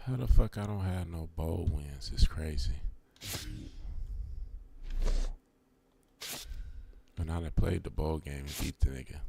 How the fuck I don't have no bowl wins? It's crazy. When I done played the bowl game and beat the nigga.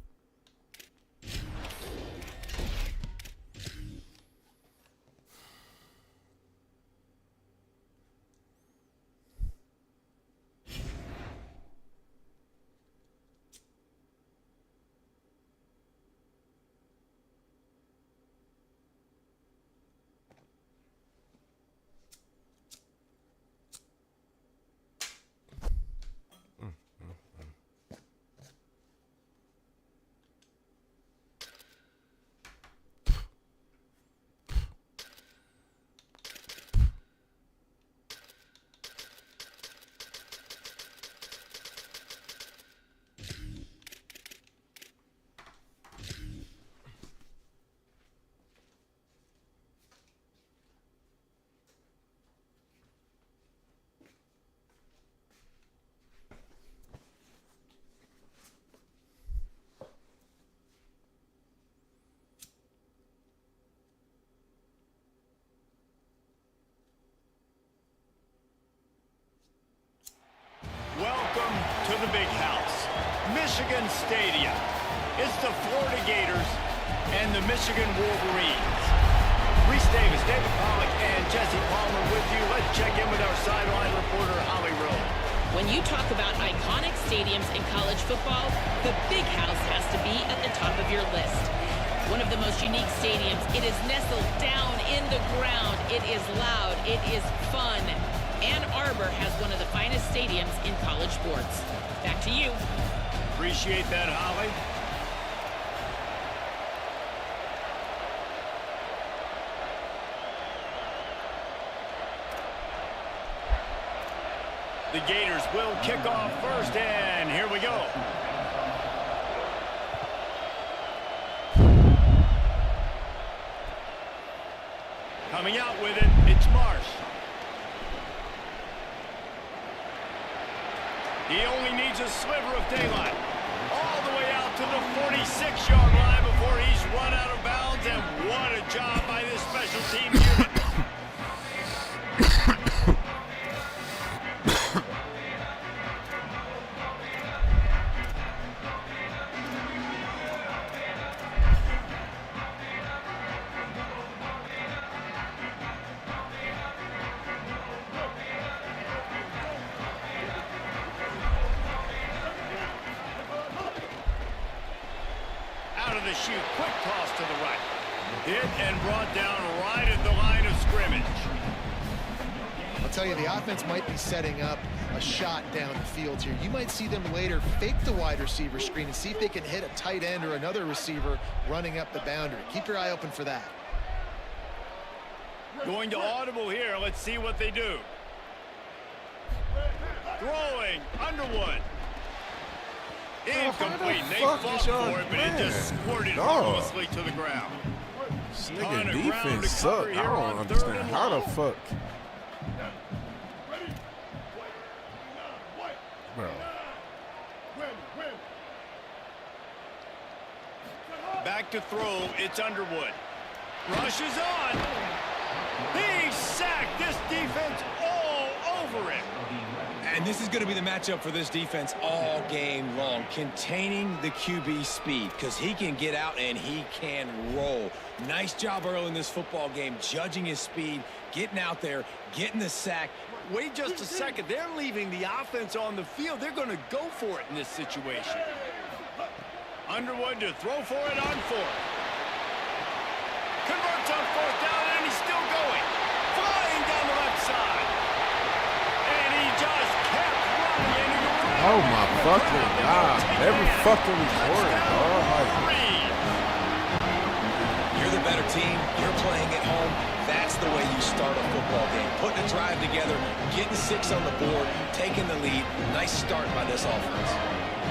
Welcome to the big house, Michigan Stadium. It's the Florida Gators and the Michigan Wolverines. Reese Davis, David Pollack, and Jesse Palmer with you. Let's check in with our sideline reporter, Holly Rowe. When you talk about iconic stadiums in college football, the big house has to be at the top of your list. One of the most unique stadiums. It is nestled down in the ground. It is loud. It is fun. Ann Arbor has one of the finest stadiums in college sports. Back to you. Appreciate that, Holly. The Gators will kick off first, and here we go. Coming out with it, it's Marsh. He only needs a sliver of daylight. All the way out to the 46-yard line before he's run out of bounds, and what a job by this special team unit. Out of the chute, quick toss to the right. Hit and brought down right at the line of scrimmage. I'll tell you, the offense might be setting up a shot down the field here. You might see them later fake the wide receiver screen and see if they can hit a tight end or another receiver running up the boundary. Keep your eye open for that. Going to audible here. Let's see what they do. Throwing, Underwood. Incomplete. They fought for it, but it just squirted harmlessly to the ground. This nigga defense suck. I don't understand how the fuck. Bro. Back to throw. It's Underwood. Rushes on. He sacked. This defense all over it. And this is going to be the matchup for this defense all game long, containing the QB speed, because he can get out and he can roll. Nice job early in this football game, judging his speed, getting out there, getting the sack. Wait just a second. They're leaving the offense on the field. They're going to go for it in this situation. Underwood to throw for it on fourth. Converts on fourth down, and he's still going. Flying down the left side. And he just kept running. Oh my fucking god. Every fucking recording, dog. You're the better team. You're playing at home. That's the way you start a football game. Putting a drive together, getting 6 on the board, taking the lead. Nice start by this offense.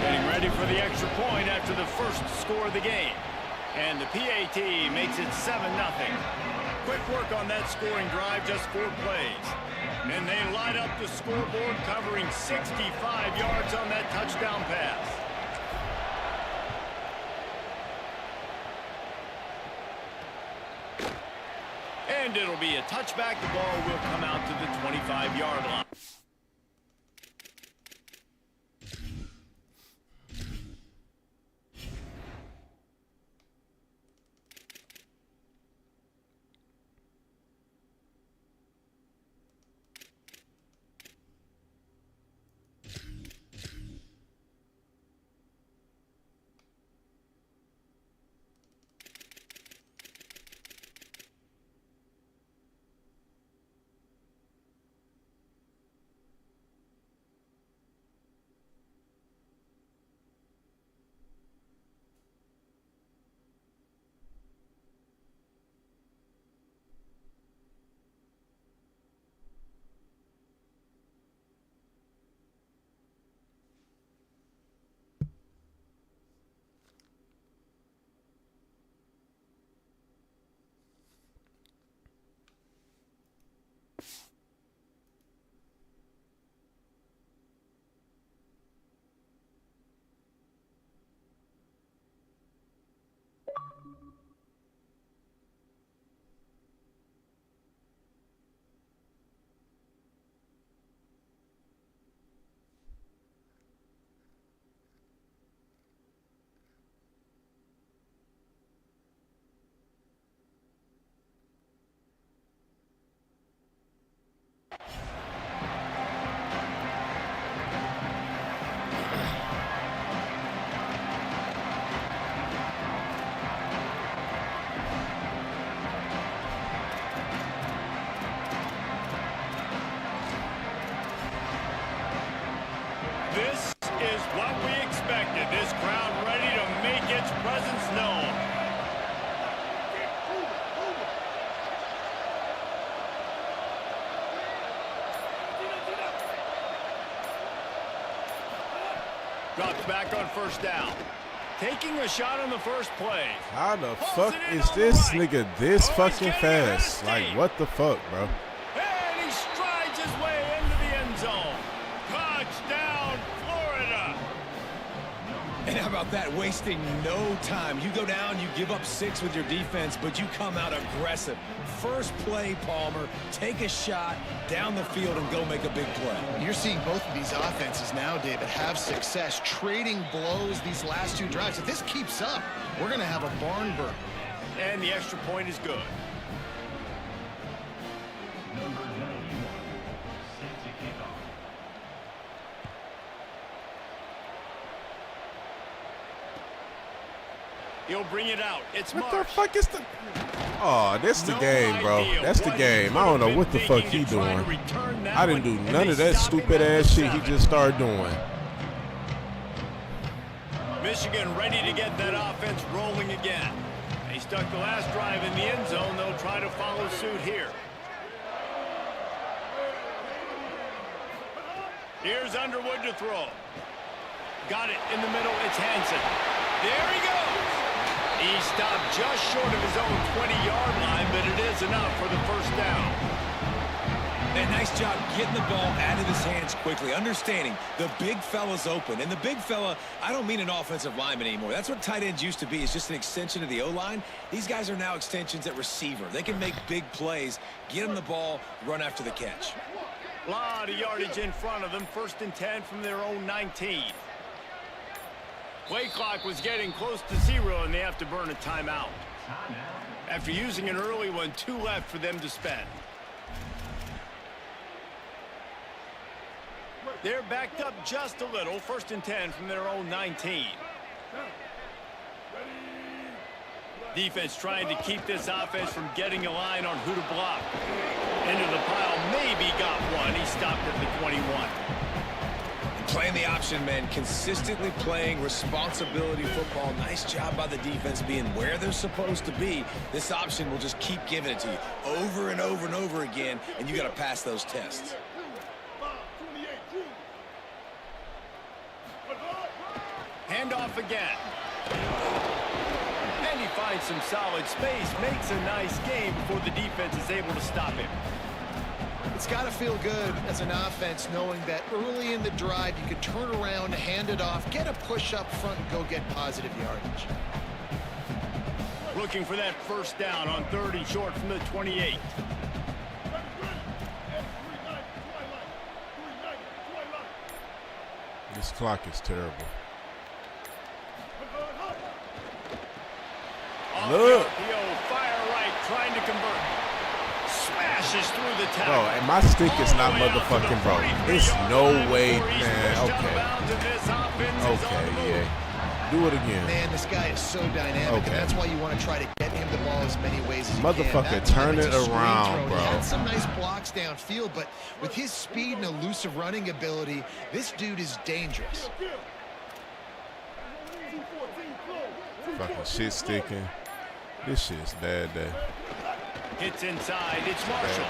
Getting ready for the extra point after the first score of the game. And the PAT makes it 7-0. Quick work on that scoring drive, just 4 plays. And they light up the scoreboard, covering 65 yards on that touchdown pass. And it'll be a touchback. The ball will come out to the 25-yard line. This is what we expected. This crowd ready to make its presence known. Drops back on first down. Taking a shot on the first play. How the fuck is this nigga this fucking fast? Like, what the fuck, bro? And he strides his way into the end zone. Touchdown, Florida. And how about that? Wasting no time. You go down, you give up 6 with your defense, but you come out aggressive. First play, Palmer, take a shot down the field and go make a big play. You're seeing both of these offenses now, David, have success trading blows these last 2 drives. If this keeps up, we're going to have a barn burner. And the extra point is good. He'll bring it out. It's What Marsh. the fuck is the... Oh, that's the game, bro. That's the game. I don't know what the fuck he doing. I didn't do none of that stupid ass shit he just started doing. Michigan ready to get that offense rolling again. They stuck the last drive in the end zone. They'll try to follow suit here. Here's Underwood to throw. Got it in the middle. It's Hansen. There he goes. He stopped just short of his own 20-yard line, but it is enough for the first down. And nice job getting the ball out of his hands quickly, understanding the big fella's open. And the big fella, I don't mean an offensive lineman anymore. That's what tight ends used to be. It's just an extension of the O-line. These guys are now extensions at receiver. They can make big plays, get them the ball, run after the catch. A lot of yardage in front of them. 1st and 10 from their own 19. Play clock was getting close to 0, and they have to burn a timeout. After using an early one, 2 left for them to spend. They're backed up just a little. 1st and 10 from their own 19. Defense trying to keep this offense from getting a line on who to block. Into the pile, maybe got one. He stopped at the 21. Playing the option, man, consistently playing responsibility football. Nice job by the defense being where they're supposed to be. This option will just keep giving it to you over and over and over again, and you got to pass those tests. Handoff again. And he finds some solid space, makes a nice game before the defense is able to stop him. It's got to feel good as an offense knowing that early in the drive you could turn around, hand it off, get a push up front, and go get positive yardage. Looking for that first down on 3rd and short from the 28. This clock is terrible. Look. The old fire right, trying to convert. Smashes through the tackle. Bro, and my stick is not motherfucking bro. There's no way, man. Okay. Okay, yeah. Do it again. Man, this guy is so dynamic, and that's why you want to try to get him the ball as many ways as you Motherfucker, can. turn it around, bro. He had some nice blocks downfield, but with his speed and elusive running ability, this dude is dangerous. Fucking shit sticking. This shit's bad day. Hits inside. It's Marshall.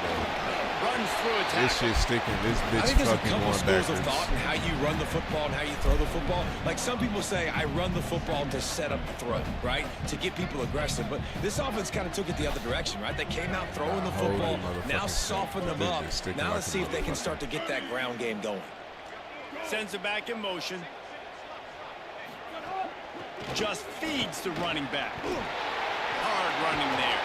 Runs through a tackle. This shit's sticking. This I bitch think there's a fucking couple going schools backwards. of thought in how you run the football and how you throw the football. Like some people say, I run the football to set up the throw, right? To get people aggressive. But this offense kind of took it the other direction, right? They came out throwing the football, now soften them up. Now let's see if they can start to get that ground game going. Sends it back in motion. Just feeds the running back. Hard running there.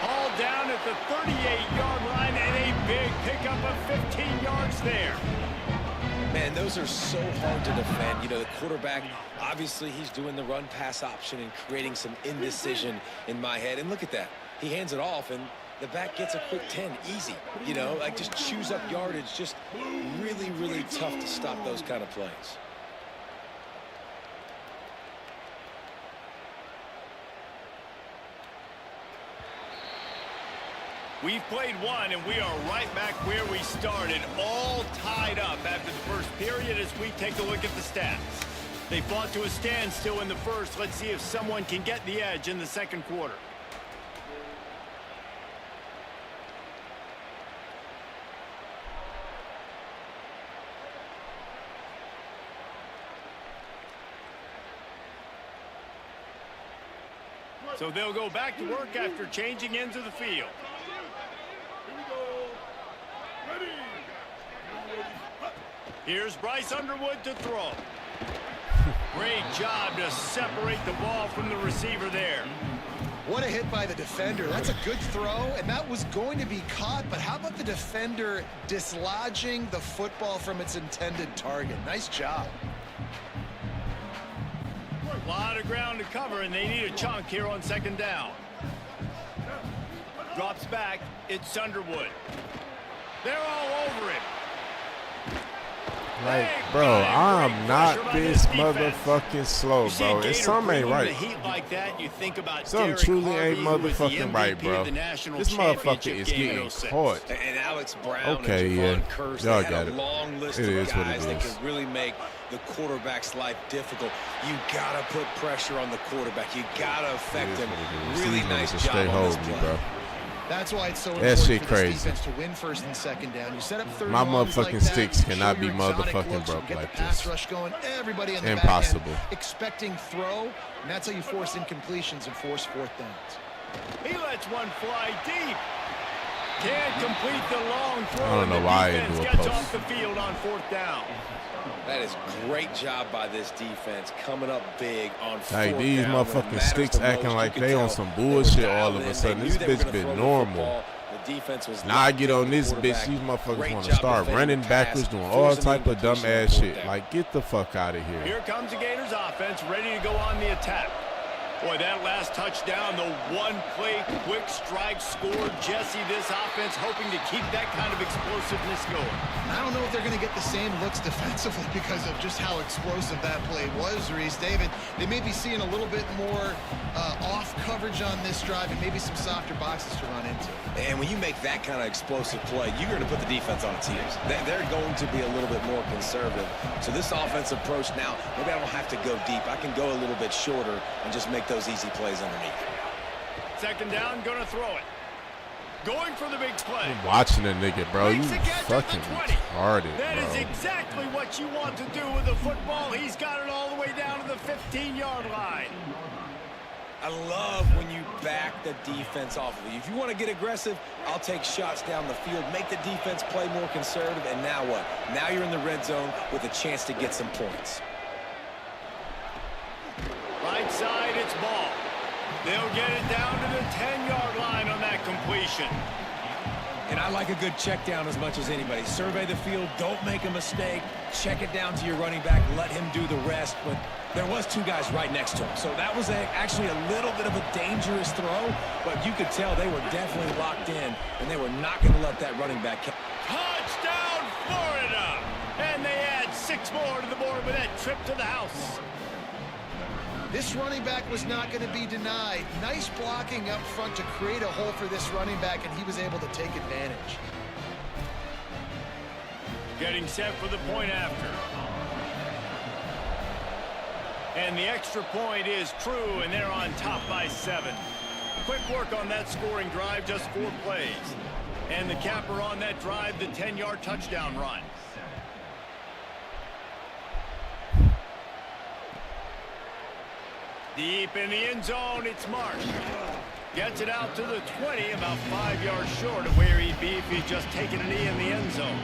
Hauled down at the 38-yard line and a big pickup of 15 yards there. Man, those are so hard to defend. You know, the quarterback, obviously he's doing the run-pass option and creating some indecision in my head. And look at that. He hands it off, and the back gets a quick 10, easy. You know, like just chews up yardage. Just really, really tough to stop those kind of plays. We've played one, and we are right back where we started, all tied up after the first period as we take a look at the stats. They fought to a standstill in the first. Let's see if someone can get the edge in the second quarter. So they'll go back to work after changing into the field. Here's Bryce Underwood to throw. Great job to separate the ball from the receiver there. What a hit by the defender. That's a good throw, and that was going to be caught, but how about the defender dislodging the football from its intended target? Nice job. A lot of ground to cover, and they need a chunk here on second down. Drops back. It's Underwood. They're all over it. Like, bro, I'm not this motherfucking slow, bro. It's something ain't right. Something truly ain't motherfucking right, bro. This motherfucker is getting caught. And Alex Brown okay, and yeah. Curse, Y'all they got had a it. long list It of is what guys it that is. can really make the quarterback's life difficult. You gotta put pressure on the quarterback. You gotta affect him. Really nice job on this play. Bro. That's why it's so That important shit for crazy. this defense to win first and second down. You set up third My and longs motherfucking like that, sticks cannot show be your exotic motherfucking looks, broke get like the pass this. rush going. Everybody in the Impossible. back end expecting throw, and that's how you force incompletions and force fourth downs. He lets one fly deep. Can't complete the long throw. I don't know why I didn't do a gets post. off the field on fourth down. That is great job by this defense, coming up big on fourth Like, these down when it motherfucking matters sticks the acting most. like You they can on tell some they were bullshit dialed all of a in. sudden. They This knew they were bitch gonna been throw the normal. football. The defense was Now I get on this bitch, quarterback. these motherfuckers Great want to job start defending running the backwards, pass, doing all forcing type of dumb incompletion on ass fourth shit. down. Like, get the fuck out of here. Here comes the Gators offense, ready to go on the attack. Boy, that last touchdown, the one-play quick strike scored. Jesse, this offense hoping to keep that kind of explosiveness going. I don't know if they're going to get the same looks defensively because of just how explosive that play was, Reese. David, they may be seeing a little bit more off coverage on this drive and maybe some softer boxes to run into. And when you make that kind of explosive play, you're going to put the defense on its heels. They're going to be a little bit more conservative. So this offensive approach now, maybe I don't have to go deep. I can go a little bit shorter and just make those easy plays underneath. Second down, gonna throw it. Going for the big play. I'm watching a nigga, bro. You Makes a catch at the fucking 20. retarded, That is bro. exactly what you want to do with the football. He's got it all the way down to the 15-yard line. I love when you back the defense off of you. If you want to get aggressive, I'll take shots down the field, make the defense play more conservative, and now what? Now you're in the red zone with a chance to get some points. Right side, it's ball. They'll get it down to the 10-yard line on that completion. And I like a good check down as much as anybody. Survey the field, don't make a mistake, check it down to your running back, let him do the rest. But there was two guys right next to him. So that was actually a little bit of a dangerous throw, but you could tell they were definitely locked in, and they were not going to let that running back catch. Touchdown, Florida! And they add 6 more to the board with that trip to the house. This running back was not going to be denied. Nice blocking up front to create a hole for this running back, and he was able to take advantage. Getting set for the point after. And the extra point is true, and they're on top by 7. Quick work on that scoring drive, just 4 plays. And the capper on that drive, the 10-yard touchdown run. Deep in the end zone, it's Marsh. Gets it out to the 20, about 5 yards short of where he'd be if he'd just taken a knee in the end zone.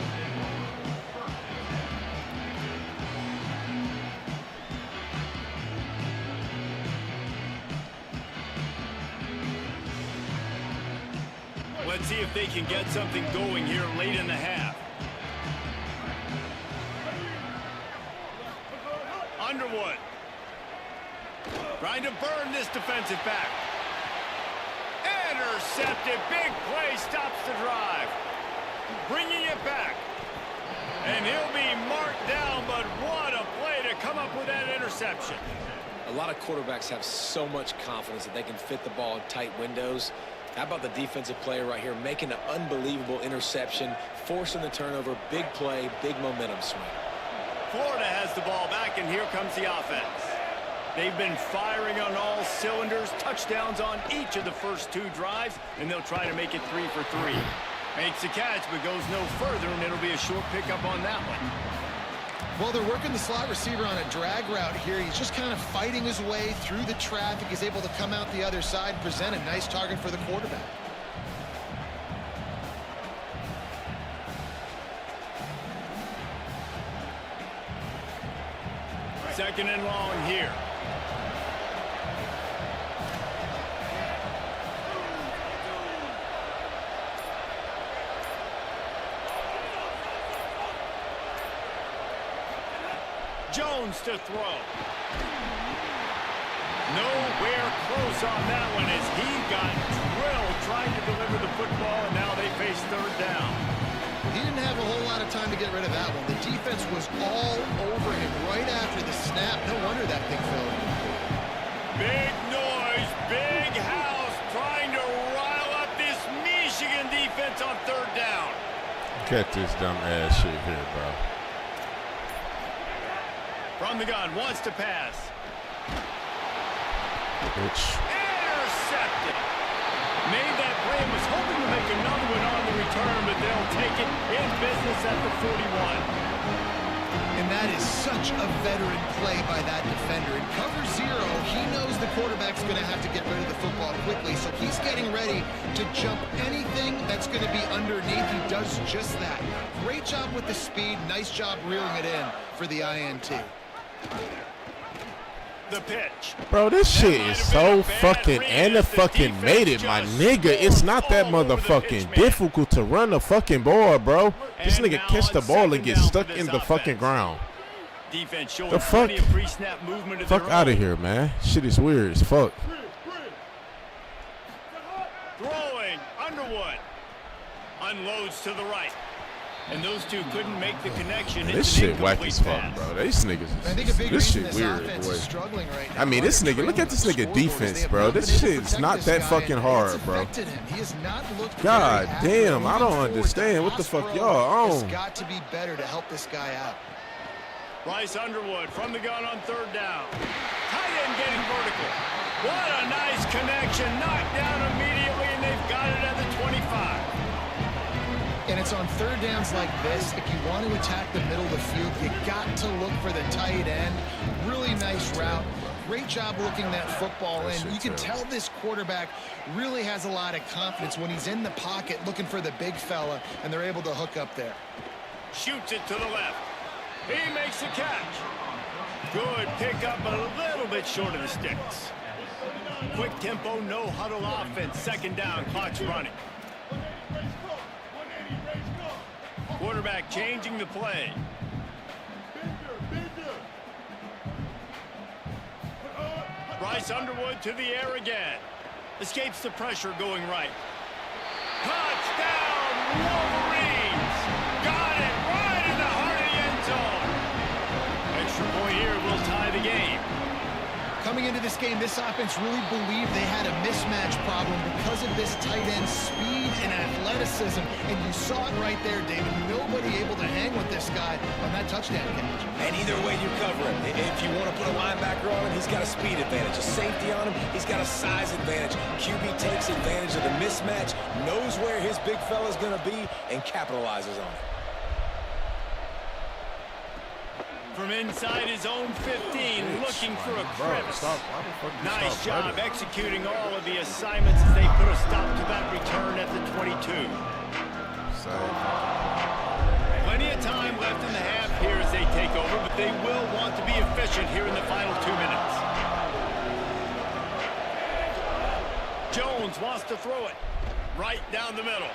Let's see if they can get something going here late in the half. Underwood. Trying to burn this defensive back. Intercepted. Big play stops the drive. Bringing it back. And he'll be marked down, but what a play to come up with that interception. A lot of quarterbacks have so much confidence that they can fit the ball in tight windows. How about the defensive player right here making an unbelievable interception, forcing the turnover, big play, big momentum swing. Florida has the ball back, and here comes the offense. They've been firing on all cylinders, touchdowns on each of the first 2 drives, and they'll try to make it 3 for 3. Makes the catch, but goes no further, and it'll be a short pickup on that one. Well, they're working the slot receiver on a drag route here. He's just kind of fighting his way through the traffic. He's able to come out the other side and present a nice target for the quarterback. Second and long here. Jones to throw. Nowhere close on that one as he got drilled trying to deliver the football, and now they face 3rd down. He didn't have a whole lot of time to get rid of that one. The defense was all over him right after the snap. No wonder that thing fell. Big noise, big house, trying to rile up this Michigan defense on 3rd down. Catch this dumb ass shit here, bro. From the gun, wants to pass. Bitch. Intercepted. Made that play and was hoping to make another one on the return, but they'll take it in business at the 41. And that is such a veteran play by that defender. In cover 0, he knows the quarterback's going to have to get rid of the football quickly, so he's getting ready to jump anything that's going to be underneath. He does just that. Great job with the speed. Nice job reeling it in for the INT. The pitch. Bro, this shit is so fucking, and the fucking made it, my nigga. It's not that motherfucking difficult to run the fucking ball, bro. This nigga catch the ball and get stuck in the fucking ground. The fuck? Fuck out of here, man. Shit is weird as fuck. Throwing, Underwood. Unloads to the right. And those two couldn't make the connection. This shit wacky as fuck, bro. These niggas, this shit weird, boy. I mean, this nigga, look at this nigga defense, bro. This shit is not that fucking hard, bro. God damn, I don't understand. What the fuck y'all on? Got to be better to help this guy out. Bryce Underwood from the gun on 3rd down. Tight end getting vertical. What a nice connection. Knocked down immediately, and they've got it at the 25. And it's on 3rd downs like this. If you want to attack the middle of the field, you got to look for the tight end. Really nice route. Great job looking that football in. You can tell this quarterback really has a lot of confidence when he's in the pocket looking for the big fella, and they're able to hook up there. Shoots it to the left. He makes the catch. Good pickup, but a little bit short of the sticks. Quick tempo, no huddle offense. Second down, clock's running. Quarterback changing the play. Bryce Underwood to the air again. Escapes the pressure going right. Touchdown, Wolverines! Got it right in the heart of the end zone. Extra point here will tie the game. Coming into this game, this offense really believed they had a mismatch problem because of this tight end speed and athleticism. And you saw it right there, David. Nobody able to hang with this guy on that touchdown catch. And either way you cover him. If you want to put a linebacker on him, he's got a speed advantage. A safety on him, he's got a size advantage. QB takes advantage of the mismatch, knows where his big fella's going to be, and capitalizes on it. From inside his own 15, looking for a crevice. Nice job executing all of the assignments as they put a stop to that return at the 22. Plenty of time left in the half here as they take over, but they will want to be efficient here in the final 2 minutes. Jones wants to throw it right down the middle.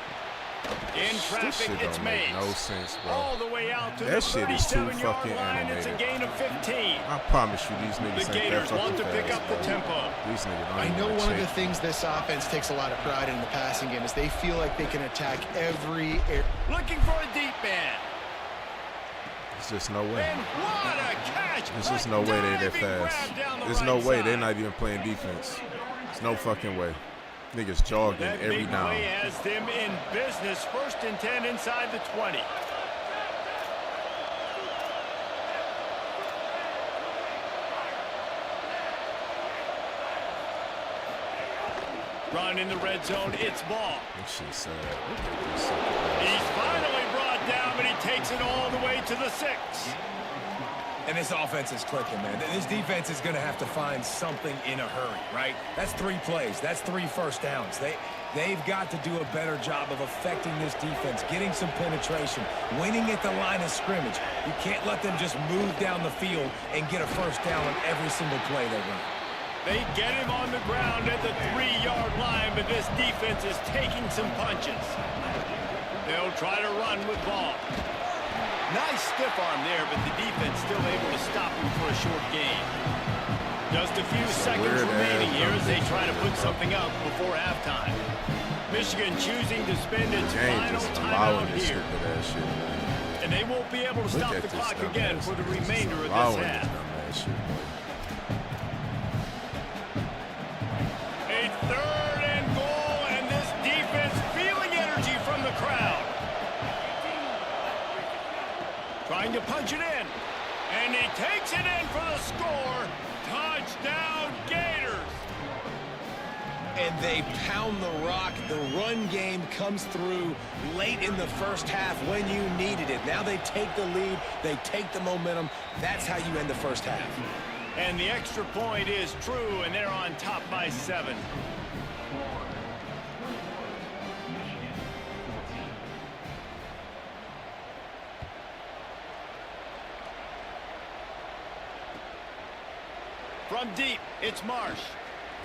In traffic, it's made. No sense, bro. All the way out to that the shit is too 37-yard fucking line. animated. It's a gain of 15. I promise you, these niggas The ain't Gators that want fucking to pick fast, up the bro. tempo. These niggas don't I even know wanna one of the check. things this offense takes a lot of pride in the passing game is they feel like they can attack every area. Looking for a deep man. It's just no way. And what a catch! There's just no way they're that Diving grab fast. down the There's no right way side. they're not even playing defense. There's no fucking way. Niggas jogging That every big down. play has them in business. 1st and 10 inside the 20. Run in the red zone. It's ball. This shit's sad. He's finally brought down, but he takes it all the way to the 6. And this offense is clicking, man. This defense is going to have to find something in a hurry, right? That's 3 plays. That's 3 first downs. They've got to do a better job of affecting this defense, getting some penetration, winning at the line of scrimmage. You can't let them just move down the field and get a first down on every single play they run. They get him on the ground at the 3-yard line, but this defense is taking some punches. They'll try to run with ball. Nice stiff arm there, but the defense still able to stop him for a short gain. Just a few seconds remaining here as they try to put something up before halftime. Michigan choosing to spend its final timeout here. And they won't be able to stop the clock again for the remainder of this half. A 3rd and goal, and this defense feeling energy from the crowd. Trying to punch it in, and he takes it in for the score. Touchdown, Gators! And they pound the rock. The run game comes through late in the first half when you needed it. Now they take the lead. They take the momentum. That's how you end the first half. And the extra point is true, and they're on top by 7. From deep, it's Marsh.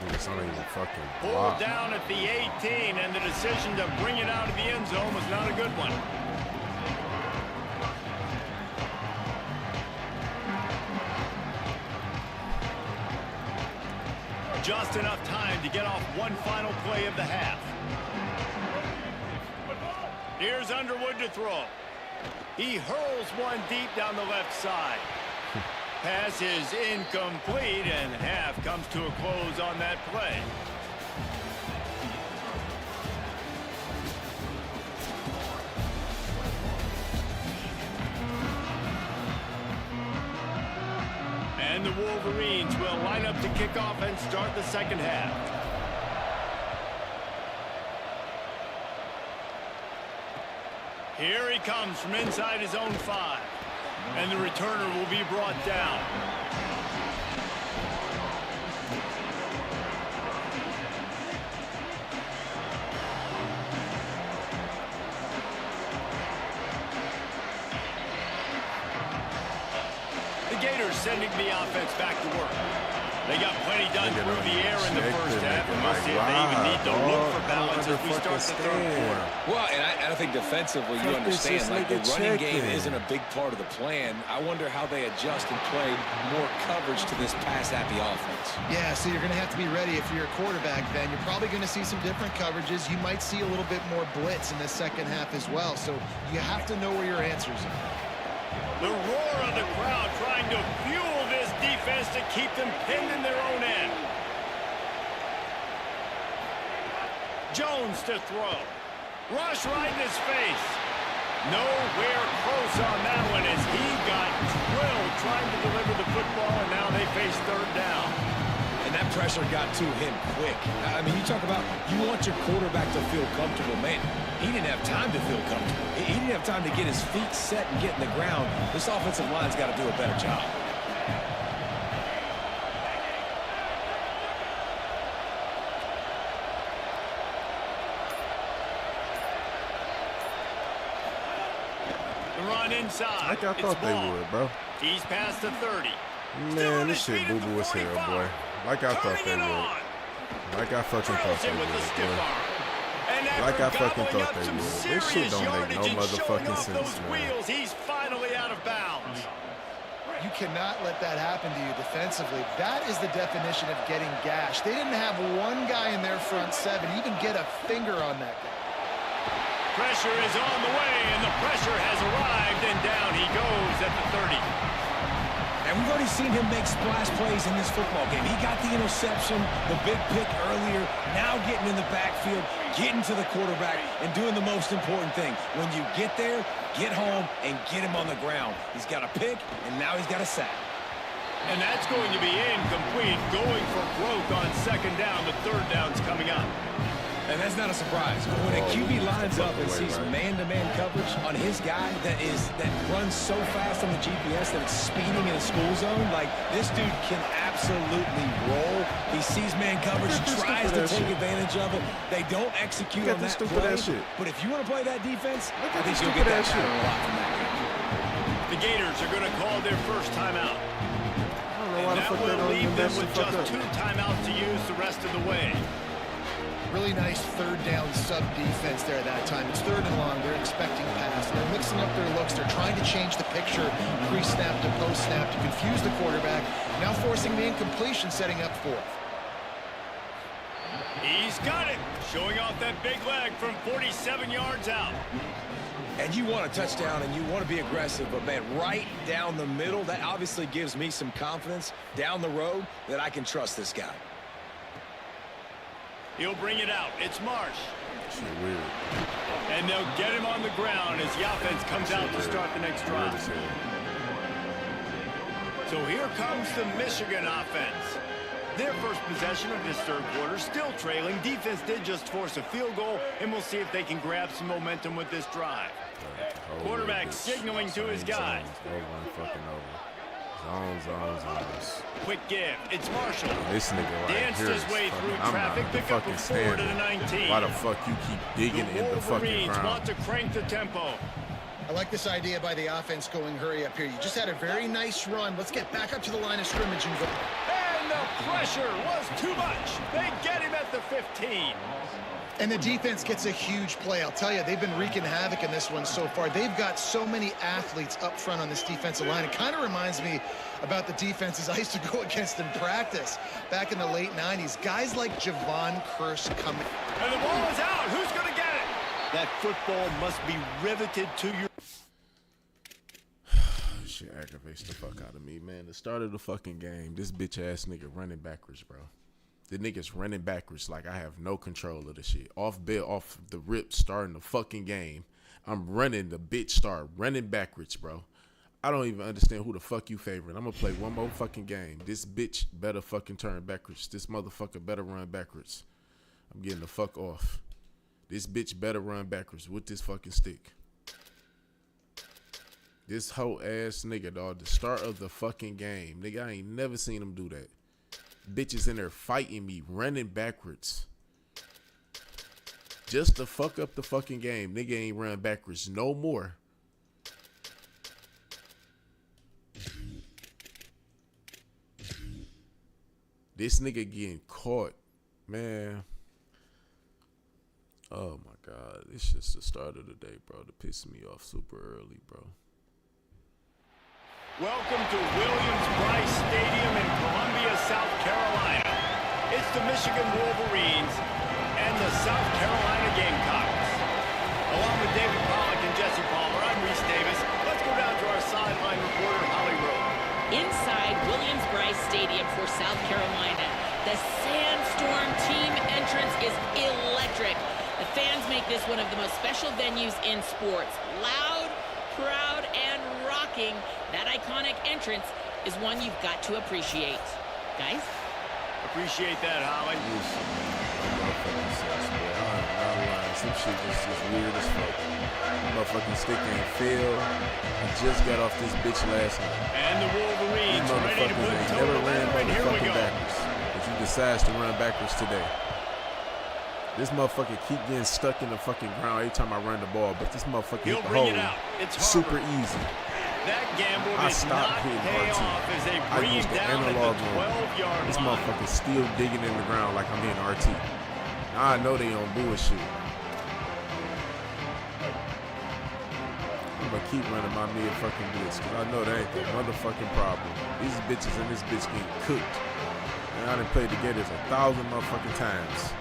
It's not even fucking Pulled block. down at the 18, and the decision to bring it out of the end zone was not a good one. Just enough time to get off one final play of the half. Here's Underwood to throw. He hurls one deep down the left side. Pass is incomplete, and half comes to a close on that play. And the Wolverines will line up to kick off and start the second half. Here he comes from inside his own 5. And the returner will be brought down. The Gators sending the offense back to work. They got plenty done through the air in the first half, and we'll Like, see if they even need to look for I don't balance as we start the third quarter. Well, and I think defensively, you understand, like the running game isn't a big part of the plan. I wonder how they adjust and play more coverage to this pass-happy offense. Yeah, so you're going to have to be ready if you're a quarterback then. You're probably going to see some different coverages. You might see a little bit more blitz in the second half as well, so you have to know where your answers are. The roar of the crowd trying to fuel this defense to keep them pinned in their own end. Jones to throw. Rush right in his face. Nowhere close on that one as he got drilled trying to deliver the football, and now they face third down. And that pressure got to him quick. I mean, you talk about you want your quarterback to feel comfortable. Man, he didn't have time to feel comfortable. He didn't have time to get his feet set and get in the ground. This offensive line's got to do a better job. The run inside. Like I thought they would, bro. He's past the 30. Man, this shit boo-boo as hell, boy. Like I thought they would. Like I fucking thought they would, boy. Like I fucking thought they would. This shit don't make no motherfucking sense, man. He's finally out of bounds. You cannot let that happen to you defensively. That is the definition of getting gashed. They didn't have one guy in their front seven even get a finger on that guy. Pressure is on the way, and the pressure has arrived, and down he goes at the 30. And we've already seen him make splash plays in this football game. He got the interception, the big pick earlier, now getting in the backfield, getting to the quarterback, and doing the most important thing. When you get there, get home, and get him on the ground. He's got a pick, and now he's got a sack. And that's going to be incomplete, going for broke on second down. The third down's coming up. And that's not a surprise. When a QB lines up and sees man-to-man coverage on his guy that runs so fast on the GPS that it's speeding in a school zone, like this dude can absolutely roll. He sees man coverage, tries to take advantage of it. They don't execute on that play. But if you want to play that defense, I think you'll get that pattern a lot from that game. The Gators are going to call their first timeout. And that will leave them with just 2 timeouts to use the rest of the way. Really nice third down sub defense there that time. It's third and long. They're expecting pass. They're mixing up their looks. They're trying to change the picture pre-snap to post-snap to confuse the quarterback. Now forcing the incompletion, setting up fourth. He's got it. Showing off that big leg from 47 yards out. And you want a touchdown and you want to be aggressive, but man, right down the middle, that obviously gives me some confidence down the road that I can trust this guy. He'll bring it out. It's Marsh. Shit weird. And they'll get him on the ground as the offense comes out to start the next drive. So here comes the Michigan offense. Their first possession of this third quarter, still trailing. Defense did just force a field goal, and we'll see if they can grab some momentum with this drive. Quarterback signaling to his guys. Zones. Quick give. It's Marshall. This nigga right danced here his way fucking, through I'm traffic. not Pick up a 4 to the 19. Why the fuck you keep digging in the fucking Wolverines ground? want to crank the tempo. I like this idea by the offense going hurry up here. You just had a very nice run. Let's get back up to the line of scrimmage and go. And the pressure was too much. They get him at the 15. And the defense gets a huge play. I'll tell you, they've been wreaking havoc in this one so far. They've got so many athletes up front on this defensive line. It kind of reminds me about the defenses I used to go against in practice back in the late 90s. Guys like Javon Curse coming. And the ball is out. Who's going to get it? That football must be riveted to your... Shit aggravates the fuck out of me, man. The start of the fucking game, this bitch ass nigga running backwards, bro. The nigga's running backwards like I have no control of the shit. Off the rip, starting the fucking game. I'm running, the bitch start running backwards, bro. I don't even understand who the fuck you favoring. I'm gonna play one more fucking game. This bitch better fucking turn backwards. This motherfucker better run backwards. I'm getting the fuck off. This bitch better run backwards with this fucking stick. This whole ass nigga, dog. The start of the fucking game. Nigga, I ain't never seen him do that. Bitches in there fighting me, running backwards. Just to fuck up the fucking game. Nigga ain't run backwards no more. This nigga getting caught, man. Oh my God, it's just the start of the day, bro. To piss me off super early, bro. Welcome to Williams-Brice Stadium in Columbia, South Carolina. It's the Michigan Wolverines and the South Carolina Gamecocks. Along with David Pollack and Jesse Palmer, I'm Reese Davis. Let's go down to our sideline reporter, Holly Rowe. Inside Williams-Brice Stadium for South Carolina, the Sandstorm team entrance is electric. The fans make this one of the most special venues in sports. Loud, proud, and rocking. That iconic entrance is one you've got to appreciate. Guys? Appreciate that, Holly. Some shit just weird as fuck. Motherfucking stick ain't feel. I just got off this bitch last night. And the Wolverines ready to put ain't never ran motherfucking backwards. But he decides to run backwards today. This motherfucker keep getting stuck in the fucking ground every time I run the ball, but this motherfucker hit the hole. It's super easy. That gamble I stopped hitting RT. I used the analog mode. This motherfucker still digging in the ground like I'm hitting RT. Now I know they on bullshit. I'm gonna keep running my mid-fucking blitz because I know that ain't the motherfucking problem. These bitches and this bitch getting cooked. And I done played together 1,000 motherfucking times.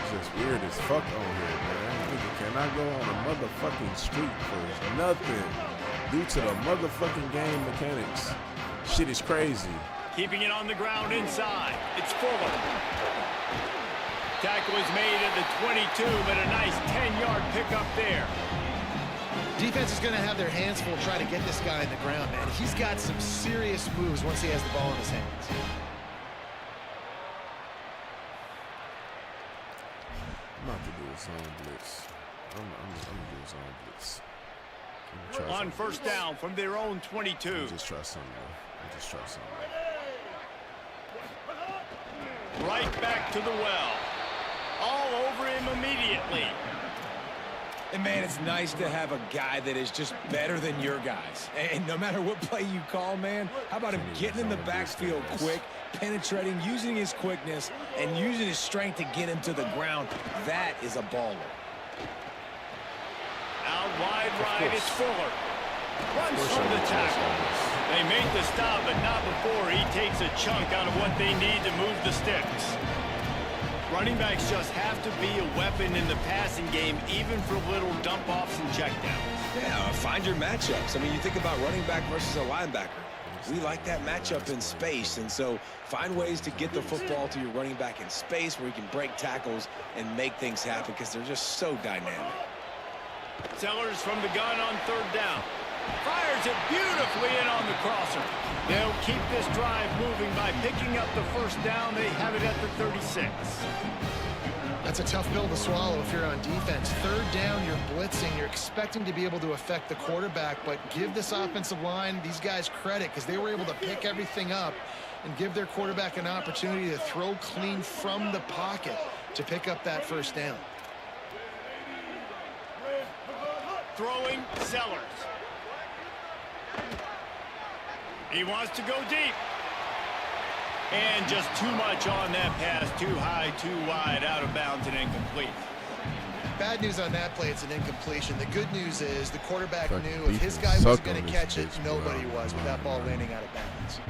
It's just weird as fuck on here, man. Nigga cannot go on a motherfucking street for nothing due to the motherfucking game mechanics. Shit is crazy. Keeping it on the ground inside. It's Fuller. Tackle is made at the 22, but a nice 10-yard pickup there. Defense is going to have their hands full trying to get this guy in the ground, man. He's got some serious moves once he has the ball in his hands. I'm about to do a zone blitz. I'm going to do a zone blitz. On first down from their own 22. Just try something, though. Just try something. Right back to the well. All over him immediately. And, man, it's nice to have a guy that is just better than your guys. And no matter what play you call, man, how about him getting in the backfield quick, penetrating, using his quickness, and using his strength to get him to the ground. That is a baller. Out wide right, it's Fuller. Runs from the tackle. They make the stop, but not before he takes a chunk out of what they need to move the sticks. Running backs just have to be a weapon in the passing game, even for little dump-offs and checkdowns. Yeah, find your matchups. I mean, you think about running back versus a linebacker. We like that matchup in space, and so find ways to get the football to your running back in space where you can break tackles and make things happen because they're just so dynamic. Sellers from the gun on third down. Fires it beautifully in on the crosser. They'll keep this drive moving by picking up the first down. They have it at the 36. That's a tough pill to swallow if you're on defense. Third down, you're blitzing. You're expecting to be able to affect the quarterback, but give this offensive line, these guys, credit because they were able to pick everything up and give their quarterback an opportunity to throw clean from the pocket to pick up that first down. Throwing Sellers. He wants to go deep. And just too much on that pass. Too high, too wide, out of bounds and incomplete. Bad news on that play, it's an incompletion. The good news is the quarterback knew if his guy was going to catch it, nobody was with that ball landing out of bounds.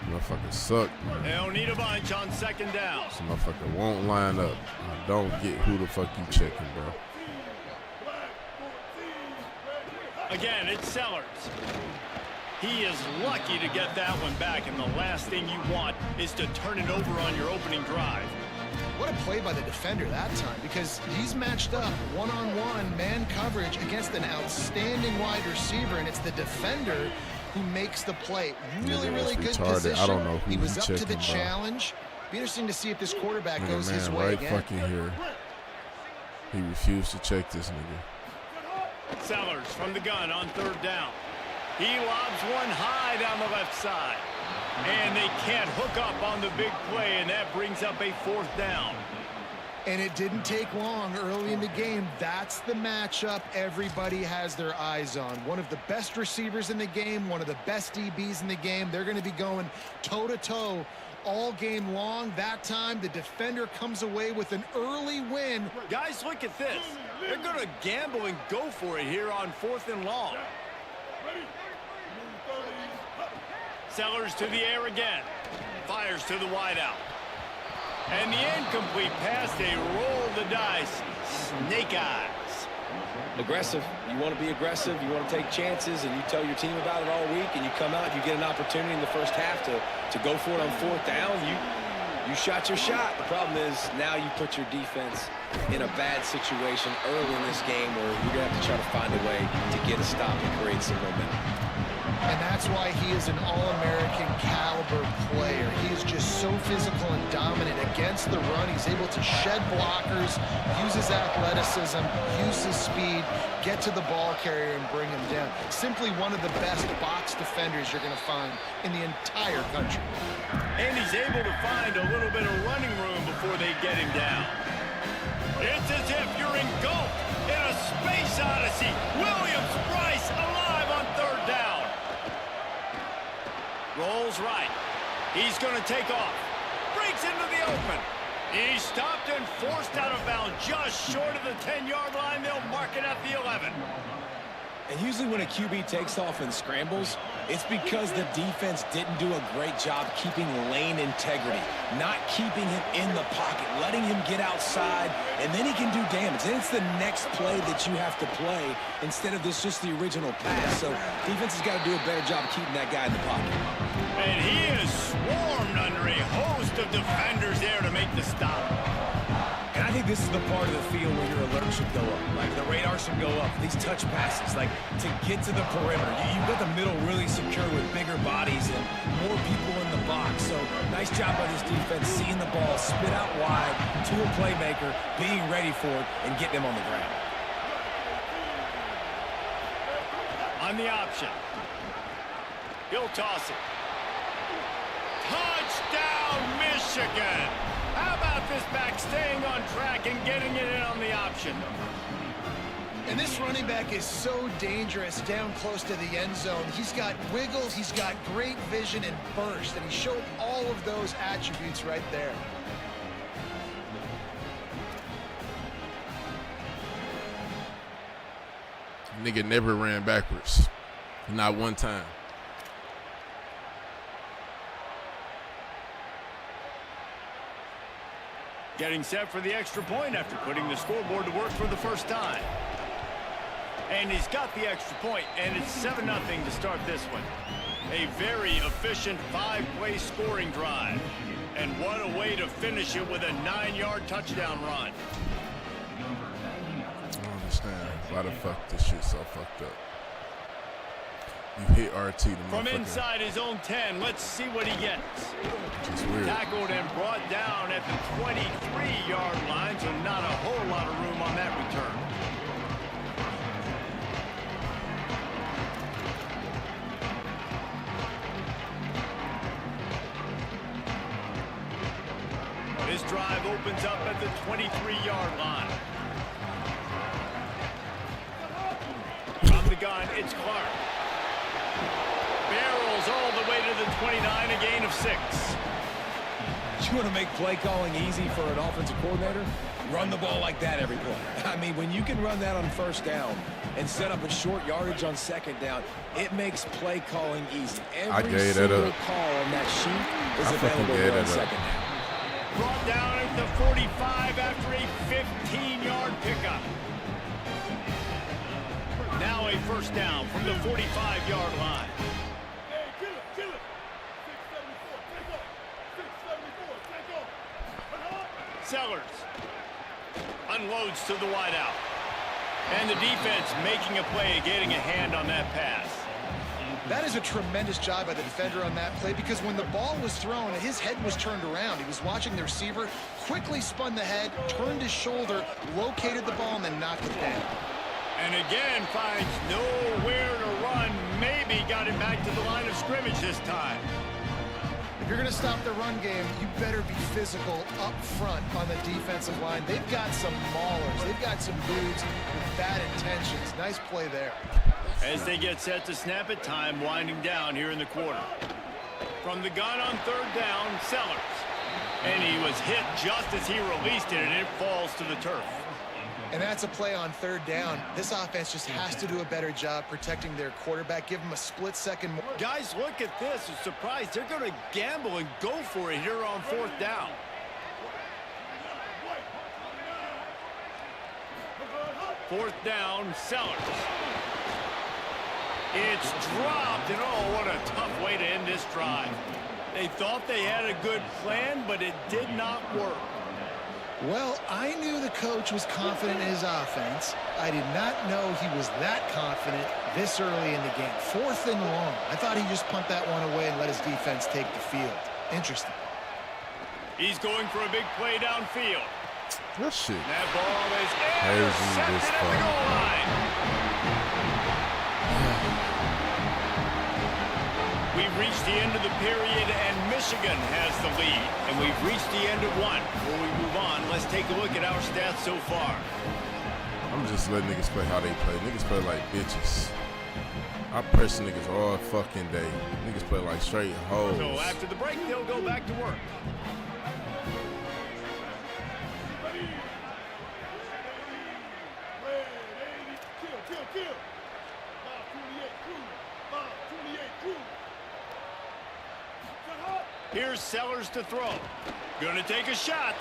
Motherfucker suck, man. They'll need a bunch on second down. This motherfucker won't line up. I don't get who the fuck you checking, bro. Again, it's Sellers. He is lucky to get that one back, and the last thing you want is to turn it over on your opening drive. What a play by the defender that time, because he's matched up one-on-one man coverage against an outstanding wide receiver, and it's the defender who makes the play. Really, really good position. I don't know who he was up checking, to the bro. challenge. Be interesting to see if this quarterback goes his way right again. Fucking here. He refused to check this nigga. Sellers from the gun on third down. He lobs one high down the left side. And they can't hook up on the big play, and that brings up a fourth down. And it didn't take long early in the game. That's the matchup everybody has their eyes on. One of the best receivers in the game, one of the best DBs in the game. They're going to be going toe-to-toe all game long. That time, the defender comes away with an early win. Guys, look at this. They're going to gamble and go for it here on 4th and long. Sellers to the air again. Fires to the wideout. And the incomplete pass, they roll the dice. Snake eyes. Aggressive. You want to be aggressive. You want to take chances, and you tell your team about it all week, and you come out, you get an opportunity in the first half to go for it on 4th down. You shot your shot. The problem is now you put your defense in a bad situation early in this game where you're going to have to try to find a way to get a stop and create some momentum. And that's why he is an All-American caliber player. He is just so physical and dominant against the run. He's able to shed blockers, use his athleticism, use his speed, get to the ball carrier and bring him down. Simply one of the best box defenders you're going to find in the entire country. And he's able to find a little bit of running room before they get him down. It's as if you're engulfed in a space odyssey. Williams-Brice alive on 3rd down. Rolls right. He's going to take off. Breaks into the open. He's stopped and forced out of bounds just short of the 10-yard line. They'll mark it at the 11. And usually when a QB takes off and scrambles, it's because the defense didn't do a great job keeping lane integrity, not keeping him in the pocket, letting him get outside, and then he can do damage. And it's the next play that you have to play instead of just the original pass. So defense has got to do a better job keeping that guy in the pocket. And he is swarmed under a host of defenders there to make the stop. And I think this is the part of the field where your alert should go up. Like the radar should go up. These touch passes, like to get to the perimeter. You've got the middle really secure with bigger bodies and more people in the box. So nice job by this defense, seeing the ball, spit out wide to a playmaker, being ready for it, and getting him on the ground. On the option. He'll toss it. Touchdown, Michigan! How about this back staying on track and getting it in on the option? And this running back is so dangerous down close to the end zone. He's got wiggle, he's got great vision and burst, and he showed all of those attributes right there. Nigga never ran backwards. Not one time. Getting set for the extra point after putting the scoreboard to work for the first time. And he's got the extra point, and it's 7-0 to start this one. A very efficient 5-play scoring drive. And what a way to finish it with a 9-yard touchdown run. I don't understand why the fuck this shit's so fucked up. You hit RT, the From inside his own 10, let's see what he gets. It's weird. Tackled and brought down at the 23-yard line, so not a whole lot of room on that return. This drive opens up at the 23-yard line. From the gun, it's Clark. Barrels all the way to the 29, a gain of 6. You want to make play calling easy for an offensive coordinator? Run the ball like that every play. I mean, when you can run that on 1st down and set up a short yardage on 2nd down, it makes play calling easy. Every single call on that sheet is available on 2nd down. Brought down at the 45 after a 15-yard pickup. Now a 1st down from the 45-yard line. Sellers unloads to the wideout. And the defense making a play, getting a hand on that pass. That is a tremendous job by the defender on that play, because when the ball was thrown, his head was turned around. He was watching the receiver, quickly spun the head, turned his shoulder, located the ball, and then knocked it down. And again, finds nowhere to run. Maybe got it back to the line of scrimmage this time. If you're going to stop the run game, you better be physical up front on the defensive line. They've got some maulers. They've got some dudes with bad intentions. Nice play there. As they get set to snap it, time winding down here in the quarter. From the gun on third down, Sellers. And he was hit just as he released it, and it falls to the turf. And that's a play on third down. This offense just has to do a better job protecting their quarterback. Give him a split second more. Guys, look at this. I'm surprised they're going to gamble and go for it here on fourth down. Fourth down, Sellers. It's dropped, and oh, what a tough way to end this drive. They thought they had a good plan, but it did not work. Well, I knew the coach was confident in his offense. I did not know he was that confident this early in the game. Fourth and long. I thought he'd just punt that one away and let his defense take the field. Interesting. He's going for a big play downfield. That shit. That ball is intercepted at the goal line. We've reached the end of the period, and Michigan has the lead. And we've reached the end of one. Before we move on, let's take a look at our stats so far. I'm just letting niggas play how they play. Niggas play like bitches. I press niggas all fucking day. Niggas play like straight hoes. So after the break, they'll go back to work. Here's Sellers to throw. Gonna take a shot.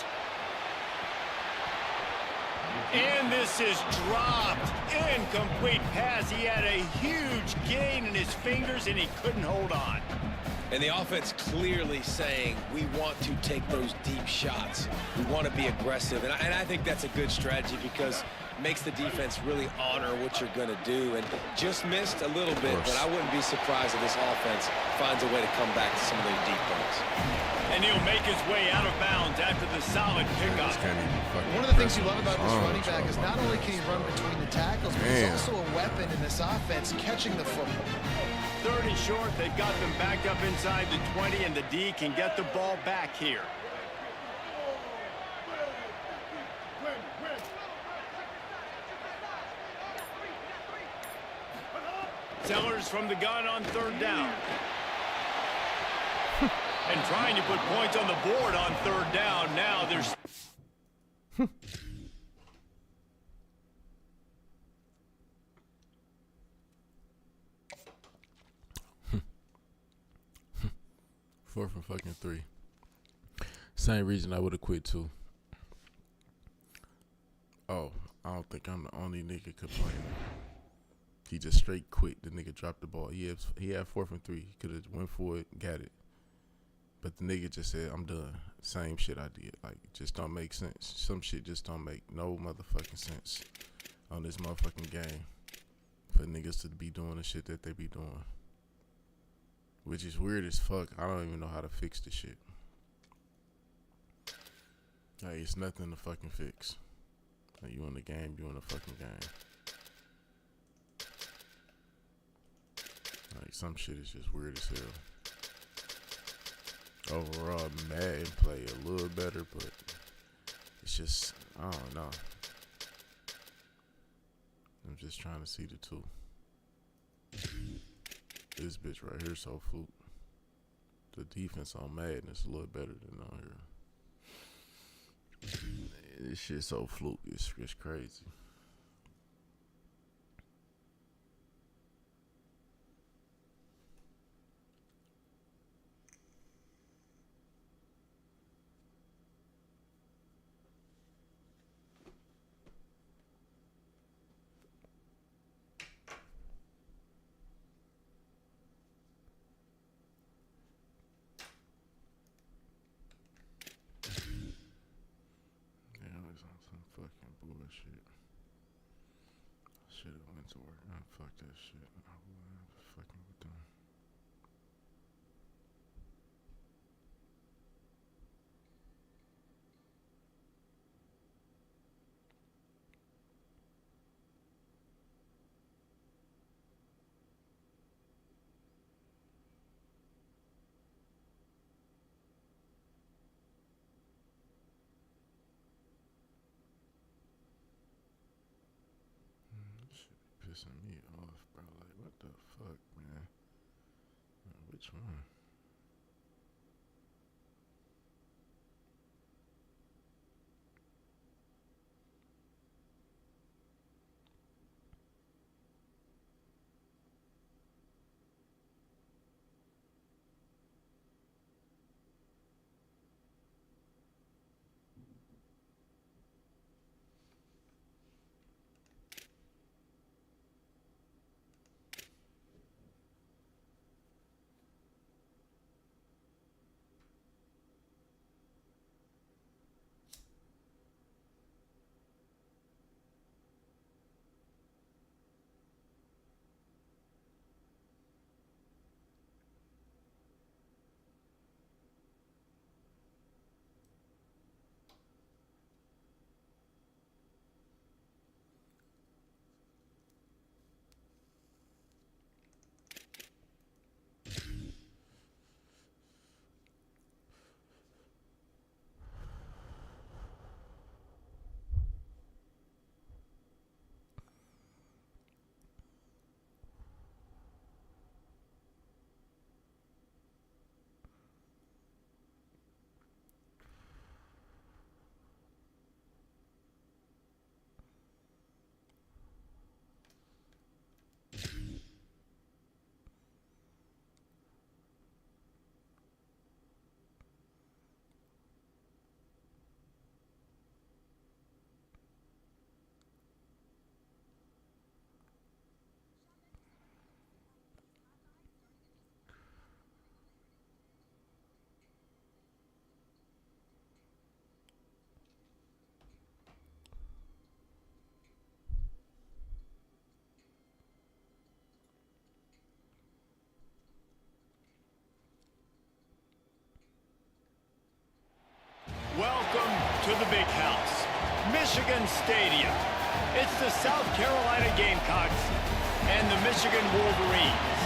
And this is dropped. Incomplete pass. He had a huge gain in his fingers, and he couldn't hold on. And the offense clearly saying, we want to take those deep shots. We want to be aggressive. And I think that's a good strategy because it makes the defense really honor what you're going to do. And just missed a little bit, but I wouldn't be surprised if this offense finds a way to come back to some of those deep points. And he'll make his way out of bounds after the solid pickup. One of the things you love about this running back is not only can he run between the tackles, but he's also a weapon in this offense catching the football. 30 short, they've got them back up inside the 20, and the D can get the ball back here. Sellers from the gun on third down. And trying to put points on the board on third down. Now there's... Fourth and fucking 3. Same reason I would have quit too. Oh, I don't think I'm the only nigga complaining. He just straight quit. The nigga dropped the ball. He had 4th and 3. He could have went for it, got it. But the nigga just said, I'm done. Same shit I did. Like, it just don't make sense. Some shit just don't make no motherfucking sense on this motherfucking game for niggas to be doing the shit that they be doing. Which is weird as fuck. I don't even know how to fix the shit. Like, it's nothing to fucking fix. Like, you in the game, you in the fucking game. Like, some shit is just weird as hell. Overall, Madden play a little better, but it's just, I don't know. I'm just trying to see the two. This bitch right here so fluke. The defense on Madden is a little better than on here. This shit so fluke. It's crazy. Bullshit. Should have went to work. Fuck that shit. I wasn't fucking with them. pissing me off, bro. Like, what the fuck, man? Which one? Welcome to the big house, Michigan Stadium. It's the South Carolina Gamecocks and the Michigan Wolverines.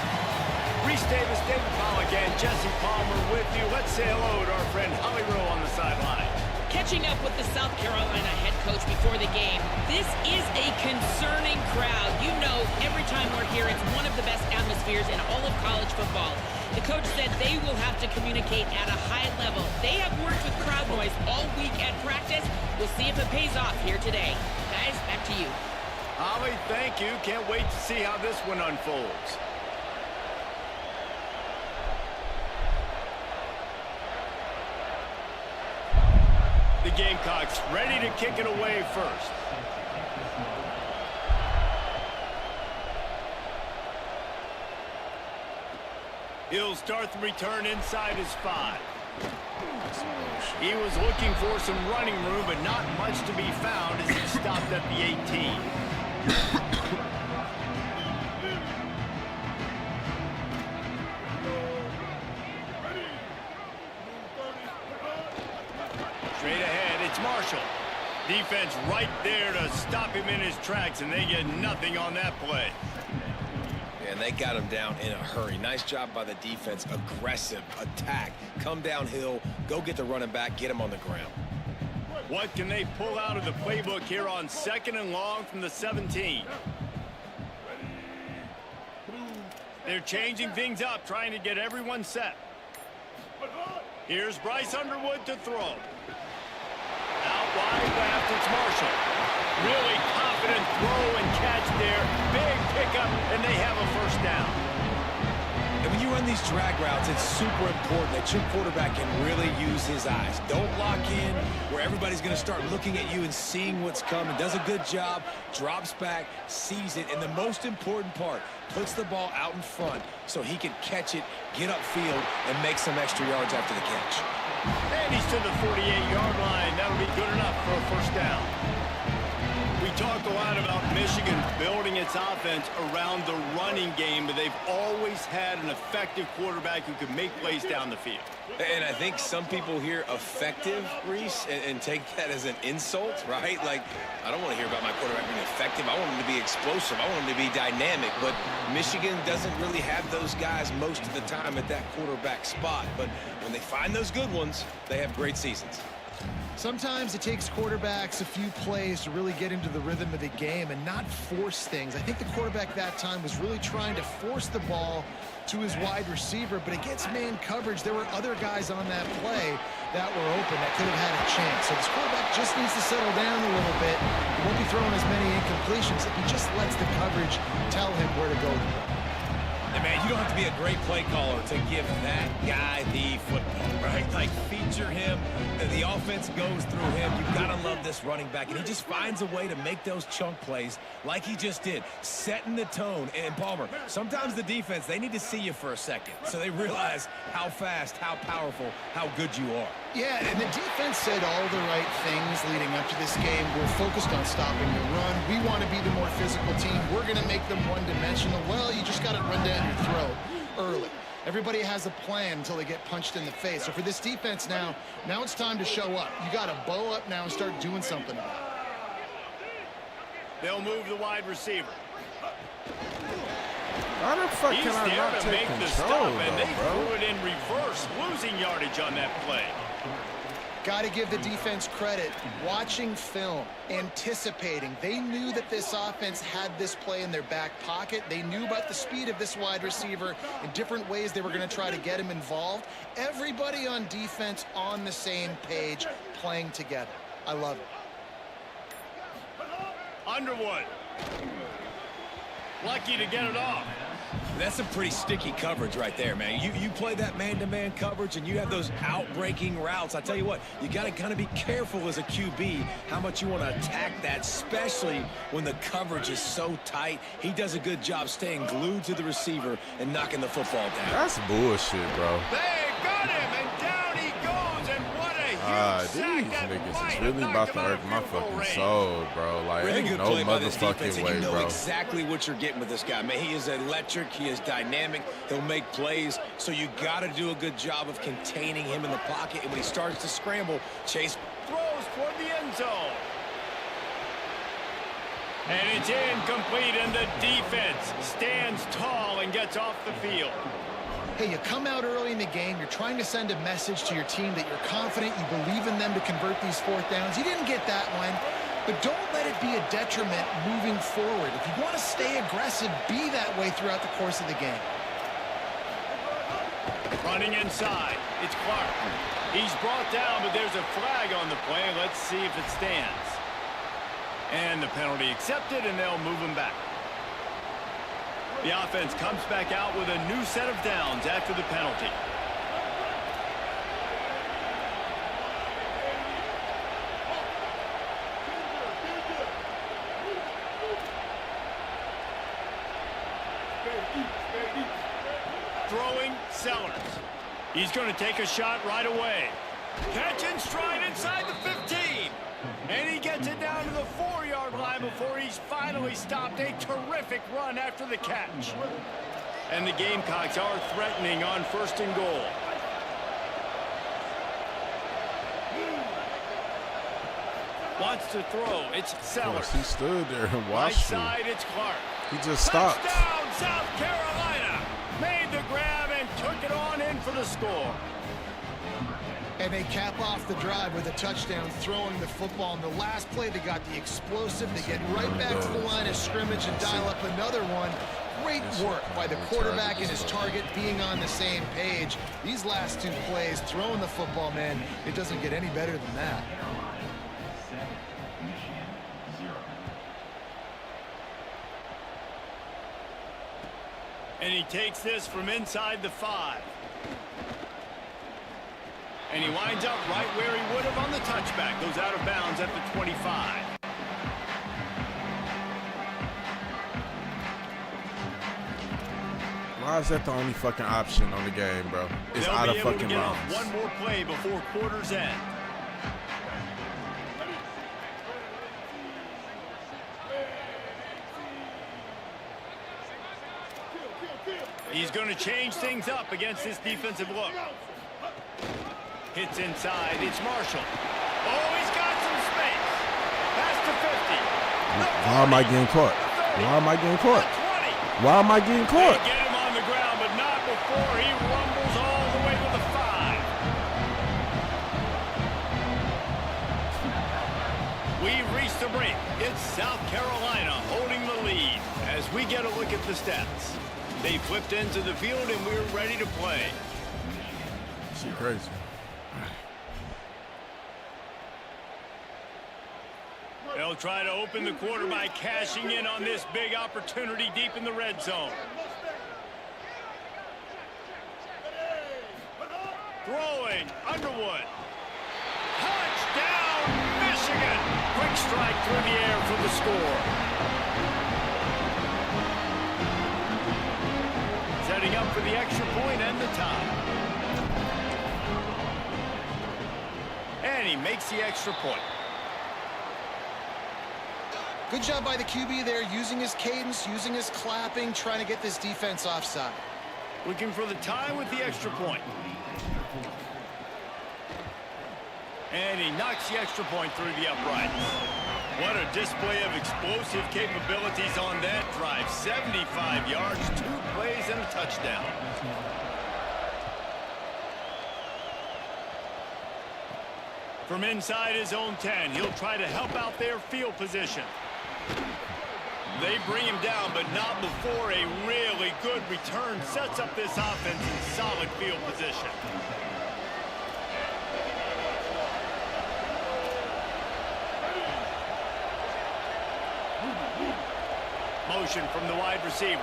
Reese Davis, David Pollack, and Jesse Palmer with you. Let's say hello to our friend Holly Rowe on the sideline. Catching up with the South Carolina head coach before the game, this is a concerning crowd. You know, every time we're here, it's one of the best atmospheres in all of college football. The coach said they will have to communicate at a high level. They have worked with crowd noise all week at practice. We'll see if it pays off here today. Guys, back to you. Holly, thank you. Can't wait to see how this one unfolds. The Gamecocks ready to kick it away first. He'll start the return inside his 5. He was looking for some running room, but not much to be found as he stopped at the 18. Straight ahead, it's Marshall. Defense right there to stop him in his tracks, and they get nothing on that play. And they got him down in a hurry. Nice job by the defense. Aggressive attack. Come downhill. Go get the running back. Get him on the ground. What can they pull out of the playbook here on 2nd and long from the 17? They're changing things up, trying to get everyone set. Here's Bryce Underwood to throw. Out wide left, it's Marshall. Really confident throw and catch there. Big pickup, and they have a first down. And when you run these drag routes, it's super important that your quarterback can really use his eyes. Don't lock in where everybody's going to start looking at you and seeing what's coming. Does a good job, drops back, sees it, and the most important part, puts the ball out in front so he can catch it, get upfield, and make some extra yards after the catch. And he's to the 48-yard line. That'll be good enough for a first down. We talked a lot about Michigan building its offense around the running game, but they've always had an effective quarterback who could make plays down the field. And I think some people hear effective, Reese, and take that as an insult, right? Like, I don't want to hear about my quarterback being effective. I want him to be explosive. I want him to be dynamic. But Michigan doesn't really have those guys most of the time at that quarterback spot. But when they find those good ones, they have great seasons. Sometimes it takes quarterbacks a few plays to really get into the rhythm of the game and not force things. I think the quarterback that time was really trying to force the ball to his wide receiver, but against man coverage, there were other guys on that play that were open that could have had a chance. So this quarterback just needs to settle down a little bit. He won't be throwing as many incompletions if he just lets the coverage tell him where to go. Hey, man, you don't have to be a great play caller to give that guy the football, right? Like, feature him. The offense goes through him. You've got to love this running back. And he just finds a way to make those chunk plays like he just did, setting the tone. And, Palmer, sometimes the defense, they need to see you for a second so they realize how fast, how powerful, how good you are. Yeah, and the defense said all the right things leading up to this game. We're focused on stopping the run. We want to be the more physical team. We're going to make them one-dimensional. Well, you just got to run down your throat early. Everybody has a plan until they get punched in the face. So for this defense now it's time to show up. You got to bow up now and start doing something about it. They'll move the wide receiver. Why the fuck He's can I there not to take make the control, stop, and they though, threw it in reverse, losing yardage on that play. Got to give the defense credit. Watching film, anticipating. They knew that this offense had this play in their back pocket. They knew about the speed of this wide receiver in different ways they were going to try to get him involved. Everybody on defense on the same page, playing together. I love it. Underwood. Lucky to get it off. That's some pretty sticky coverage right there, man. You play that man-to-man coverage and you have those out-breaking routes. I tell you what, you got to kind of be careful as a QB how much you want to attack that, especially when the coverage is so tight. He does a good job staying glued to the receiver and knocking the football down. That's bullshit, bro. They got him, and down he goes, and what a huge These sack that niggas might is have really knocked about him to out hurt of my field goal fucking range. soul, bro. Like, Really ain't good no play by this defense, motherfucking and way, you know bro. exactly what you're getting with this guy, man. He is electric. He is dynamic. He'll make plays, so you got to do a good job of containing him in the pocket. And when he starts to scramble, Chase Throws toward the end zone. And it's incomplete, and the defense stands tall and gets off the field. Hey, you come out early in the game, you're trying to send a message to your team that you're confident, you believe in them to convert these fourth downs. You didn't get that one, but don't let it be a detriment moving forward. If you want to stay aggressive, be that way throughout the course of the game. Running inside, it's Clark. He's brought down, but there's a flag on the play. Let's see if it stands. And the penalty accepted, and they'll move him back. The offense comes back out with a new set of downs after the penalty. Throwing Sellers. He's going to take a shot right away. Catch in stride inside the 15. And he gets it down to the 4-yard line before he's finally stopped. A terrific run after the catch. And the Gamecocks are threatening on 1st and goal. Wants to throw. It's Sellers. He stood there and Right watched him. side, it's Clark. He just stopped. Touchdown, South Carolina. Made the grab and took it on in for the score. And they cap off the drive with a touchdown, throwing the football. In the last play, they got the explosive. They get right back to the line of scrimmage and dial up another one. Great work by the quarterback and his target being on the same page. These last two plays, throwing the football, man, it doesn't get any better than that. And he takes this from inside the 5. And he winds up right where he would have on the touchback. Goes out of bounds at the 25. Why is that the only fucking option on the game, bro? It's They'll out be of able to fucking get off bounds. one more play before quarter's end. He's going to change things up against this defensive look. Hits inside. It's Marshall. Oh, he's got some space. Past the 50. Why am I getting caught? Why am I getting caught? Why am I getting They caught? get him on the ground, but not before he rumbles all the way to the 5. the stats. They flipped into the field, and we're ready to play. Shit crazy. They'll try to open the quarter by cashing in on this big opportunity deep in the red zone. Throwing, Underwood. Touchdown, Michigan! Quick strike through the air for the score. Setting up for the extra point and the tie. And he makes the extra point. Good job by the QB there, using his cadence, using his clapping, trying to get this defense offside. Looking for the tie with the extra point. And he knocks the extra point through the uprights. What a display of explosive capabilities on that drive. 75 yards, 2 plays, and a touchdown. From inside his own 10, he'll try to help out their field position. They bring him down, but not before a really good return sets up this offense in solid field position. Motion from the wide receiver.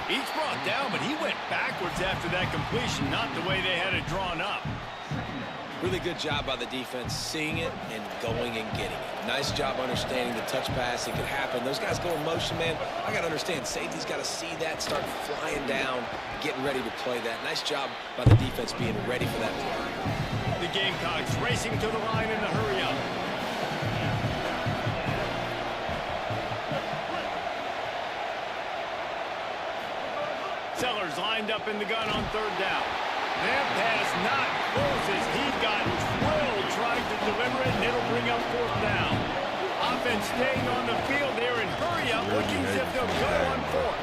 He's brought down, but he went backwards after that completion, not the way they had it drawn up. Really good job by the defense, seeing it and going and getting it. Nice job understanding the touch pass. It could happen. Those guys go in motion, man. I got to understand, safety's got to see that, start flying down, getting ready to play that. Nice job by the defense being ready for that play. The Gamecocks racing to the line in the hurry-up. Sellers lined up in the gun on third down. That pass not closes. He got drilled trying to deliver it, and it'll bring up fourth down. Offense staying on the field there in hurry-up, looking as if they'll go on fourth.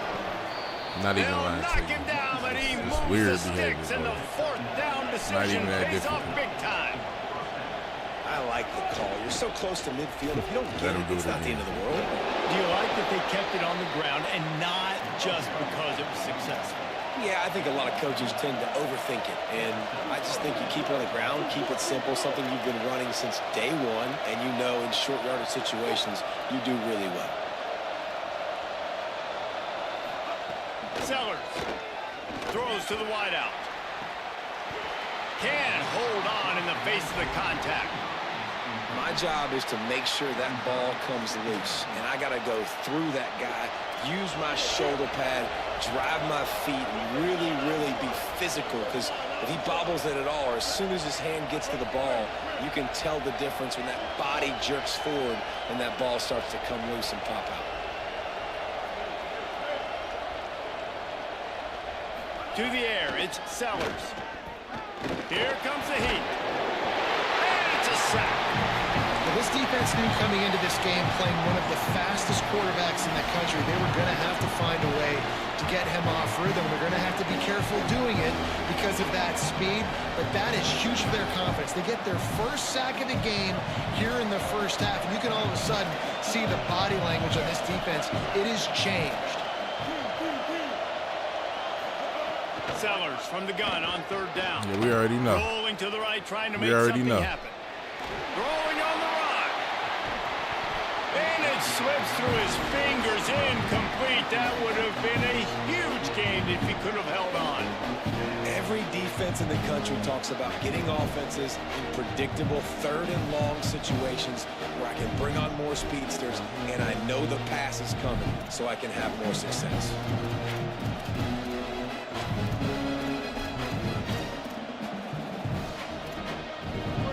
Not even They'll lying knock to you. him down, but he It's moves weird the sticks, and behavior, the fourth down Not decision even that pays off difficult. big time. I like the call. You're so close to midfield. If you don't get Let him it, do it's it not the again. end of the world. Do you like that they kept it on the ground and not just because it was successful? Yeah, I think a lot of coaches tend to overthink it, and I just think you keep it on the ground, keep it simple, something you've been running since day one, and you know in short yardage situations, you do really well. Sellers throws to the wideout. Can't hold on in the face of the contact. My job is to make sure that ball comes loose, and I got to go through that guy, use my shoulder pad, drive my feet, and really, really be physical, because if he bobbles it at all, or as soon as his hand gets to the ball, you can tell the difference when that body jerks forward and that ball starts to come loose and pop out. To the air, it's Sellers. Here comes the heat. And it's a sack. Well, this defense knew coming into this game, playing one of the fastest quarterbacks in the country, they were going to have to find a way to get him off rhythm. They're going to have to be careful doing it because of that speed, but that is huge for their confidence. They get their first sack of the game here in the first half, and you can all of a sudden see the body language on this defense. It has changed. Sellers from the gun on third down. Yeah, we already know. Rolling to the right, trying to make We already something know. happen. Throwing on the run. And it slips through his fingers, incomplete. That would have been a huge gain if he could have held on. Every defense in the country talks about getting offenses in predictable third and long situations where I can bring on more speedsters and I know the pass is coming so I can have more success.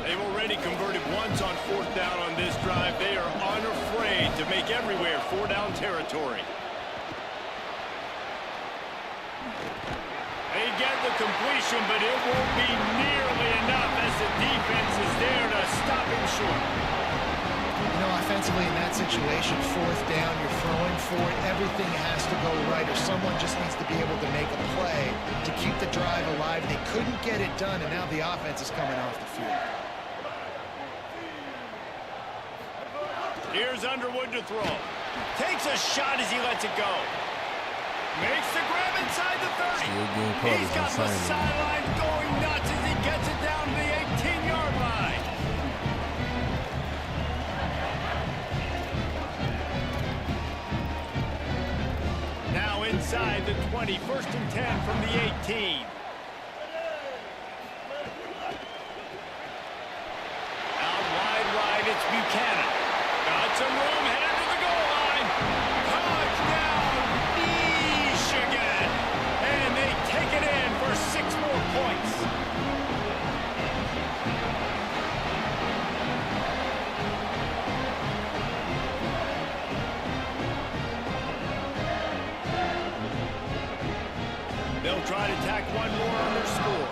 They've already converted once on fourth down on this drive. They are unafraid to make everywhere four-down territory. They get the completion, but it won't be nearly enough as the defense is there to stop him short. You know, offensively in that situation, fourth down, you're throwing for it, everything has to go right, or someone just needs to be able to make a play to keep the drive alive. They couldn't get it done, and now the offense is coming off the field. Here's Underwood to throw. Takes a shot as he lets it go. Makes the grab inside the 30. He's got the sideline going nuts as he gets it down to the 18-yard line. Now inside the 20, 1st and 10 from the 18. Out wide right, it's Buchanan. Got some room, headed to the goal line. Touchdown, Michigan. And they take it in for 6 more points. They'll try to tack one more on their score.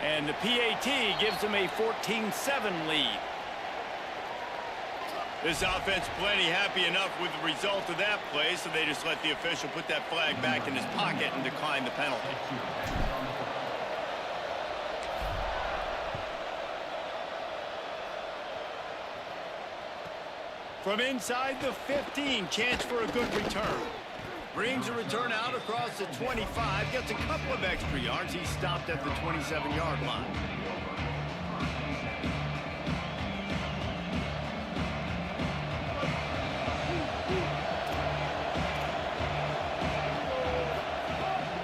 And the PAT gives them a 14-7 lead. This offense plenty happy enough with the result of that play, so they just let the official put that flag back in his pocket and decline the penalty. From inside the 15, chance for a good return. Brings a return out across the 25, gets a couple of extra yards. He's stopped at the 27-yard line.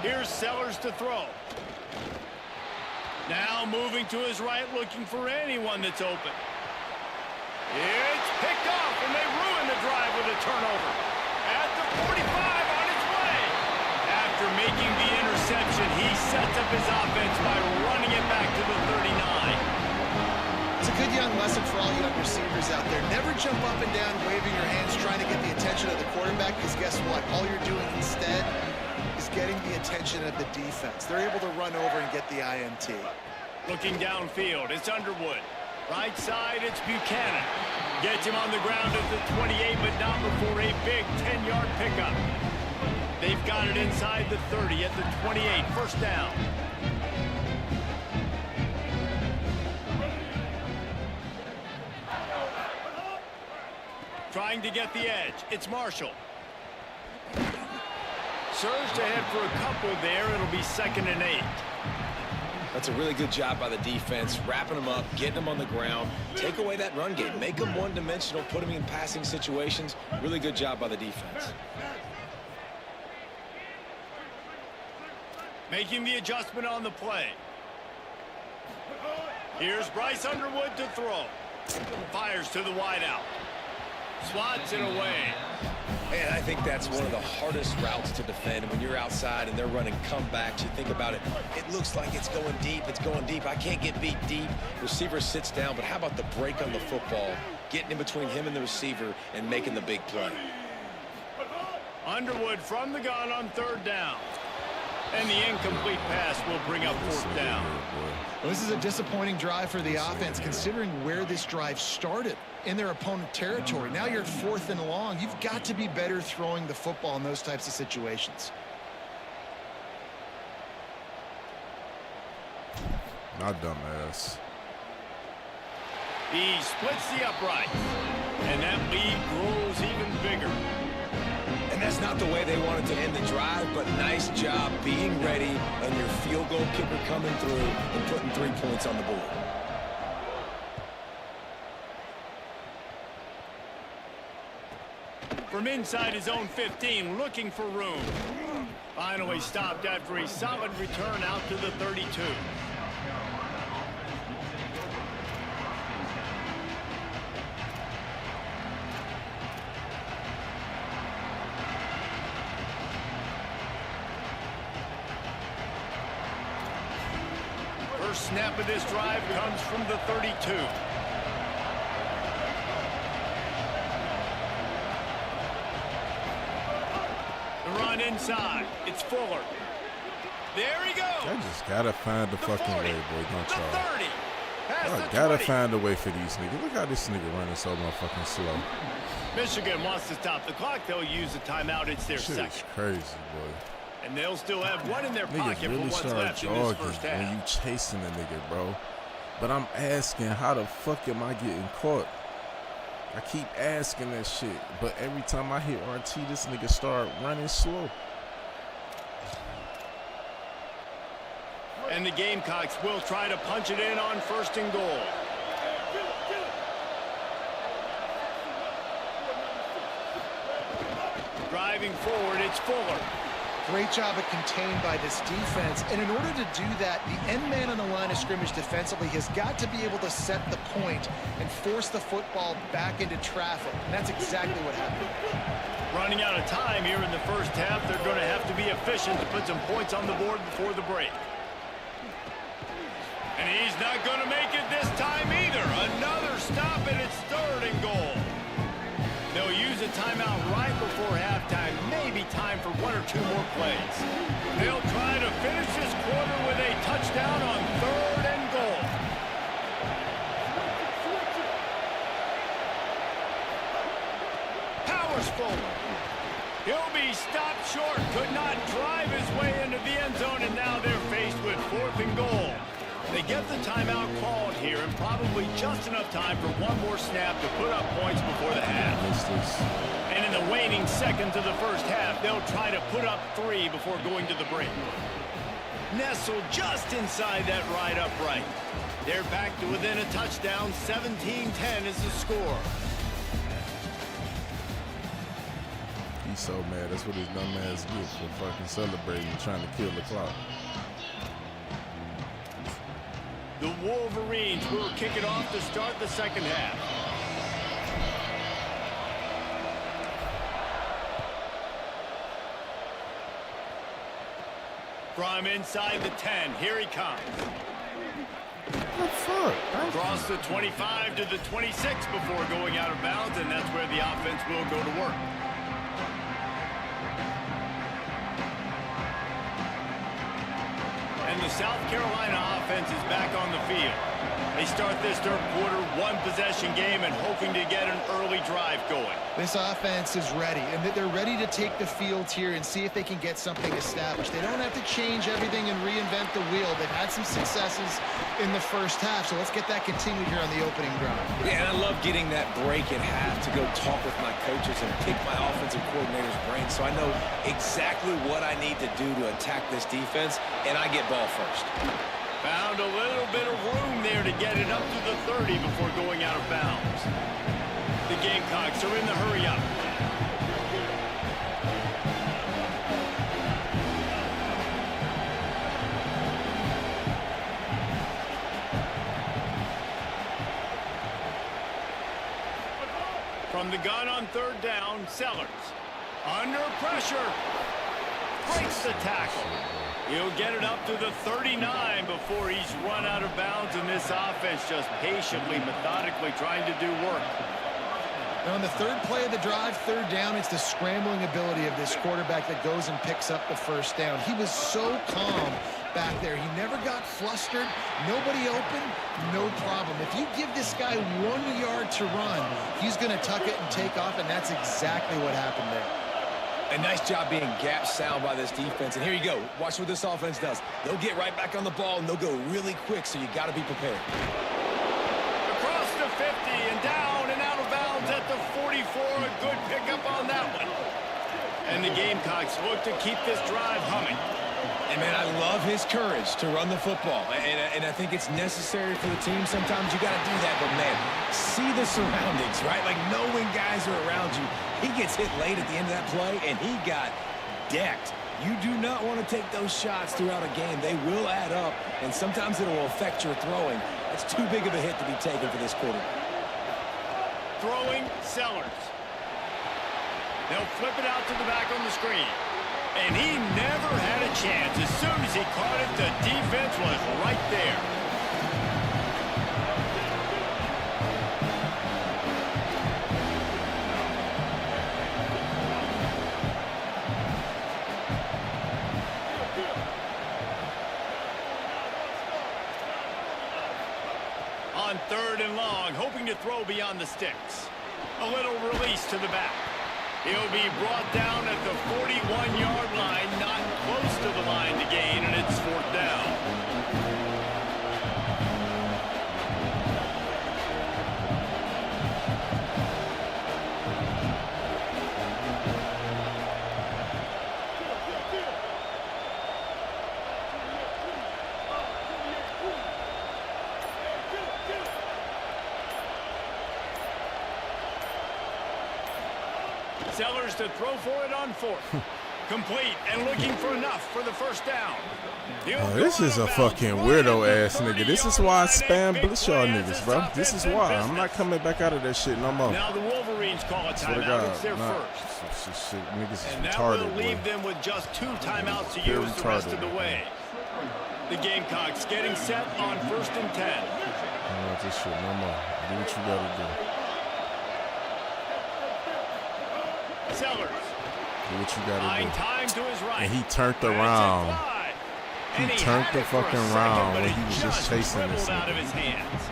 Here's Sellers to throw. Now moving to his right, looking for anyone that's open. It's picked off, and they ruin the drive with a turnover. At the 45 on its way. After making the interception, he sets up his offense by running it back to the 39. It's a good young lesson for all young receivers out there. Never jump up and down waving your hands trying to get the attention of the quarterback, because guess what? All you're doing instead is getting the attention of the defense. They're able to run over and get the INT. Looking downfield, it's Underwood. Right side, it's Buchanan. Gets him on the ground at the 28, but not before a big 10-yard pickup. They've got it inside the 30 at the 28, 1st down. Trying to get the edge, it's Marshall. Surged ahead for a couple there. It'll be 2nd and 8. That's a really good job by the defense, wrapping them up, getting them on the ground. Take away that run game. Make them one-dimensional, put them in passing situations. Really good job by the defense. Making the adjustment on the play. Here's Bryce Underwood to throw. Fires to the wideout. Swats it away. And I think that's one of the hardest routes to defend. When you're outside and they're running comebacks, you think about it. It looks like it's going deep. It's going deep. I can't get beat deep. Receiver sits down, but how about the break on the football? Getting in between him and the receiver and making the big play. Underwood from the gun on 3rd down. And the incomplete pass will bring up 4th down. Well, this is a disappointing drive for the offense, considering where this drive started in their opponent territory. Now you're 4th and long. You've got to be better throwing the football in those types of situations. Not dumbass. He splits the uprights, and that lead grows even bigger. And that's not the way they wanted to end the drive, but nice job being ready and your field goal kicker coming through and putting 3 points on the board. From inside his own 15, looking for room. Finally stopped after a solid return out to the 32. First snap of this drive comes from the 32. The run inside. It's Fuller. There he goes. I just gotta find the fucking 40, way, boy. Don't y'all? The 30. I gotta find a way for these niggas. Look how this nigga running so motherfucking slow. Michigan wants to stop the clock. They'll use a timeout. It's their Shit second. is crazy, boy. And they'll still have one in their Niggas pocket for really what's start left in this jogging first when half. you chasing a nigga, bro. But I'm asking, how the fuck am I getting caught? I keep asking that shit, but every time I hit RT, this nigga start running slow. And the Gamecocks will try to punch it in on 1st and goal. Driving forward, it's Fuller. Great job of contained by this defense. And in order to do that, the end man on the line of scrimmage defensively has got to be able to set the point and force the football back into traffic. And that's exactly what happened. Running out of time here in the first half, they're going to have to be efficient to put some points on the board before the break. And he's not going to make it this time either. Another stop, and it's 3rd and goal. They'll use a timeout right before halftime. Maybe time for 1 or 2 more plays. They'll try to finish this quarter with a touchdown on 3rd and goal. Powers forward. He'll be stopped short. Could not drive his way into the end zone, and now they're faced with 4th and goal. They get the timeout called here, and probably just enough time for 1 more snap to put up points before the half. And in the waning seconds of the first half, they'll try to put up 3 before going to the break. Nestled just inside that right upright. They're back to within a touchdown. 17-10 is the score. He's so mad. That's what his dumb ass gets for fucking celebrating and trying to kill the clock. The Wolverines will kick it off to start the second half. From inside the 10, here he comes. What the fuck? Across the 25 to the 26 before going out of bounds, and that's where the offense will go to work. And the South Carolina offense is back on the field. They start this 3rd quarter 1-possession game and hoping to get an early drive going. This offense is ready, and they're ready to take the field here and see if they can get something established. They don't have to change everything and reinvent the wheel. They've had some successes in the first half, so let's get that continued here on the opening drive. Yeah, and I love getting that break at half to go talk with my coaches and pick my offensive coordinator's brain so I know exactly what I need to do to attack this defense, and I get ball first. Found a little bit of room there to get it up to the 30 before going out of bounds. The Gamecocks are in the hurry-up. From the gun on 3rd down, Sellers. Under pressure. Breaks the tackle. He'll get it up to the 39 before he's run out of bounds, and this offense just patiently, methodically trying to do work. Now on the 3rd play of the drive, 3rd down, it's the scrambling ability of this quarterback that goes and picks up the 1st down. He was so calm back there. He never got flustered. Nobody open, no problem. If you give this guy 1 yard to run, he's going to tuck it and take off, and that's exactly what happened there. A nice job being gap sound by this defense. And here you go. Watch what this offense does. They'll get right back on the ball, and they'll go really quick, so you got to be prepared. Across the 50 and down and out of bounds at the 44. A good pickup on that one. And the Gamecocks look to keep this drive humming. And, man, I love his courage to run the football. And I think it's necessary for the team. Sometimes you got to do that. But, man, see the surroundings, right? Like, know when guys are around you. He gets hit late at the end of that play, and he got decked. You do not want to take those shots throughout a game. They will add up, and sometimes it will affect your throwing. It's too big of a hit to be taken for this quarter. Throwing, Sellers. They'll flip it out to the back on the screen. And he never had a chance. As soon as he caught it, the defense was right there. On 3rd and long, hoping to throw beyond the sticks. A little release to the back. He'll be brought down at the 41-yard line, not close to the line to gain, and it's 4th down. Sellers to throw for it on fourth. Complete and looking for enough for the first down. Oh, this is a fucking weirdo ass nigga. This is why I spam blitz y'all niggas, bro. This is why. I'm not coming back out of that shit no more. Now the Wolverines call a timeout. It's their first. Shit, niggas is and retarded, that will leave them with just 2 timeouts to use the rest of the way. The Gamecocks getting set on 1st and 10. I don't want this shit no more. Do what you gotta do. Sellers. Do what you gotta do. Time to his right. And he turned around. He turned the fucking round when he was just chasing this out of his hands.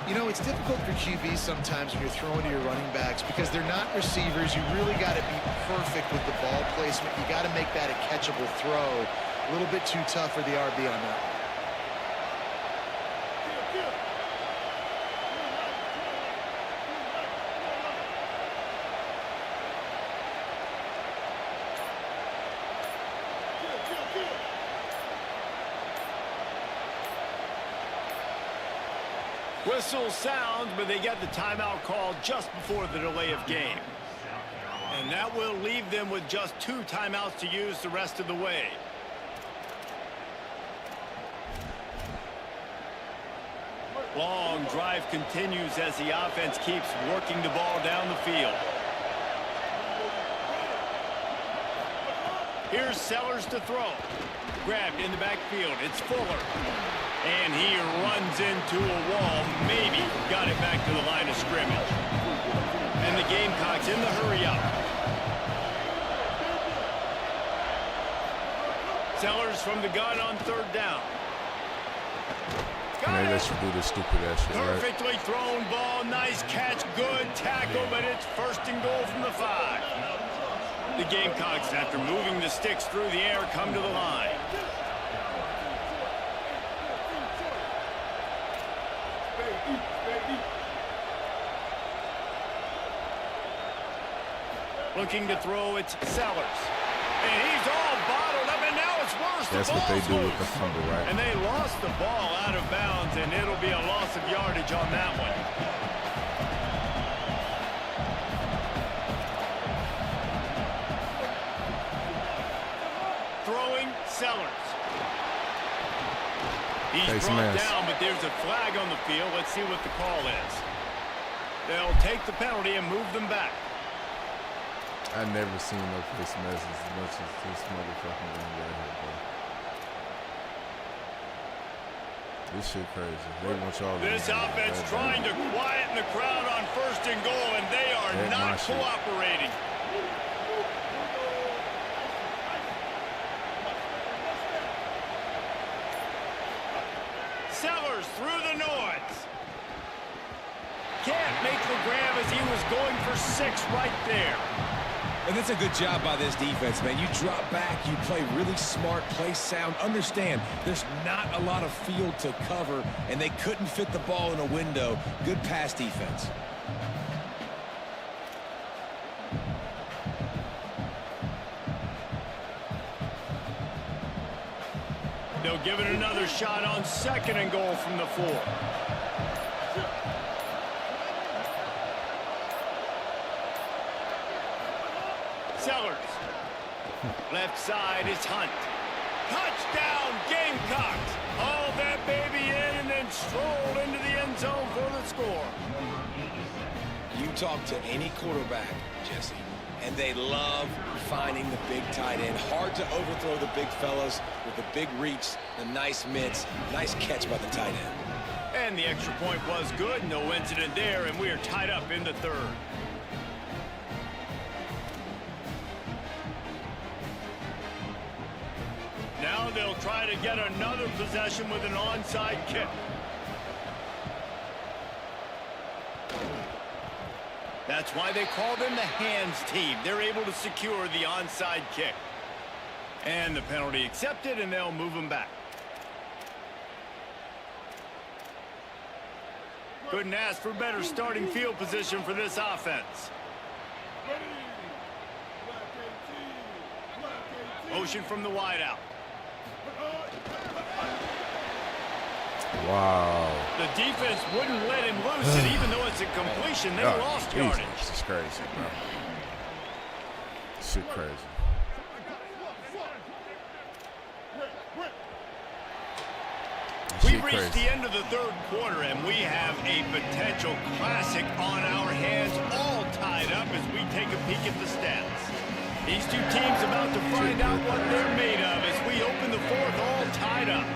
You know, it's difficult for QBs sometimes when you're throwing to your running backs because they're not receivers. You really got to be perfect with the ball placement. You got to make that a catchable throw. A little bit too tough for the RB on that. Whistle sounds, but they get the timeout called just before the delay of game. And that will leave them with just 2 timeouts to use the rest of the way. Long drive continues as the offense keeps working the ball down the field. Here's Sellers to throw. Grabbed in the backfield. It's Fuller. And he runs into a wall. Maybe got it back to the line of scrimmage. And the Gamecocks in the hurry-up. Sellers from the gun on 3rd down. Maybe they should do this stupid ass shit, right? Perfectly thrown ball. Nice catch. Good tackle, but it's 1st and goal from the 5. The Gamecocks, after moving the sticks through the air, come to the line. Looking to throw, it's Sellers. And he's all bottled up, and now it's worse. That's what they do with the fumble, right? And they lost the ball out of bounds, and it'll be a loss of yardage on that one. Throwing, Sellers. He's brought down, but there's a flag on the field. Let's see what the call is. They'll take the penalty and move them back. I've never seen no face masks as much as this motherfucking thing right here, bro. This shit crazy. They want y'all to This offense trying to quieten the crowd on 1st and goal, and they are not cooperating. Sellers through the noise. Can't make the grab as he was going for 6 right there. And that's a good job by this defense, man. You drop back, you play really smart, play sound. Understand, there's not a lot of field to cover, and they couldn't fit the ball in a window. Good pass defense. They'll give it another shot on 2nd and goal from the 4. Sellers. Left side is Hunt. Touchdown, Gamecocks. Haul that baby in and then stroll into the end zone for the score. You talk to any quarterback, Jesse, and they love finding the big tight end. Hard to overthrow the big fellas with the big reach, the nice mitts, nice catch by the tight end. And the extra point was good. No incident there, and we are tied up in the 3rd. Now they'll try to get another possession with an onside kick. That's why they call them the hands team. They're able to secure the onside kick. And the penalty accepted, and they'll move them back. Couldn't ask for better starting field position for this offense. Motion from the wideout. Wow. The defense wouldn't let him loose, and even though it's a completion, they lost yardage. This is crazy, bro. Shit crazy. We've reached the end of the third quarter, and we have a potential classic on our hands, all tied up as we take a peek at the stats. These two teams about to find out what they're made of as we open the fourth, all tied up.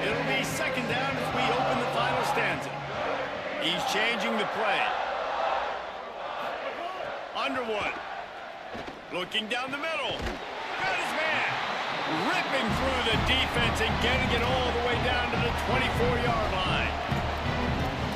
It'll be second down as we open the final stanza. He's changing the play. Underwood. Looking down the middle. Got his man. Ripping through the defense and getting it all the way down to the 24-yard line.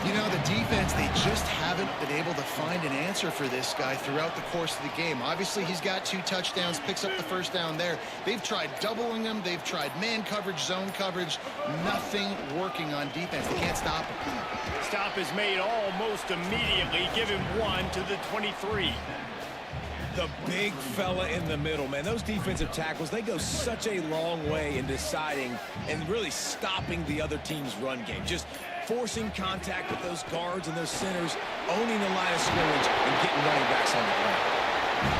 You know, the defense, they just haven't been able to find an answer for this guy throughout the course of the game. Obviously, he's got 2 touchdowns, picks up the first down there. They've tried doubling him. They've tried man coverage, zone coverage. Nothing working on defense. They can't stop him. Stop is made almost immediately. Give him 1 to the 23. The big fella in the middle, man. Those defensive tackles, they go such a long way in deciding and really stopping the other team's run game. Just forcing contact with those guards and those centers, owning the line of scrimmage, and getting running backs on the ground.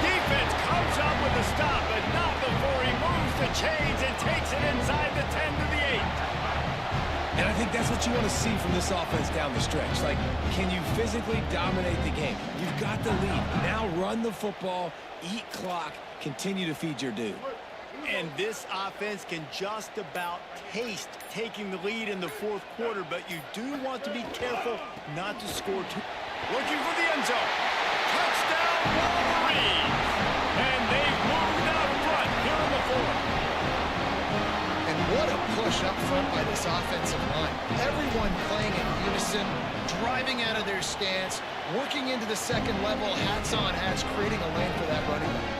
Defense comes up with a stop, but not before he moves the chains and takes it inside the 10 to the 8. And I think that's what you want to see from this offense down the stretch. Like, can you physically dominate the game? You've got the lead. Now run the football, eat clock, continue to feed your dude. And this offense can just about taste taking the lead in the fourth quarter, but you do want to be careful not to score too. Looking for the end zone. Touchdown, Wolverines! And they've moved out front here in the fourth. And what a push up front by this offensive line. Everyone playing in unison, driving out of their stance, working into the second level, hats on hats, creating a lane for that running back.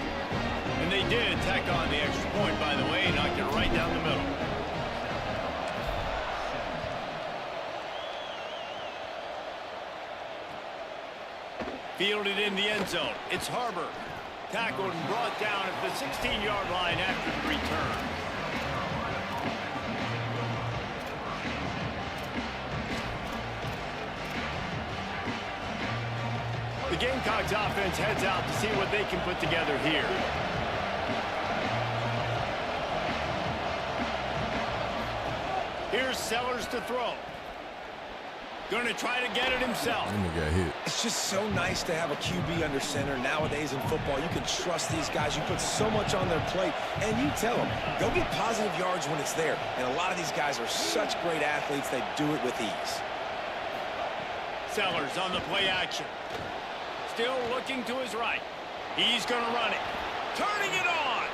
And they did tack on the extra point, by the way, knocked it right down the middle. Fielded in the end zone. It's Harbor. Tackled and brought down at the 16-yard line after the return. The Gamecocks offense heads out to see what they can put together here. Here's Sellers to throw. Going to try to get it himself. And he got hit. It's just so nice to have a QB under center. Nowadays in football, you can trust these guys. You put so much on their plate, and you tell them, go get positive yards when it's there. And a lot of these guys are such great athletes, they do it with ease. Sellers on the play action. Still looking to his right. He's going to run it. Turning it on.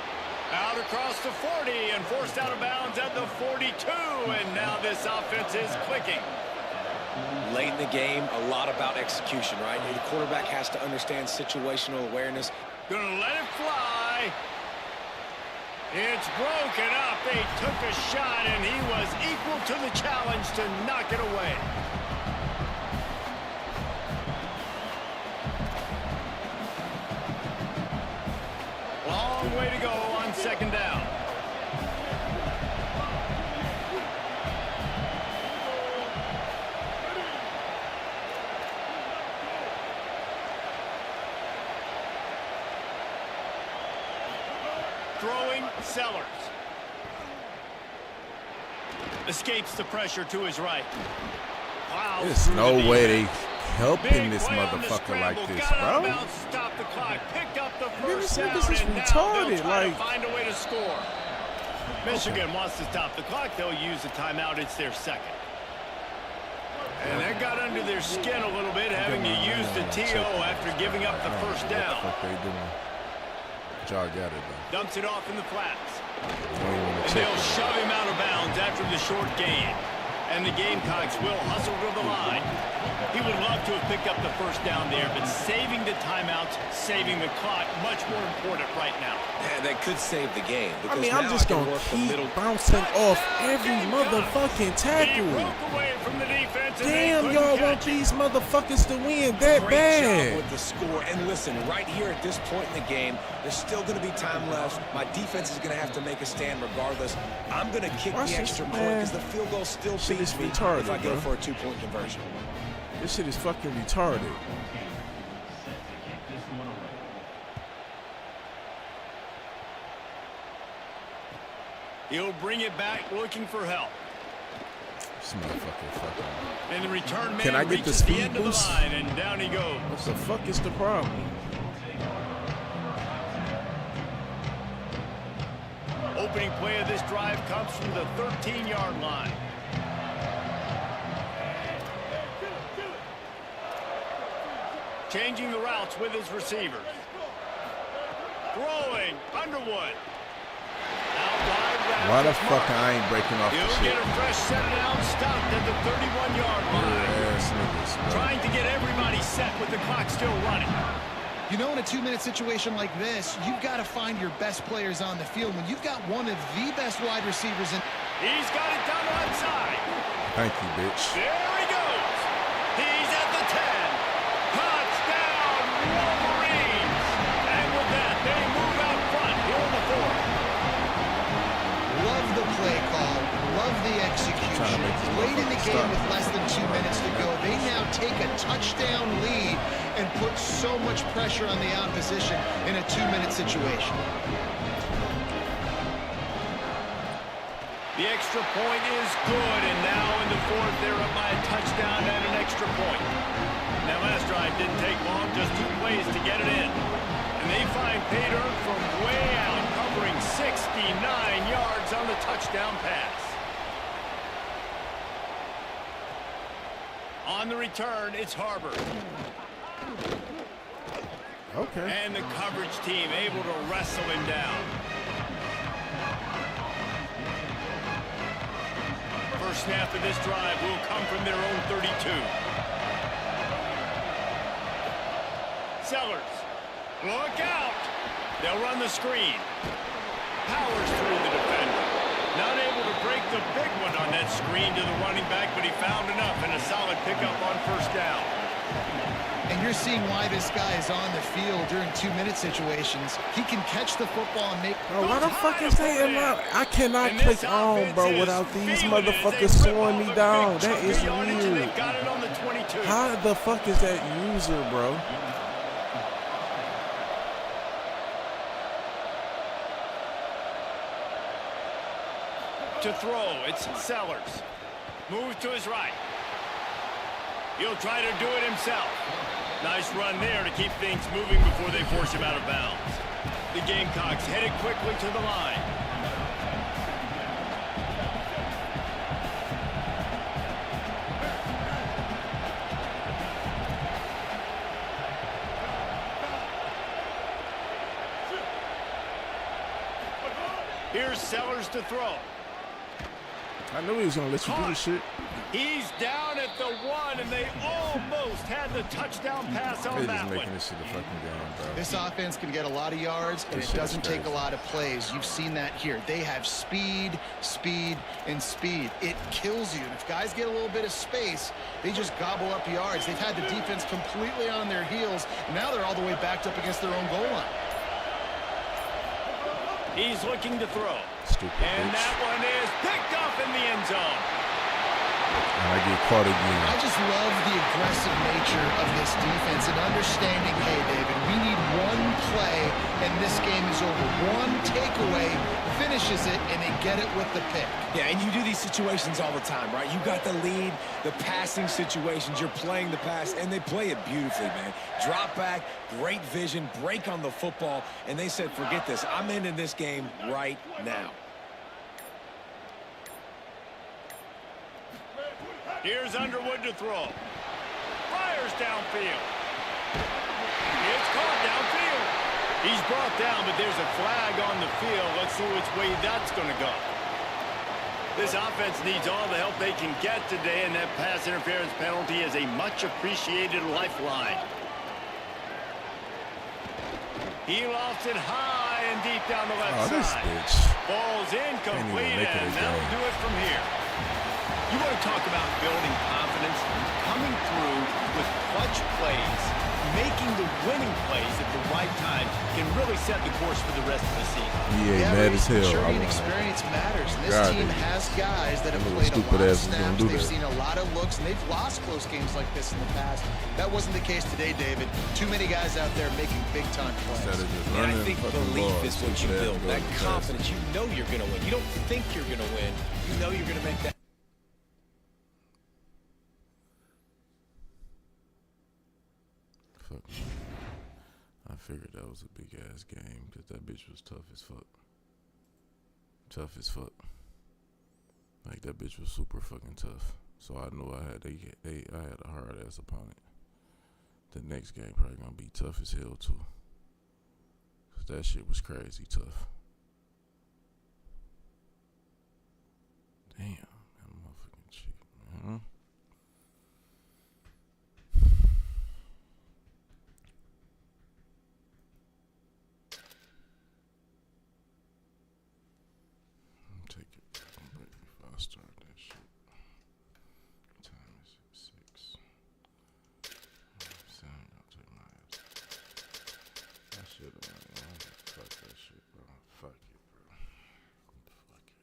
Out across the 40 and forced out of bounds at the 42. And now this offense is clicking. Late in the game, a lot about execution, right? The quarterback has to understand situational awareness. Gonna let it fly. It's broken up. They took a shot, and he was equal to the challenge to knock it away. Long way to go on second down. Throwing Sellers. Escapes the pressure to his right. Wow. There's no way they helping this motherfucker like this, bro. Stop the clock. Picked up the first This down, is and now retarded. they'll try Like, to find a way to score. Michigan wants to stop the clock. They'll use the timeout. It's their second. And that got under their skin a little bit, having to use the TO after giving up the first down. What the fuck they doing? Y'all got it, though. Dumps it off in the flats. And They'll shove him out of bounds after the short gain. And the Gamecocks will hustle to the line. He would love to have picked up the first down there, but saving the timeouts, saving the clock, much more important right now. Yeah, that could save the game. I mean, I'm just going to keep bouncing off every motherfucking tackle. Damn, y'all want these motherfuckers to win that Great bad. job with the score. And listen, right here at this point in the game, there's still going to be time left. My defense is going to have to make a stand regardless. I'm going to kick the extra point because the field goal still beats me retarded, if I go bro. for a two-point conversion. This shit is fucking retarded. He'll bring it back looking for help. This motherfucker fucking. And the return man Can I get the reaches speed end of boost? the line, and down he goes. What the fuck is the problem? Opening play of this drive comes from the 13-yard line. Changing the routes with his receivers. Throwing, Underwood. Why the fuck I ain't breaking off the He'll shit? get a fresh set it out, stopped at the 31-yard line. Ass niggas, bro. Trying to get everybody set with the clock still running. You know, in a 2-minute situation like this, you've got to find your best players on the field. When you've got one of the best wide receivers in... He's got it down the left side. Thank you, bitch. There he goes. He's at the 10. Touchdown, Wolverines. And with that, they move out front here in the 4th. Love the play call. Love the execution. Late in the game with less than 2 minutes to go, they now take a touchdown lead and put so much pressure on the opposition in a 2-minute situation. The extra point is good, and now in the 4th, they're up by a touchdown and an extra point. That last drive didn't take long, just 2 plays to get it in. And they find pay dirt from way out, covering 69 yards on the touchdown pass. On the return, it's Harbor. Okay. And the coverage team able to wrestle him down. First snap of this drive will come from their own 32. Sellers, look out! They'll run the screen. Powers through the defender. Not able to break the big one on that screen to the running back, but he found enough and a solid pickup on first down. And you're seeing why this guy is on the field during 2-minute situations. He can catch the football and make... Bro, why the fuck is they in my... I cannot click on, bro, without these motherfuckers slowing me down. That is weird. How the fuck is that user, bro? To throw, it's Sellers. Moves to his right. He'll try to do it himself. Nice run there to keep things moving before they force him out of bounds. The Gamecocks headed quickly to the line. Here's Sellers to throw. I knew he was gonna let you do this shit. He's down at the 1, and they almost had the touchdown pass on that one. Making this shit a fucking game, bro. This offense can get a lot of yards, and it doesn't take a lot of plays. You've seen that here. They have speed, speed, and speed. It kills you. And if guys get a little bit of space, they just gobble up yards. They've had the defense completely on their heels, and now they're all the way backed up against their own goal line. He's looking to throw. Stupid and bitch. That one is picked off in the end zone. And I get caught again. I just love the aggressive nature of this defense and understanding, hey, David, we need one play, and this game is over. One takeaway finishes it, and they get it with the pick. Yeah, and you do these situations all the time, right? You got the lead, the passing situations, you're playing the pass, and they play it beautifully, man. Drop back, great vision, break on the football, and they said, forget this. I'm ending this game right now. Here's Underwood to throw. Fires downfield. It's caught downfield. He's brought down, but there's a flag on the field. Let's see which way that's going to go. This offense needs all the help they can get today, and that pass interference penalty is a much-appreciated lifeline. He lofts it high and deep down the left side. This bitch. Ball's incomplete, and that'll do it from here. You want to talk about building confidence, coming through with clutch plays, making the winning plays at the right time can really set the course for the rest of the season. Yeah, mad as hell. Maturity and experience matters. And this team has guys that have played a lot of snaps. They've seen a lot of looks, and they've lost close games like this in the past. That wasn't the case today, David. Too many guys out there making big-time plays. And I think belief is what you build. That confidence, you know you're going to win. You don't think you're going to win. You know you're going to make that. Fuck. I figured that was a big-ass game because that bitch was tough as fuck. Tough as fuck. Like, that bitch was super fucking tough. So I knew I had a hard-ass opponent. The next game probably gonna be tough as hell, too. Because that shit was crazy tough. Damn, that motherfucking shit, man. Take it break before I start that shit. What time is it? 6. So I'm gonna take my ass. I should have. Fuck that shit, bro. Fuck it, bro. Fuck it.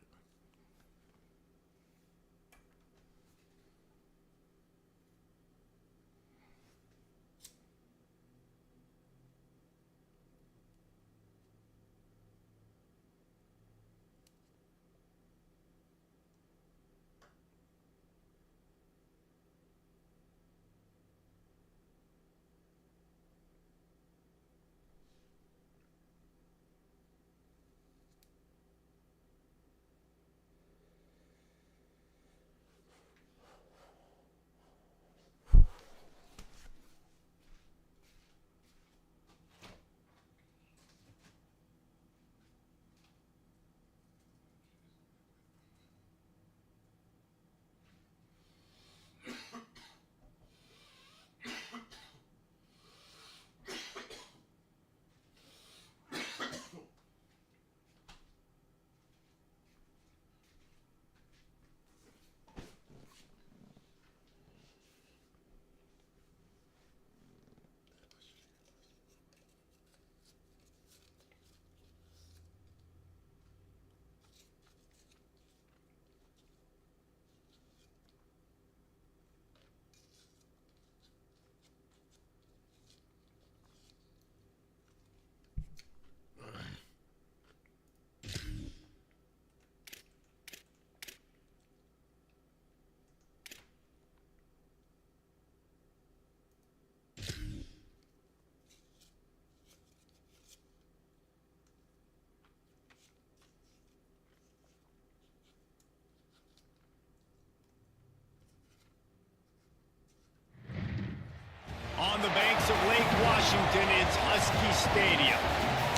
On the banks of Lake Washington, it's Husky Stadium.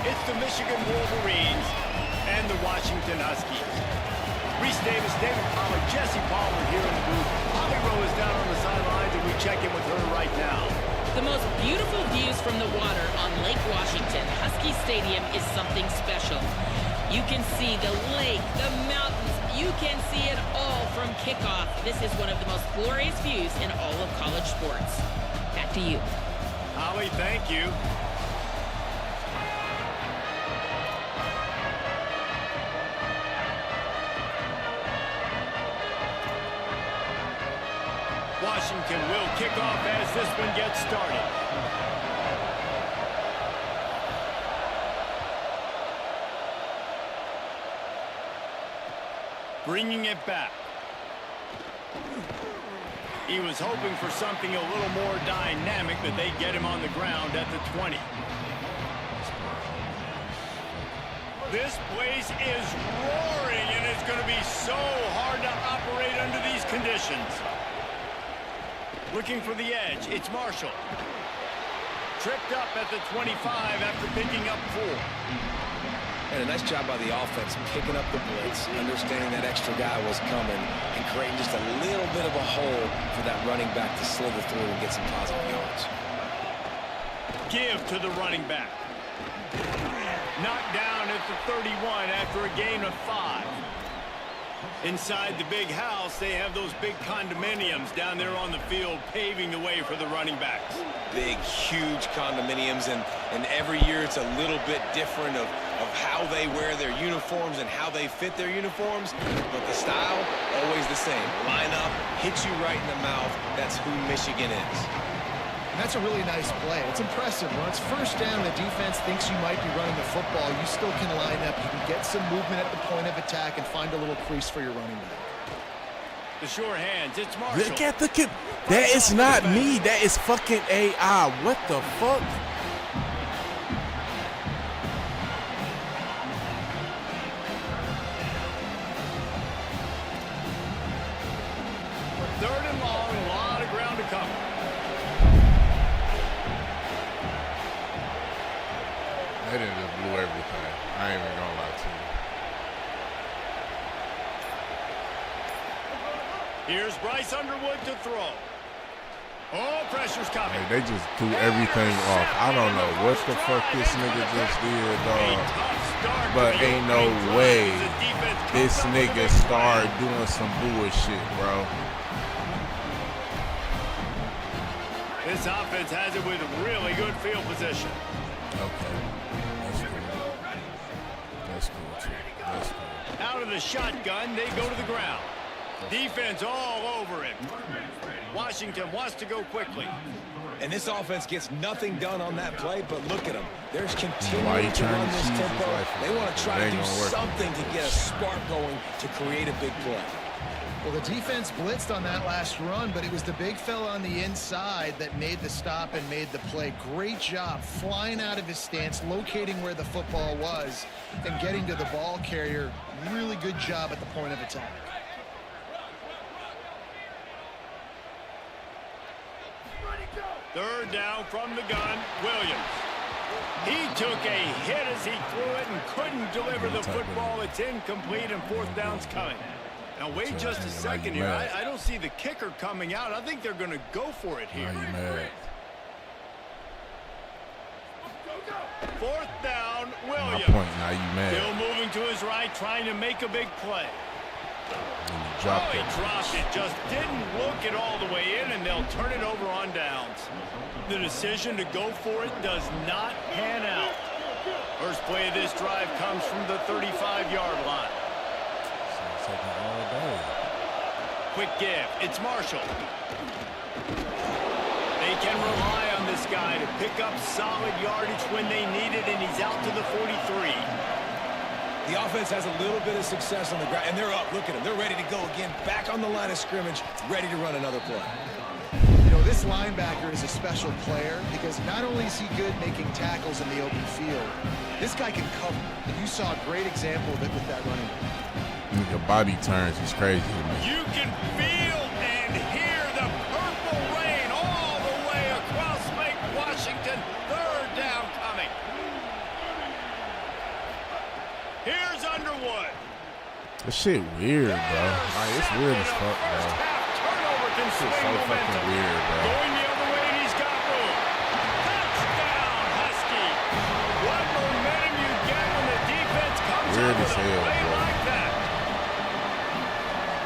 It's the Michigan Wolverines and the Washington Huskies. Reese Davis, David Pollard, Jesse Pollard here in the booth. Holly Rowe is down on the sidelines, and we check in with her right now. The most beautiful views from the water on Lake Washington. Husky Stadium is something special. You can see the lake, the mountains. You can see it all from kickoff. This is one of the most glorious views in all of college sports. Back to you. Holly, thank you. Washington will kick off as this one gets started. Bringing it back. He was hoping for something a little more dynamic, but they get him on the ground at the 20. This place is roaring, and it's going to be so hard to operate under these conditions. Looking for the edge, it's Marshall. Tripped up at the 25 after picking up 4. And a nice job by the offense, picking up the blitz, understanding that extra guy was coming, and creating just a little bit of a hole for that running back to slither through and get some positive yards. Give to the running back. Knocked down at the 31 after a gain of 5. Inside the big house, they have those big condominiums down there on the field, paving the way for the running backs. Big, huge condominiums, and every year it's a little bit different of how they wear their uniforms and how they fit their uniforms, but the style, always the same. Line up, hit you right in the mouth. That's who Michigan is. And that's a really nice play. It's impressive. When it's first down, the defense thinks you might be running the football. You still can line up. You can get some movement at the point of attack and find a little crease for your running back. The sure hands, it's Marshall. Look at the kid. That is not me. That is fucking AI. What the fuck? Third and long, a lot of ground to cover. They didn't just blew everything. I ain't even gonna lie to you. Here's Bryce Underwood to throw. Oh, pressure's coming. Hey, they just threw everything off. I don't know what the fuck this nigga just did, dog. But ain't no way this nigga started doing some bullshit, bro. This offense has it with really good field position. Okay. That's cool too. That's cool. Out of the shotgun, they go to the ground. Defense all over him. Washington wants to go quickly. And this offense gets nothing done on that play, but look at them. They're continuing to run this tempo. They want to try to do something to get a spark going to create a big play. Well, the defense blitzed on that last run, but it was the big fella on the inside that made the stop and made the play. Great job flying out of his stance, locating where the football was, and getting to the ball carrier. Really good job at the point of attack. Third down from the gun, Williams. He took a hit as he threw it and couldn't deliver the football. It's incomplete and fourth down's coming. Now wait just a second here. I don't see the kicker coming out. I think they're going to go for it here. Fourth down, Williams. Now you mad. Still moving to his right, trying to make a big play. He dropped it. Just didn't look it all the way in, and they'll turn it over on downs. The decision to go for it does not pan out. First play of this drive comes from the 35-yard line. Quick give. It's Marshall. They can rely on this guy to pick up solid yardage when they need it, and he's out to the 43. The offense has a little bit of success on the ground, and they're up. Look at them. They're ready to go again. Back on the line of scrimmage, ready to run another play. You know, this linebacker is a special player because not only is he good making tackles in the open field, this guy can cover. And you saw a great example of it with that running back. Your body turns is crazy to me. You can feel and hear the purple rain all the way across Lake Washington. Third down coming. Here's Underwood. This shit weird, bro. Like, it's weird as fuck, bro. This shit so fucking weird, bro. Going the other way, and he's got room. Touchdown, Husky. What momentum you get when the defense comes Weird up as with a hell, play bro. like that.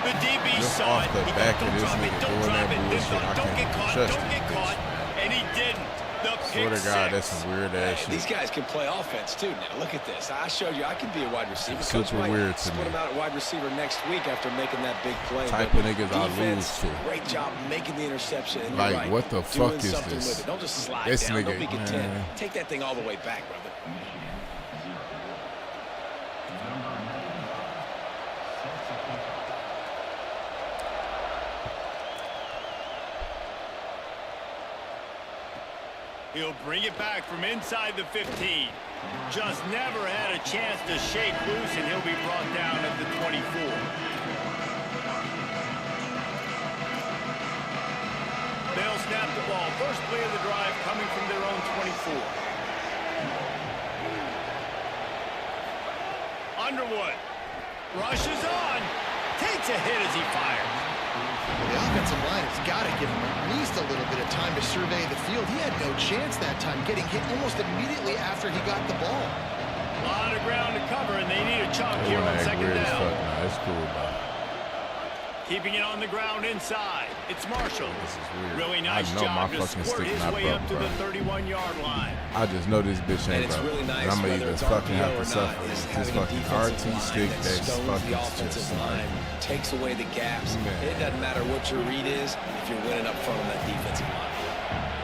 The DB Just saw off it. the He back goes, of this don't nigga drop it, doing that don't bullshit, drop it. I Don't get can't caught, trust don't this get caught. And he didn't. The Swear pick to God, six. that's some weird ass shit. These guys can play offense, too. Now, look at this. I showed you I can be a wide receiver. Super Coach might weird to split me. him out at wide receiver next week after making that big play. Type But of niggas I defense, lose to. Great job making the interception. And Like, you're right, what the fuck doing is something this? with it. Don't just slide This down. nigga, Don't be content. man. Take that thing all the way back, brother. He'll bring it back from inside the 15. Just never had a chance to shake loose, and he'll be brought down at the 24. They'll snap the ball. First play of the drive coming from their own 24. Underwood rushes on. Takes a hit as he fires. The offensive line has got to give him at least a little bit of time to survey the field. He had no chance that time, getting hit almost immediately after he got the ball. A lot of ground to cover, and they need a chunk here on second down. That's cool, bro. Keeping it on the ground inside. It's Marshall. This is weird. Really nice job to squirt his way up to the 31-yard line. I just know this bitch ain't it's really nice, I'm gonna either fucking have to suffer not, with this fucking RT stick that's fucking offensive just line, takes away the gaps. It doesn't matter what your read is if you're winning up front on that defensive line.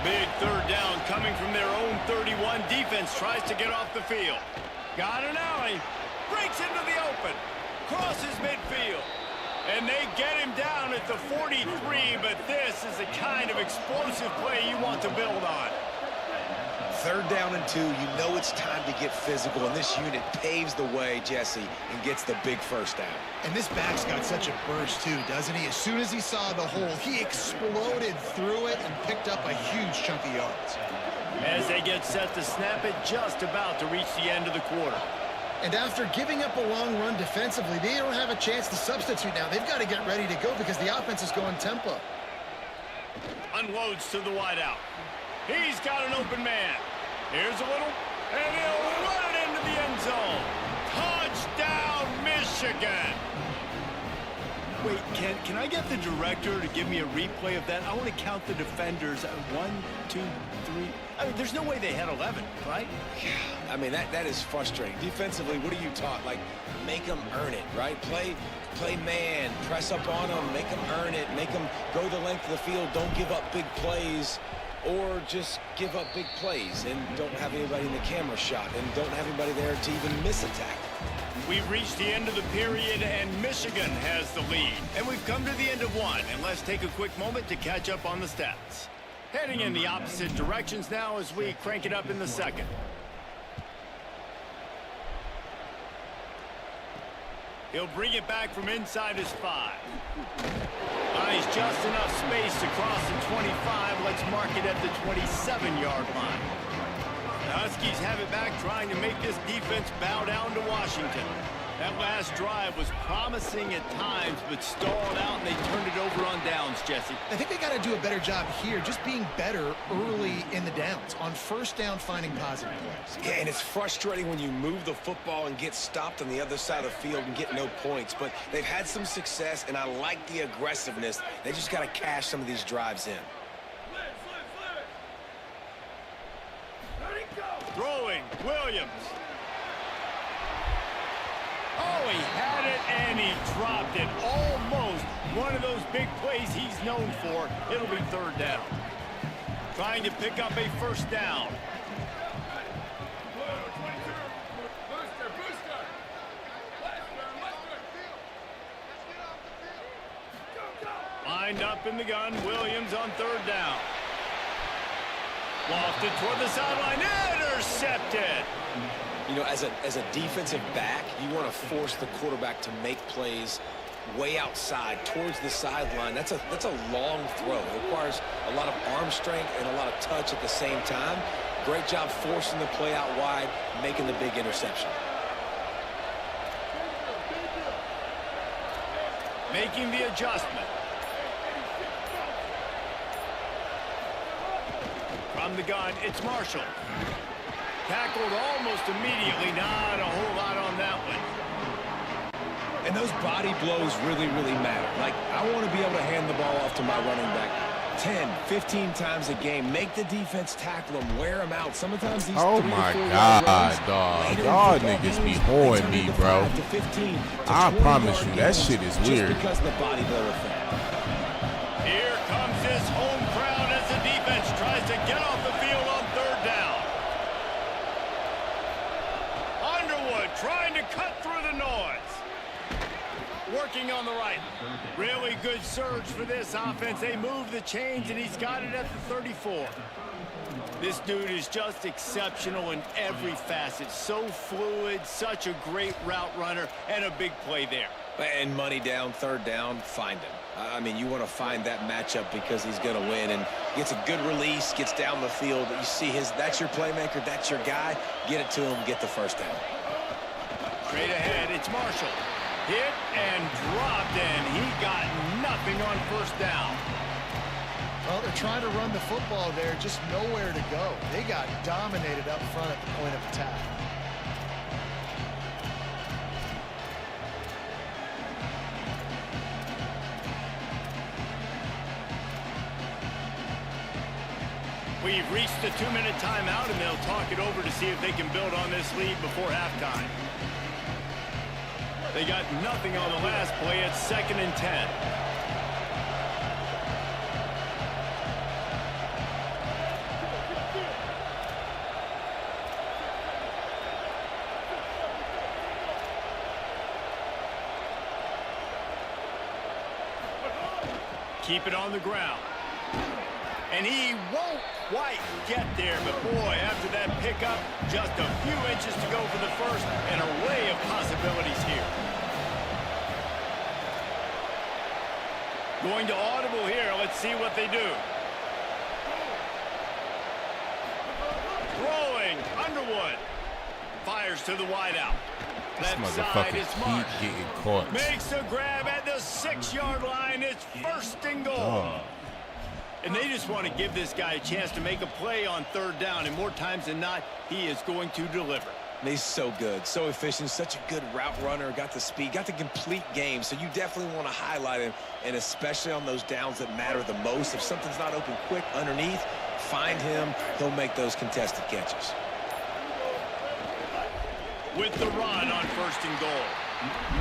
Big third down coming from their own 31. Defense tries to get off the field. Got an alley. Breaks into the open. Crosses midfield. And they get him down at the 43, but this is the kind of explosive play you want to build on. Third down and 2, you know it's time to get physical, and this unit paves the way, Jesse, and gets the big first down. And this back's got such a burst, too, doesn't he? As soon as he saw the hole, he exploded through it and picked up a huge chunk of yards. As they get set to snap it, just about to reach the end of the quarter. And after giving up a long run defensively, they don't have a chance to substitute now. They've got to get ready to go because the offense is going tempo. Unloads to the wideout. He's got an open man. Here's a little, and he'll run it into the end zone. Touchdown, Michigan. Wait, can I get the director to give me a replay of that? I want to count the defenders. 1, 2, 3. I mean, there's no way they had 11, right? I mean, that is frustrating. Defensively, what are you taught? Like, make them earn it, right? Play man, press up on them, make them earn it, make them go the length of the field, don't give up big plays, or just give up big plays and don't have anybody in the camera shot and don't have anybody there to even miss a tackle. We've reached the end of the period, and Michigan has the lead. And we've come to the end of one, and let's take a quick moment to catch up on the stats. Heading in the opposite directions now as we crank it up in the second. He'll bring it back from inside his 5. Buys just enough space to cross the 25. Let's mark it at the 27-yard line. The Huskies have it back, trying to make this defense bow down to Washington. That last drive was promising at times, but stalled out, and they turned it over on downs, Jesse. I think they got to do a better job here, just being better early in the downs, on first down, finding positive plays. Yeah, and it's frustrating when you move the football and get stopped on the other side of the field and get no points, but they've had some success, and I like the aggressiveness. They just got to cash some of these drives in. Throwing, Williams. Oh, he had it, and he dropped it. Almost one of those big plays he's known for. It'll be third down. Trying to pick up a first down. Lined up in the gun, Williams on third down. Lofted toward the sideline, intercepted. You know, as a defensive back, you want to force the quarterback to make plays way outside towards the sideline. That's a long throw. It requires a lot of arm strength and a lot of touch at the same time. Great job forcing the play out wide, making the big interception. Making the adjustment. From the gun, it's Marshall. Tackled almost immediately. Not a whole lot on that one. And those body blows really, really matter. Like, I want to be able to hand the ball off to my running back 10, 15 times a game. Make the defense tackle them, wear them out. Sometimes these oh my God, dog. Y'all niggas be hoeing me, bro. I promise you, that shit is weird. Just because of the body blow effect. Here comes this home crowd as the defense tries to get off the field on third down. Underwood trying to cut through the noise. Working on the right. Really good surge for this offense. They move the chains, and he's got it at the 34. This dude is just exceptional in every facet. So fluid, such a great route runner, and a big play there. And money down, third down, find him. I mean, you want to find that matchup because he's going to win and gets a good release, gets down the field. You see that's your playmaker, that's your guy. Get it to him, get the first down. Straight ahead, it's Marshall. Hit and dropped, and he got nothing on first down. Well, they're trying to run the football there, just nowhere to go. They got dominated up front at the point of attack. We've reached the 2-minute timeout, and they'll talk it over to see if they can build on this lead before halftime. They got nothing on the last play. It's 2nd and 10. Keep it on the ground. And he won't quite get there, but boy, after that pickup, just a few inches to go for the first, and an array of possibilities here. Going to audible here. Let's see what they do. Throwing, Underwood. Fires to the wideout. Left side is Marsh. Getting caught. Makes a grab at the 6-yard line. It's 1st and goal. And they just want to give this guy a chance to make a play on 3rd down. And more times than not, he is going to deliver. He's so good, so efficient, such a good route runner, got the speed, got the complete game. So you definitely want to highlight him, and especially on those downs that matter the most. If something's not open quick underneath, find him. He'll make those contested catches. With the run on 1st and goal.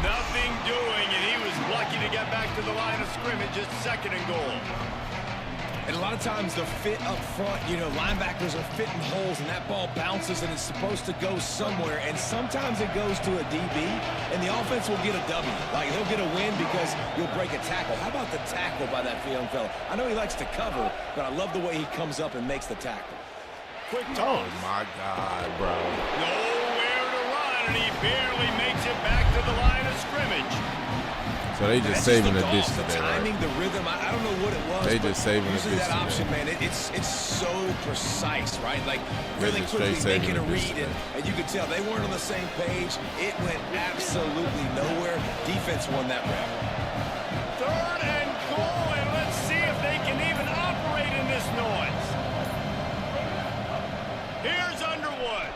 Nothing doing, and he was lucky to get back to the line of scrimmage at 2nd and goal. And a lot of times the fit up front, you know, linebackers are fitting holes, and that ball bounces, and it's supposed to go somewhere. And sometimes it goes to a DB, and the offense will get a W. Like, he'll get a win because you'll break a tackle. How about the tackle by that young fella? I know he likes to cover, but I love the way he comes up and makes the tackle. Quick Oh, toss. my God, bro. Nowhere to run, and he barely makes it back to the line of scrimmage. So they just saving the distance The there, timing, right? the rhythm, I don't know what it was. They just saving the usually distance that option, there. man, it's so precise, right? Like, They really just quickly straight saving making a the read, distance and you could tell they weren't on the same page. It went absolutely nowhere. Defense won that rep. 3rd and goal, and let's see if they can even operate in this noise. Here's Underwood.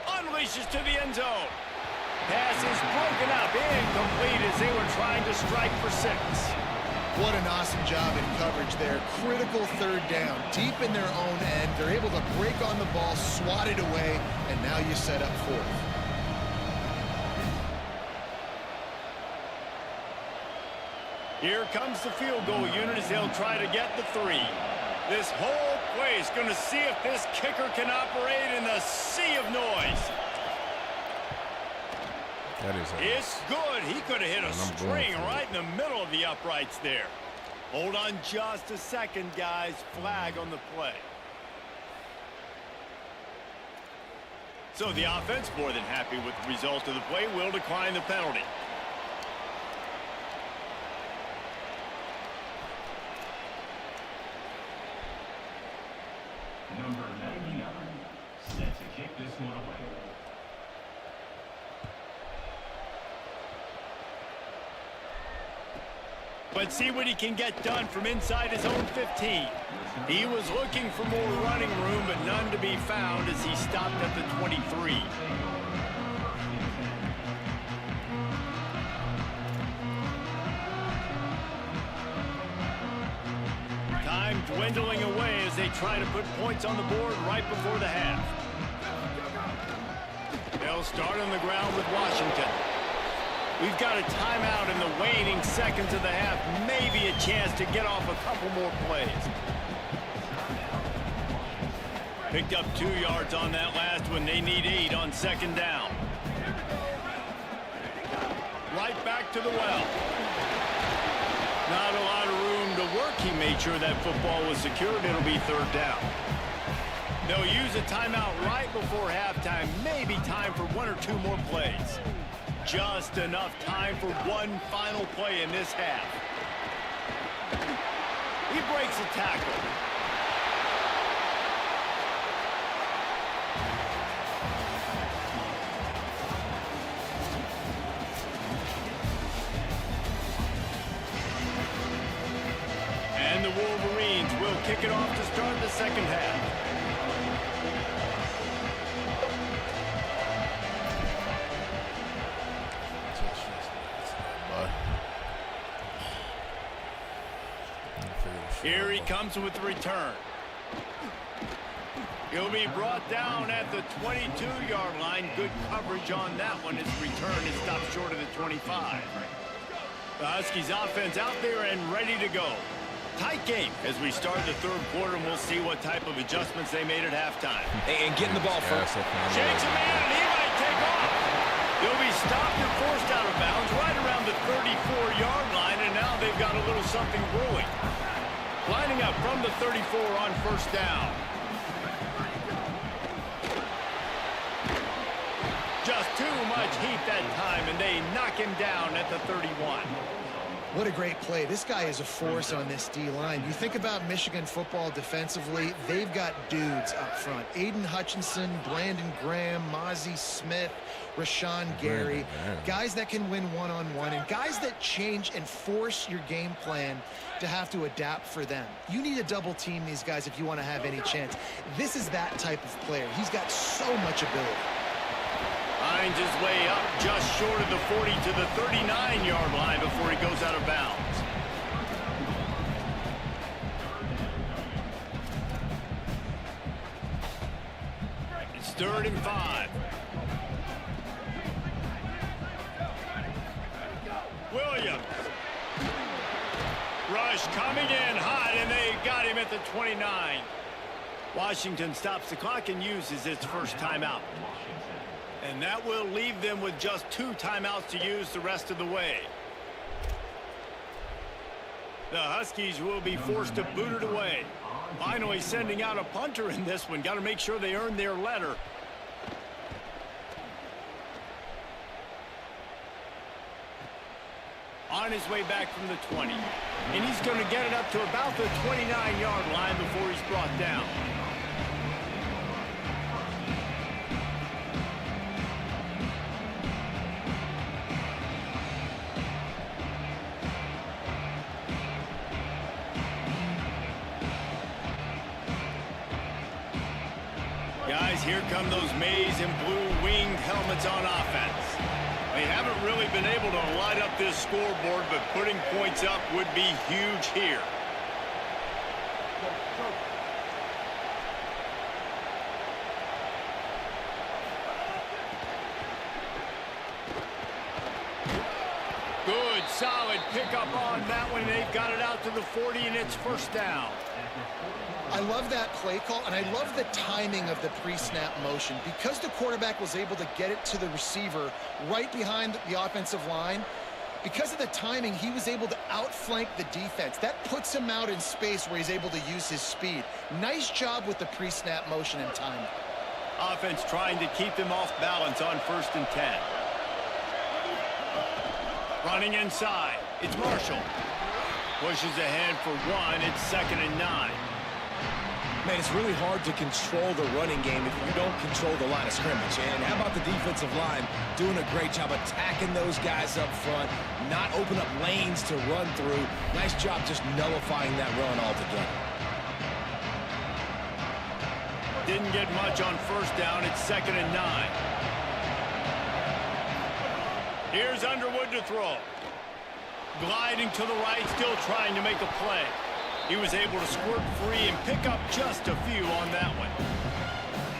Unleashes to the end zone. Pass is broken up, incomplete as they were trying to strike for 6. What an awesome job in coverage there. Critical 3rd down, deep in their own end. They're able to break on the ball, swat it away, and now you set up 4th. Here comes the field goal unit as they'll try to get the 3. This whole play is going to see if this kicker can operate in the sea of noise. That is It's good. He could have hit a string right in the middle of the uprights there. Hold on just a second, guys. Flag on the play. So the offense, more than happy with the result of the play, will decline the penalty. Number 99, set to kick this one away. But see what he can get done from inside his own 15. He was looking for more running room, but none to be found as he stopped at the 23. Time dwindling away as they try to put points on the board right before the half. They'll start on the ground with Washington. We've got a timeout in the waning seconds of the half. Maybe a chance to get off a couple more plays. Picked up 2 yards on that last one. They need 8 on 2nd down. Right back to the well. Not a lot of room to work. He made sure that football was secured. It'll be 3rd down. They'll use a timeout right before halftime. Maybe time for 1 or 2 more plays. Just enough time for one final play in this half. He breaks a tackle. And the Wolverines will kick it off to start the 2nd half. Here he comes with the return. He'll be brought down at the 22-yard line. Good coverage on that one. His return is stopped short of the 25. The Huskies offense out there and ready to go. Tight game as we start the third quarter, and we'll see what type of adjustments they made at halftime. And getting the ball first. Shakes a man, and he might take off. They'll be stopped and forced out of bounds right around the 34-yard line, and now they've got a little something brewing. Lining up from the 34 on first down. Just too much heat that time, and they knock him down at the 31. What a great play. This guy is a force on this D-line. You think about Michigan football defensively, they've got dudes up front. Aiden Hutchinson, Brandon Graham, Mozzie Smith, Rashawn Gary. Guys that can win one-on-one and guys that change and force your game plan to have to adapt for them. You need to double team these guys if you want to have any chance. This is that type of player. He's got so much ability. Finds his way up just short of the 40 to the 39-yard line before he goes out of bounds. It's 3rd and 5. Williams. Rush coming in hot, and they got him at the 29. Washington stops the clock and uses its first timeout. And that will leave them with just 2 timeouts to use the rest of the way. The Huskies will be forced to boot it away. Finally sending out a punter in this one. Got to make sure they earn their letter. On his way back from the 20. And he's going to get it up to about the 29-yard line before he's brought down. Guys, here come those maize and blue winged helmets on offense. They haven't really been able to light up this scoreboard, but putting points up would be huge here. Good, solid pickup on that one. They've got it out to the 40, and it's first down. I love that play call, and I love the timing of the pre-snap motion. Because the quarterback was able to get it to the receiver right behind the offensive line, because of the timing, he was able to outflank the defense. That puts him out in space where he's able to use his speed. Nice job with the pre-snap motion and timing. Offense trying to keep them off balance on 1st and 10. Running inside. It's Marshall. Pushes ahead for 1. It's 2nd and 9. Man, it's really hard to control the running game if you don't control the line of scrimmage. And how about the defensive line doing a great job attacking those guys up front, not open up lanes to run through. Nice job just nullifying that run altogether. Didn't get much on 1st down. It's 2nd and 9. Here's Underwood to throw. Gliding to the right, still trying to make a play. He was able to squirt free and pick up just a few on that one.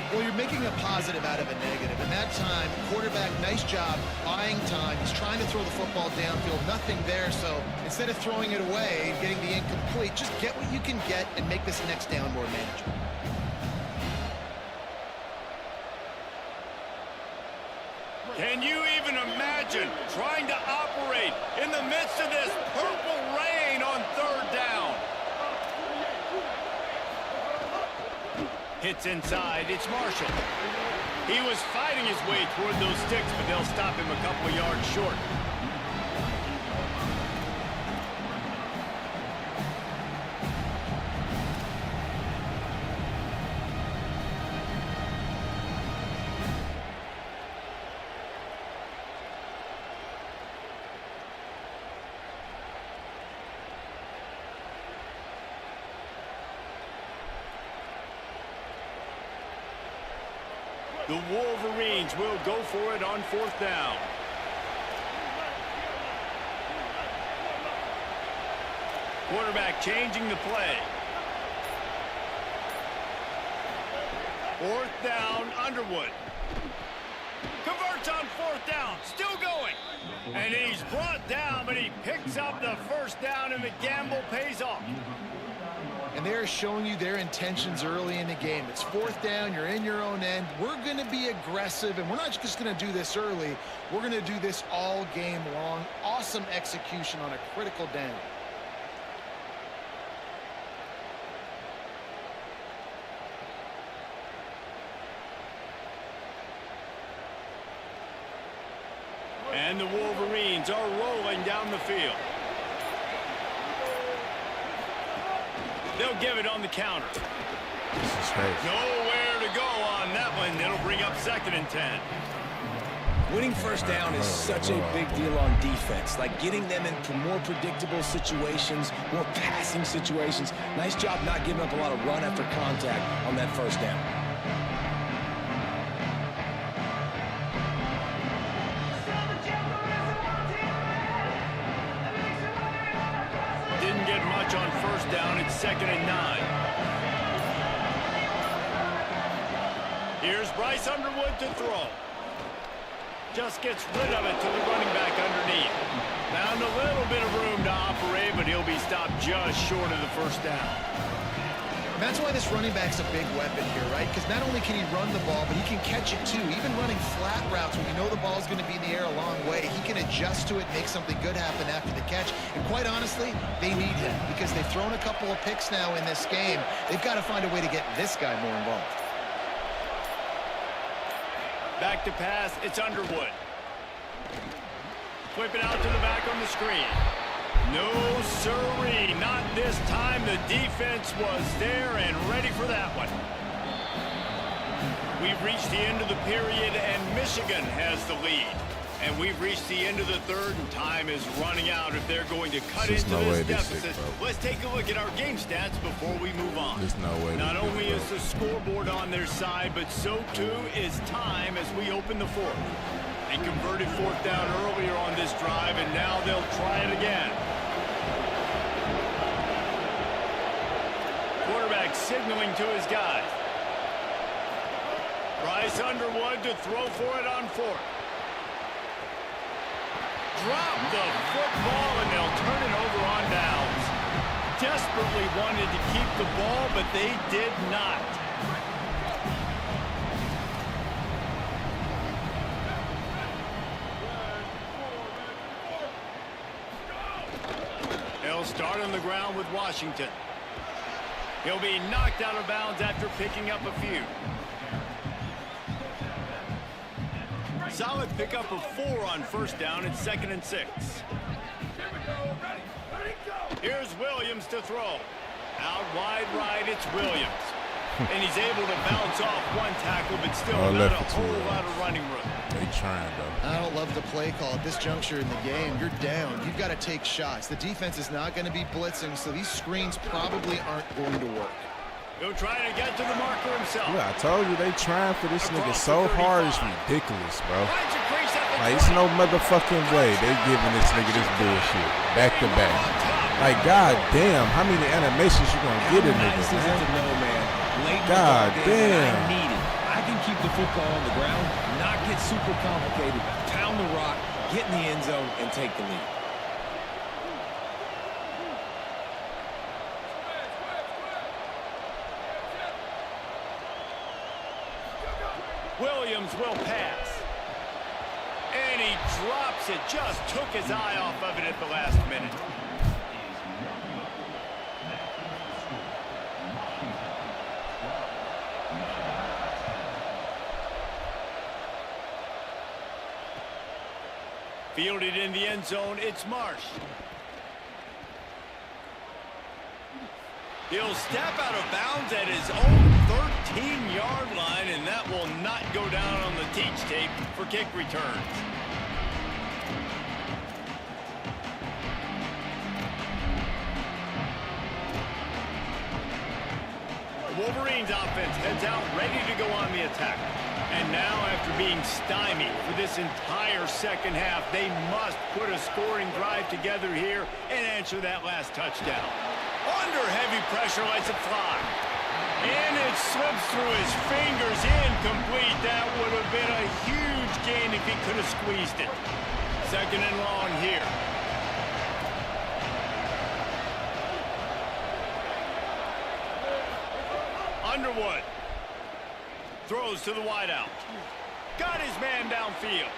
Well, you're making a positive out of a negative. And that time, quarterback, nice job, buying time. He's trying to throw the football downfield. Nothing there, so instead of throwing it away and getting the incomplete, just get what you can get and make this next down more manageable. Can you even imagine trying to operate in the midst of this purple rain on 3rd down? Hits inside. It's Marshall. He was fighting his way toward those sticks, but they'll stop him a couple of yards short. The Wolverines will go for it on 4th down. Quarterback changing the play. 4th down, Underwood. Converts on 4th down, still going. And he's brought down, but he picks up the 1st down, and the gamble pays off. And they're showing you their intentions early in the game. It's 4th down, you're in your own end. We're going to be aggressive, and we're not just going to do this early. We're going to do this all game long. Awesome execution on a critical down. And the Wolverines are rolling down the field. They'll give it on the counter. This is crazy. Nowhere to go on that one. It'll bring up 2nd and 10. Winning 1st down is such a big deal on defense. Like getting them into more predictable situations, more passing situations. Nice job not giving up a lot of run after contact on that 1st down. Didn't get much on 1st down. It's 2nd and 9. Here's Bryce Underwood to throw. Just gets rid of it to the running back underneath. Found a little bit of room to operate, but he'll be stopped just short of the 1st down. And that's why this running back's a big weapon here, right? Because not only can he run the ball, but he can catch it too. Even running flat routes when you know the ball's going to be in the air a long way, he can adjust to it, make something good happen after the catch. And quite honestly, they need him because they've thrown a couple of picks now in this game. They've got to find a way to get this guy more involved. Back to pass, it's Underwood. Flip it out to the back on the screen. No sirree, not this time. The defense was there and ready for that one. We've reached the end of the period, and Michigan has the lead. And we've reached the end of the 3rd, and time is running out if they're going to cut into this deficit. Let's take a look at our game stats before we move on. Not only is the scoreboard on their side, but so too is time as we open the 4th. They converted 4th down earlier on this drive, and now they'll try it again. Quarterback signaling to his guys. Bryce Underwood to throw for it on 4th. Drop the football, and they'll turn it over on downs. Desperately wanted to keep the ball, but they did not. They'll start on the ground with Washington. He'll be knocked out of bounds after picking up a few. Solid pickup of 4 on 1st down. It's 2nd and 6. Here's Williams to throw. Out wide right, it's Williams. And he's able to bounce off one tackle, but still not a whole lot of running room. They trying, though. I don't love the play call at this juncture in the game. You're down. You've got to take shots. The defense is not going to be blitzing, so these screens probably aren't going to work. He'll try to get to the marker himself. Yeah, I told you they trying for this nigga so hard. It's ridiculous, bro. Like, it's no motherfucking way they giving this nigga this bullshit back to back. Like, god damn, how many animations you gonna get a nigga, man? God damn. I can keep the football on the ground, not get super complicated, pound the rock, get in the end zone, and take the lead. Williams will pass. And he drops it. Just took his eye off of it at the last minute. Fielded in the end zone, it's Marsh. He'll step out of bounds at his own 13-yard line, and that will not go down on the teach tape for kick returns. The Wolverines offense heads out ready to go on the attack. And now, after being stymied for this entire second half, they must put a scoring drive together here and answer that last touchdown. Under heavy pressure, lets it fly. And it slips through his fingers, incomplete. That would have been a huge gain if he could have squeezed it. Second and long here. Underwood throws to the wideout. Got his man downfield.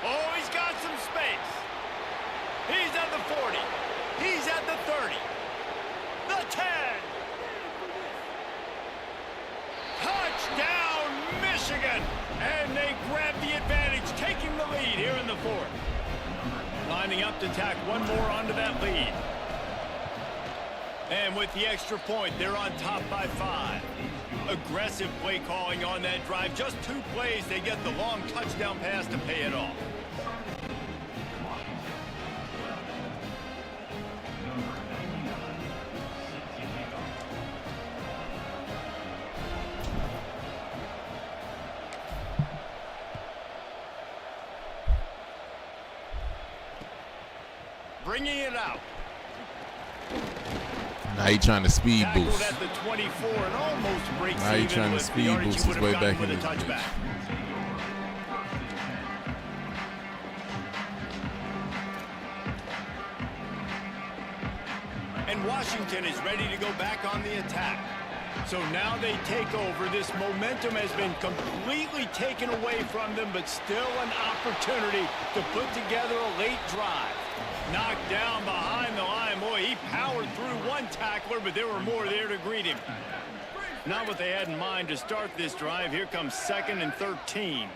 Oh, he's got some space. He's at the 40. He's at the 30. The 10. Touchdown, Michigan. And they grab the advantage, taking the lead here in the fourth. Lining up to tack one more onto that lead. And with the extra point, they're on top by 5. Aggressive play calling on that drive. Just 2 plays, they get the long touchdown pass to pay it off. Bringing it out. Now he trying to speed boost. At the 24 and almost breaks now he trying to speed boost his way back in the touchback. And Washington is ready to go back on the attack. So now they take over. This momentum has been completely taken away from them, but still an opportunity to put together a late drive. Knocked down behind the line. Boy, he powered through one tackler, but there were more there to greet him. Not what they had in mind to start this drive. Here comes 2nd and 13.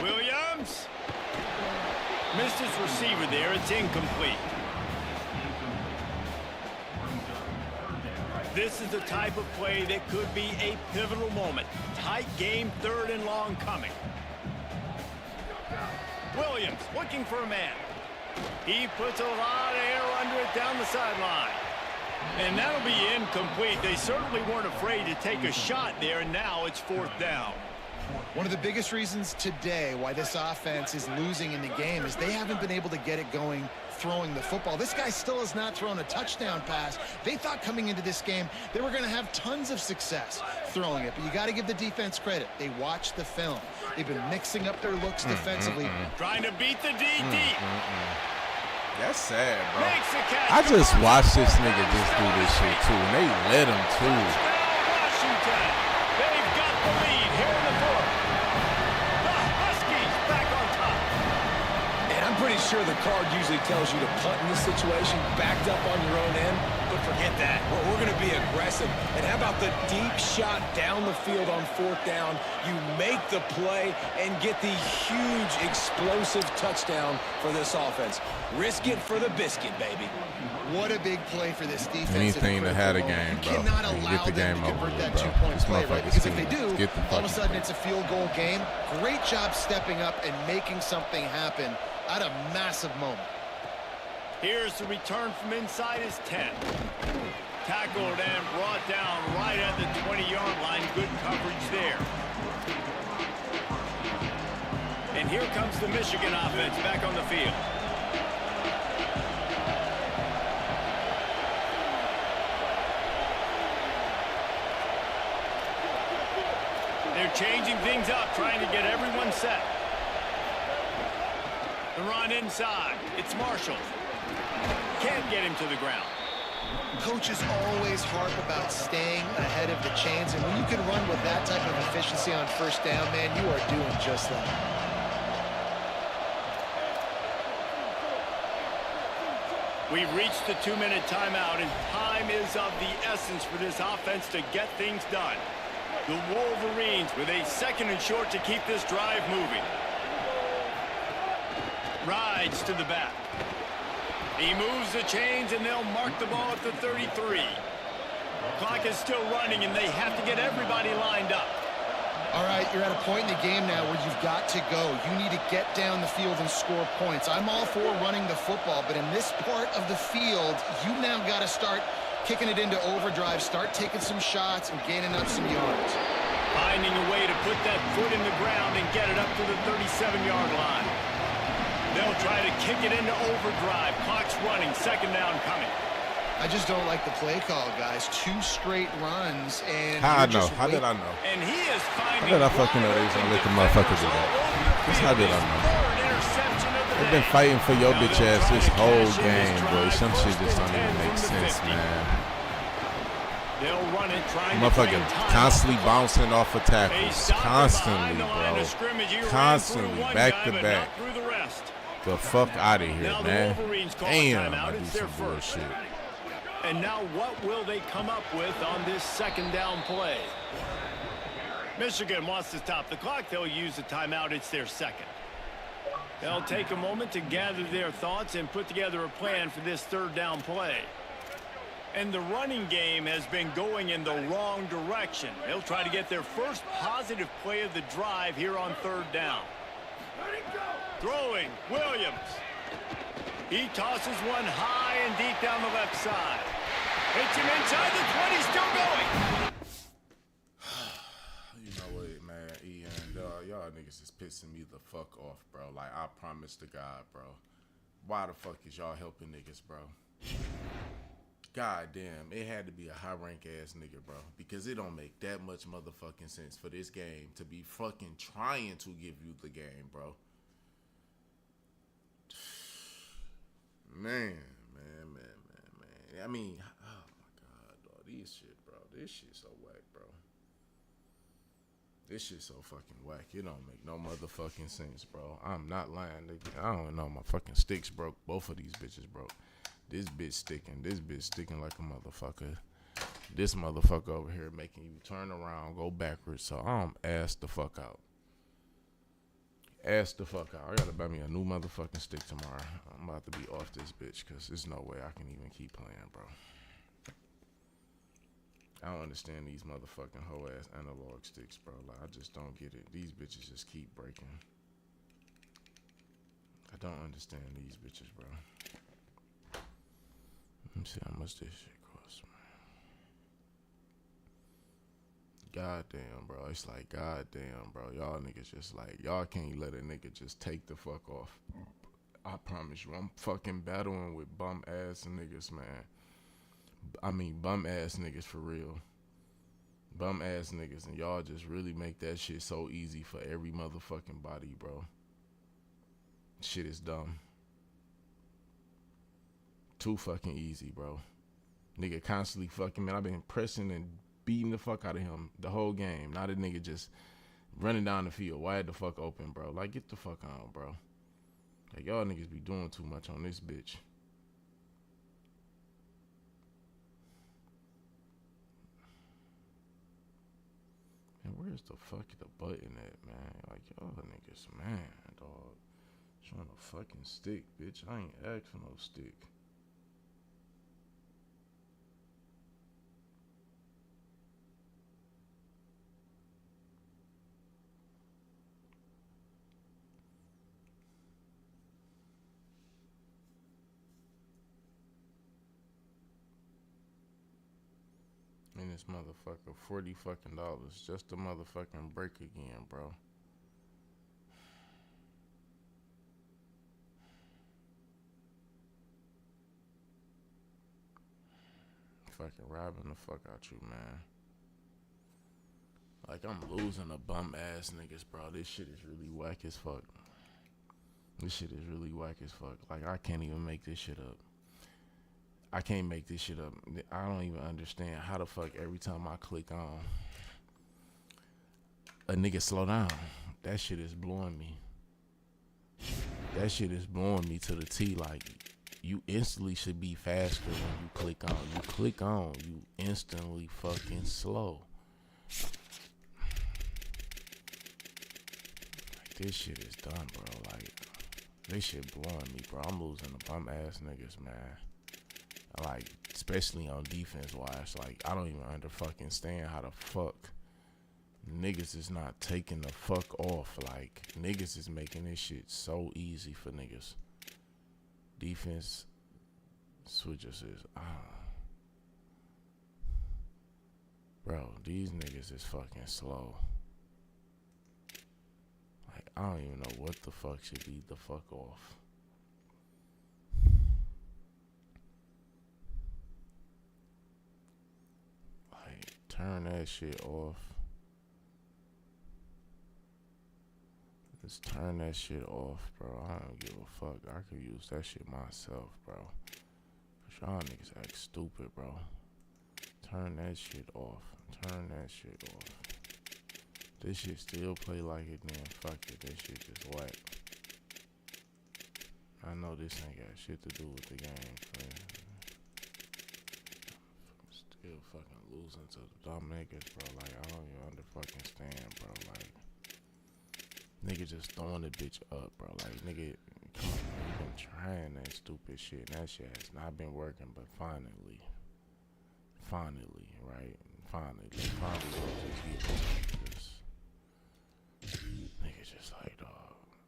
Williams missed his receiver there. It's incomplete. This is the type of play that could be a pivotal moment. Tight game, 3rd and long coming. Williams looking for a man. He puts a lot of air under it down the sideline. And that'll be incomplete. They certainly weren't afraid to take a shot there, and now it's 4th down. One of the biggest reasons today why this offense is losing in the game is they haven't been able to get it going throwing the football. This guy still has not thrown a touchdown pass. They thought coming into this game they were going to have tons of success throwing it, but you got to give the defense credit. They watched the film. They've been mixing up their looks defensively. Trying to beat the DD. That's sad, bro. Catch. I just watched this nigga just do this shit too, and they let him too. Washington. They've got the lead here in the fourth. The Huskies back on top. And I'm pretty sure the card usually tells you to punt in this situation, backed up on your own end. But forget that. We're going to be aggressive. And how about the deep shot down the field on 4th down? You make the play and get the huge explosive touchdown for this offense. Risk it for the biscuit, baby. What a big play for this defense. Anything to have a game, bro. You cannot allow them to convert that 2-point play, right? Because if they do, all of a sudden it's a field goal game. Great job stepping up and making something happen at a massive moment. Here's the return from inside his 10. Tackled and brought down right at the 20-yard line. Good coverage there. And here comes the Michigan offense back on the field. They're changing things up, trying to get everyone set. The run inside. It's Marshall. Can't get him to the ground. Coaches always harp about staying ahead of the chains, and when you can run with that type of efficiency on 1st down, man, you are doing just that. We've reached the 2-minute timeout, and time is of the essence for this offense to get things done. The Wolverines with a 2nd and short to keep this drive moving. Rides to the back. He moves the chains, and they'll mark the ball at the 33. Clock is still running, and they have to get everybody lined up. All right, you're at a point in the game now where you've got to go. You need to get down the field and score points. I'm all for running the football, but in this part of the field, you now got to start kicking it into overdrive, start taking some shots and gaining up some yards. Finding a way to put that foot in the ground and get it up to the 37-yard line. They'll try to kick it into overdrive. Clock's running. 2nd down coming. I just don't like the play call, guys. 2 straight runs, and how I know? How did I know? And he is How did I fucking know they was gonna let the motherfucker do that? This how did I know? They've been fighting for your bitch ass this whole game, boy. Some shit just don't even make sense, man. They'll run it, Motherfucker constantly bouncing off of tackles. Constantly, bro. Constantly, back to back. The fuck out of here, man. Damn, I do some bullshit. And now what will they come up with on this second down play? Michigan wants to stop the clock. They'll use the timeout. It's their second. They'll take a moment to gather their thoughts and put together a plan for this third down play. And the running game has been going in the wrong direction. They'll try to get their first positive play of the drive here on third down. Throwing, Williams. He tosses one high and deep down the left side. Hits him inside the 20, still going. You know what, man, Ian, y'all niggas is pissing me the fuck off, bro. Like, I promise to God, bro. Why the fuck is y'all helping niggas, bro? God damn, it had to be a high rank ass nigga, bro. Because it don't make that much motherfucking sense for this game to be fucking trying to give you the game, bro. Man. I mean, oh my God, dog. This shit, bro. This shit so whack, bro. This shit so fucking whack. It don't make no motherfucking sense, bro. I'm not lying, nigga. I don't know. My fucking sticks broke. Both of these bitches broke. This bitch sticking. This bitch sticking like a motherfucker. This motherfucker over here making you turn around, go backwards. So I'm ass the fuck out. Ass the fuck out. I gotta buy me a new motherfucking stick tomorrow. I'm about to be off this bitch because there's no way I can even keep playing, bro. I don't understand these motherfucking hoe ass analog sticks, bro. Like, I just don't get it. These bitches just keep breaking. I don't understand these bitches, bro. Let me see how much this shit costs, man. Goddamn, bro. It's like, goddamn, bro. Y'all niggas just like, y'all can't let a nigga just take the fuck off. I promise you, I'm fucking battling with bum ass niggas, man. I mean, bum ass niggas for real. Bum ass niggas, and y'all just really make that shit so easy for every motherfucking body, bro. Shit is dumb. Too fucking easy, bro. Nigga constantly fucking, man. I've been pressing and beating the fuck out of him the whole game. Not a nigga just running down the field, wide the fuck open, bro. Like, get the fuck on, bro. Like, y'all niggas be doing too much on this bitch. And where's the fuck the button at, man? Like, y'all niggas, man, dog. Trying to fucking stick, bitch. I ain't asked for no stick. And this motherfucker, $40 fucking just to motherfucking break again, bro. Fucking robbing the fuck out you, man. Like, I'm losing a bum ass niggas, bro. This shit is really whack as fuck. This shit is really whack as fuck. Like, I can't even make this shit up. I can't make this shit up. I don't even understand how the fuck every time I click on a nigga slow down. That shit is blowing me. That shit is blowing me to the T. Like, you instantly should be faster when you click on. You click on, you instantly fucking slow. Like, this shit is done, bro. Like, this shit blowing me, bro. I'm losing the bum ass niggas, man. Like, especially on defense wise, like, I don't even understand how the fuck niggas is not taking the fuck off. Like, niggas is making this shit so easy for niggas. Defense switches is, bro, these niggas is fucking slow. Like, I don't even know what the fuck should be the fuck off. turn that shit off. Just turn that shit off, bro. I don't give a fuck. I could use that shit myself, bro. But y'all niggas act stupid, bro. Turn that shit off. Turn that shit off. This shit still play like it, then fuck it. That shit just whack. I know this ain't got shit to do with the game, man. Still fucking losing to the dumb niggas, bro. Like, I don't even understand, bro. Like, nigga just throwing the bitch up, bro. Like, nigga, come on, man. You been trying that stupid shit, and that shit has not been working, but finally, right? Finally, just get this. Nigga just like, dog.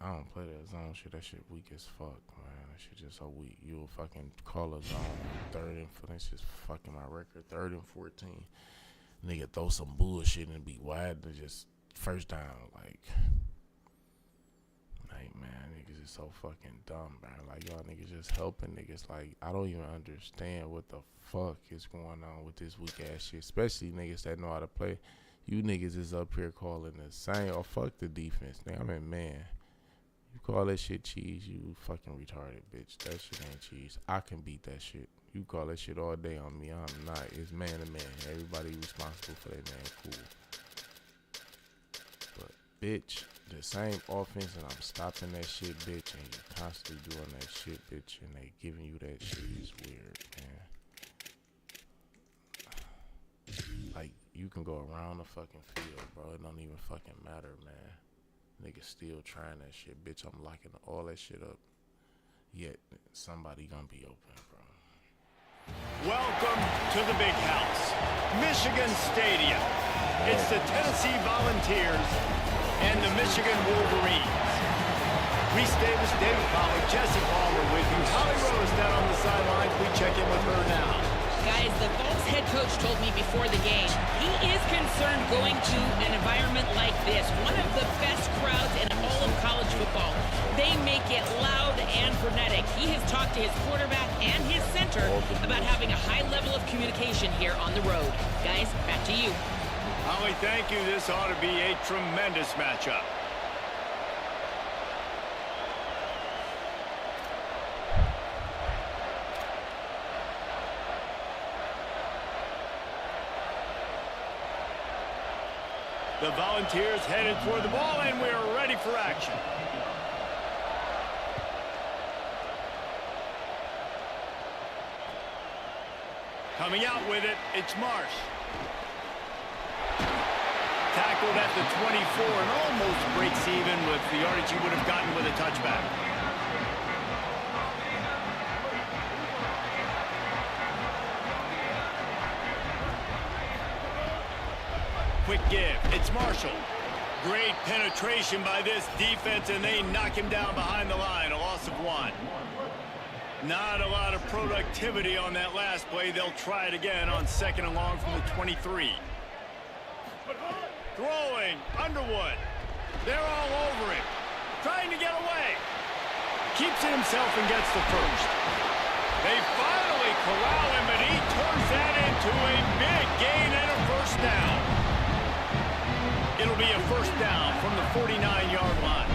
I don't play that zone shit. That shit weak as fuck, man. That shit just so weak. You'll fucking call a zone 3rd and 4. That's just fucking my record. 3rd and 14. Nigga throw some bullshit and be wide and just first down. Like, man, niggas is so fucking dumb, man. Like, y'all niggas just helping niggas. Like, I don't even understand what the fuck is going on with this weak ass shit. Especially niggas that know how to play. You niggas is up here calling the same. Oh, fuck the defense, nigga. I mean, man. You call that shit cheese, you fucking retarded, bitch. That shit ain't cheese. I can beat that shit. You call that shit all day on me. I'm not. It's man to man. Everybody responsible for that, man. Cool. But, bitch, the same offense, and I'm stopping that shit, bitch, and you constantly doing that shit, bitch, and they giving you that shit is weird, man. Like, you can go around the fucking field, bro. It don't even fucking matter, man. Niggas still trying that shit, bitch. I'm locking all that shit up. Yet, somebody gonna be open, bro. Welcome to the big house, Michigan Stadium. It's the Tennessee Volunteers and the Michigan Wolverines. Reese Davis, David Pollack, Jesse Palmer with you. Holly Rose down on the sidelines. We check in with her now. Guys, the Bucs head coach told me before the game, he is concerned going to an environment like this, one of the best crowds in all of college football. They make it loud and frenetic. He has talked to his quarterback and his center about having a high level of communication here on the road. Guys, back to you. Holly, thank you. This ought to be a tremendous matchup. The Volunteers headed for the ball, and we're ready for action. Coming out with it, it's Marsh. Tackled at the 24 and almost breaks even with the yardage he would have gotten with a touchback. Quick give. It's Marshall. Great penetration by this defense, and they knock him down behind the line. A loss of 1. Not a lot of productivity on that last play. They'll try it again on 2nd and long from the 23. Throwing. Underwood. They're all over him. Trying to get away. Keeps it himself and gets the first. They finally corral him, and he turns that into a big gain and a first down. It'll be a first down from the 49-yard line.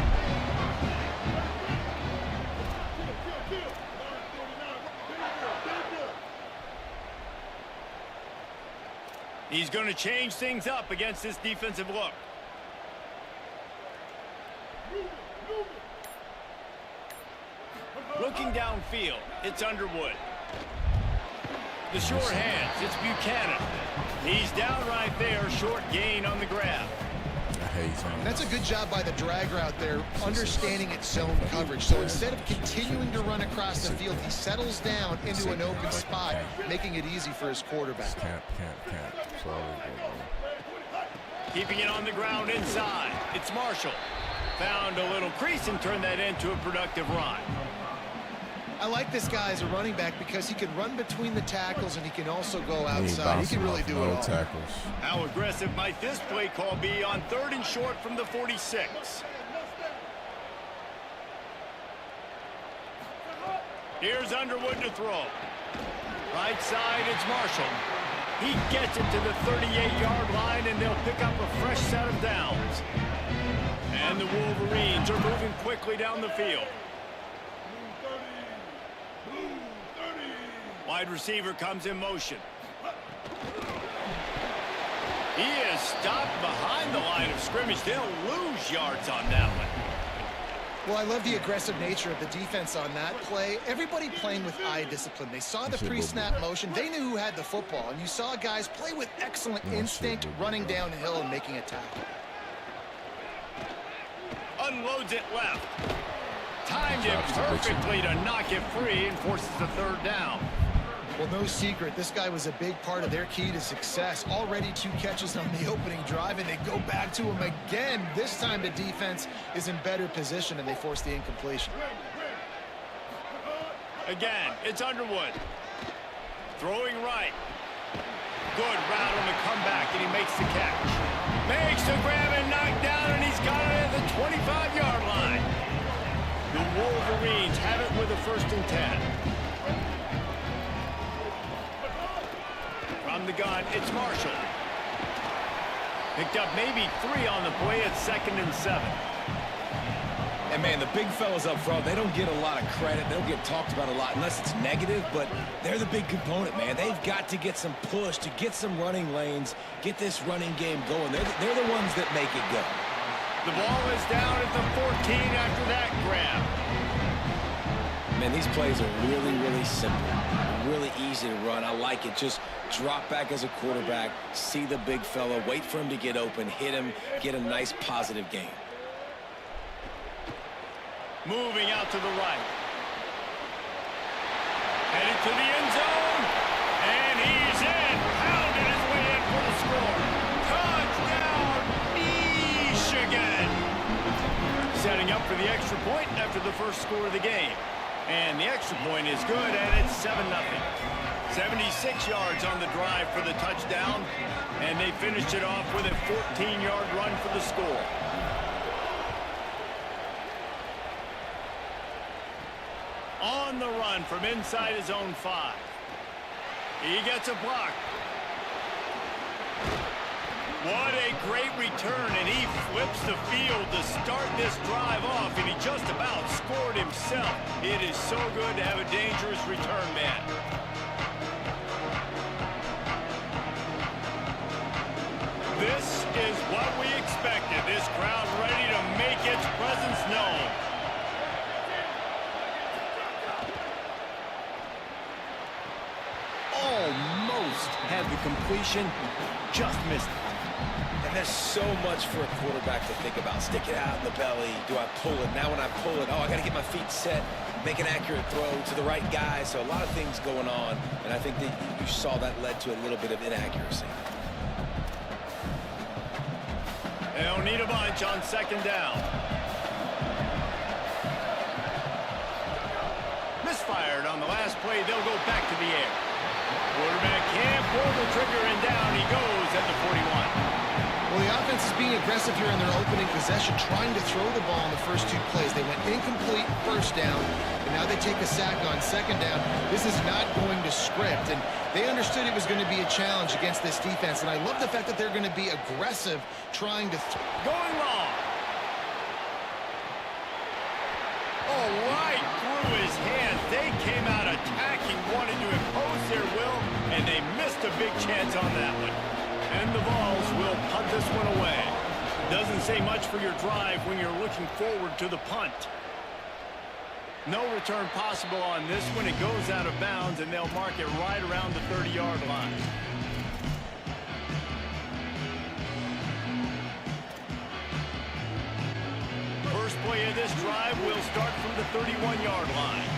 He's going to change things up against this defensive look. Looking downfield, it's Underwood. The short hands, it's Buchanan. He's down right there, short gain on the grab. That's a good job by the drag route there, understanding its zone coverage. So instead of continuing to run across the field, he settles down into an open spot, making it easy for his quarterback. Keeping it on the ground inside. It's Marshall. Found a little crease and turned that into a productive run. I like this guy as a running back because he can run between the tackles and he can also go outside. He can really do it all. Tackles. How aggressive might this play call be on 3rd and short from the 46? Here's Underwood to throw. Right side, it's Marshall. He gets it to the 38-yard line, and they'll pick up a fresh set of downs. And the Wolverines are moving quickly down the field. Wide receiver comes in motion. He is stopped behind the line of scrimmage. They'll lose yards on that one. Well, I love the aggressive nature of the defense on that play. Everybody playing with eye discipline. They saw the pre-snap motion. They knew who had the football. And you saw guys play with excellent instinct, running downhill and making a tackle. Unloads it left. Timed it perfectly to knock it free and forces the third down. Well, no secret, this guy was a big part of their key to success. Already 2 catches on the opening drive, and they go back to him again. This time the defense is in better position, and they force the incompletion. Again, it's Underwood. Throwing right. Good route on the comeback, and he makes the catch. Makes the grab and knock down, and he's got it at the 25-yard line. The Wolverines have it with a 1st and 10. From the gun, it's Marshall. Picked up maybe 3 on the play at 2nd and 7. And, man, the big fellas up front, they don't get a lot of credit. They don't get talked about a lot unless it's negative, but they're the big component, man. They've got to get some push, to get some running lanes, get this running game going. They're the ones that make it go. The ball is down at the 14 after that grab. Man, these plays are really, really simple. Really easy to run. I like it. Just drop back as a quarterback, see the big fella, wait for him to get open, hit him, get a nice positive game. Moving out to the right. Headed to the end zone. And he's in. Pounded his way in for the score. Touchdown, Michigan. Setting up for the extra point after the first score of the game. And the extra point is good, and it's 7-0. 76 yards on the drive for the touchdown, and they finished it off with a 14-yard run for the score. On the run from inside his own 5. He gets a block. What a great return, and he flips the field to start this drive off, and he just about scored himself. It is so good to have a dangerous return man. This is what we expected. This crowd ready to make its presence known. Almost had the completion, just missed it. And there's so much for a quarterback to think about. Stick it out in the belly. Do I pull it? Now when I pull it, oh, I got to get my feet set, make an accurate throw to the right guy. So a lot of things going on, and I think that you saw that led to a little bit of inaccuracy. They'll need a bunch on 2nd down. Misfired on the last play. They'll go back to the air. Quarterback can't pull the trigger, and down he goes at the 41. Well, the offense is being aggressive here in their opening possession, trying to throw the ball in the first 2 plays. They went incomplete 1st down, and now they take a sack on 2nd down. This is not going to script, and they understood it was going to be a challenge against this defense, and I love the fact that they're going to be aggressive, trying to going long. Oh, right through his hands. They came out attacking, wanting to impose their will, and they missed a big chance on that one. And the Vols will punt this one away. Doesn't say much for your drive when you're looking forward to the punt. No return possible on this one. It goes out of bounds, and they'll mark it right around the 30-yard line. First play of this drive will start from the 31-yard line.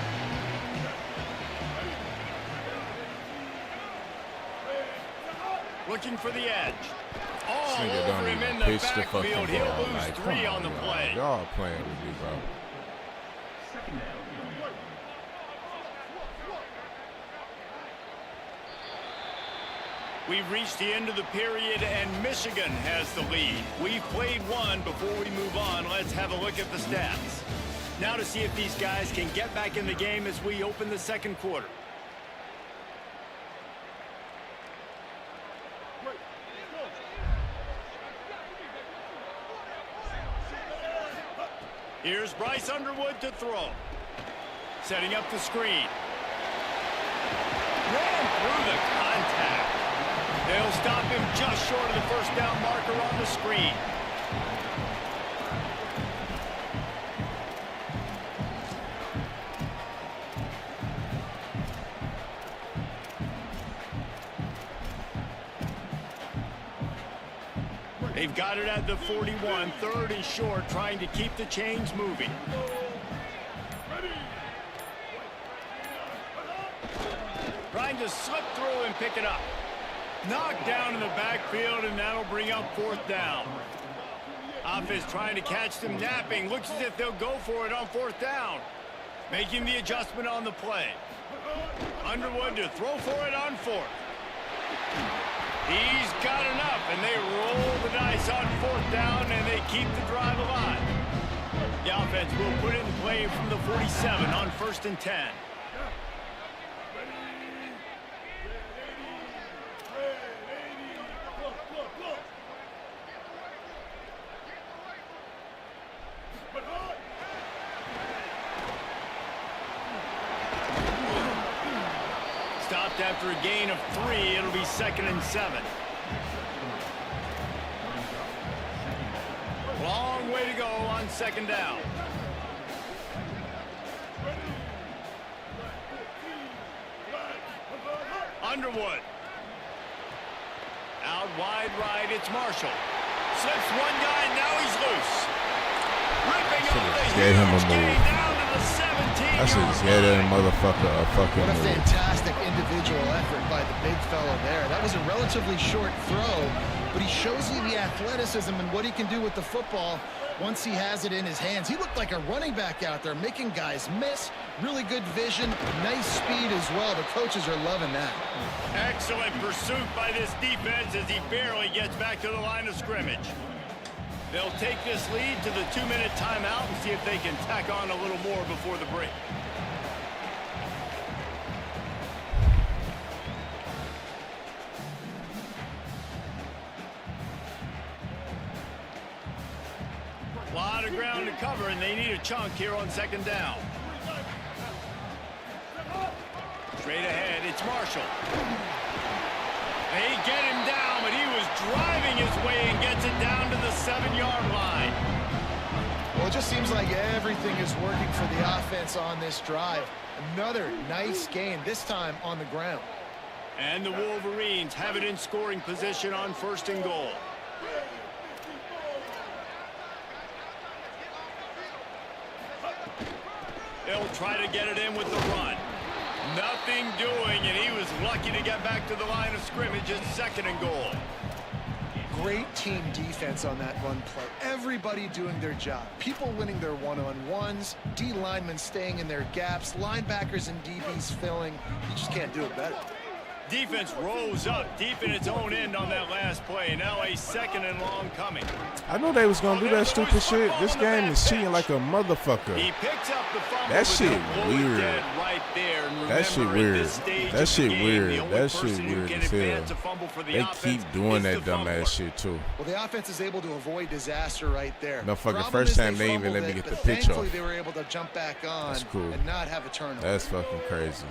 Looking for the edge. All over him in the backfield. He'll lose 3 on the play. Y'all playing with me, bro. We've reached the end of the period, and Michigan has the lead. We've played one. Before we move on, let's have a look at the stats. Now to see if these guys can get back in the game as we open the 2nd quarter. Here's Bryce Underwood to throw. Setting up the screen. Ran through the contact. They'll stop him just short of the first down marker on the screen. They've got it at the 41, 3rd and short, trying to keep the chains moving. Trying to slip through and pick it up. Knocked down in the backfield, and that'll bring up 4th down. Offense trying to catch them napping. Looks as if they'll go for it on 4th down. Making the adjustment on the play. Underwood to throw for it on 4th. He's got enough, and they roll the dice on 4th down, and they keep the drive alive. The offense will put it in play from the 47 on 1st and 10. Stopped after a gain of 3. It'll be 2nd and 7. Long way to go on 2nd down. Underwood. Out wide right, it's Marshall. Slips one guy, now he's loose. Ripping up the huge gain down to the 17. I should just get that motherfucker a fucking What a move. fantastic individual effort by the big fellow there. That was a relatively short throw, but he shows you the athleticism and what he can do with the football once he has it in his hands. He looked like a running back out there, making guys miss. Really good vision, nice speed as well. The coaches are loving that. Excellent pursuit by this defense as he barely gets back to the line of scrimmage. They'll take this lead to the 2-minute timeout and see if they can tack on a little more before the break. A lot of ground to cover, and they need a chunk here on 2nd down. Straight ahead, it's Marshall. They get him down, but he was driving his way and gets it down to the 7-yard line. Well, it just seems like everything is working for the offense on this drive. Another nice gain, this time on the ground. And the Wolverines have it in scoring position on 1st and goal. They'll try to get it in with the run. Nothing doing, and he was lucky to get back to the line of scrimmage at 2nd and goal. Great team defense on that run play. Everybody doing their job. People winning their one-on-ones, D linemen staying in their gaps, linebackers and DBs filling. You just can't do it better. Defense rose up deep in its own end on that last play. Now a 2nd and long coming. I know they was gonna do that stupid shit. This game is cheating like a motherfucker. He picks up the fumble. That shit weird. Right there. And That shit remember, weird. at this stage That of shit the game, weird. the only That shit person who weird can as hell. advance a fumble for the They offense keep doing is that the fumbler. dumbass shit too. Well, the offense is able to avoid disaster right there. No fucking Problem first is time they even fumbled let me it, get the but pitch thankfully off. they were able to jump back on That's cool. and not have a turnover. That's fucking crazy.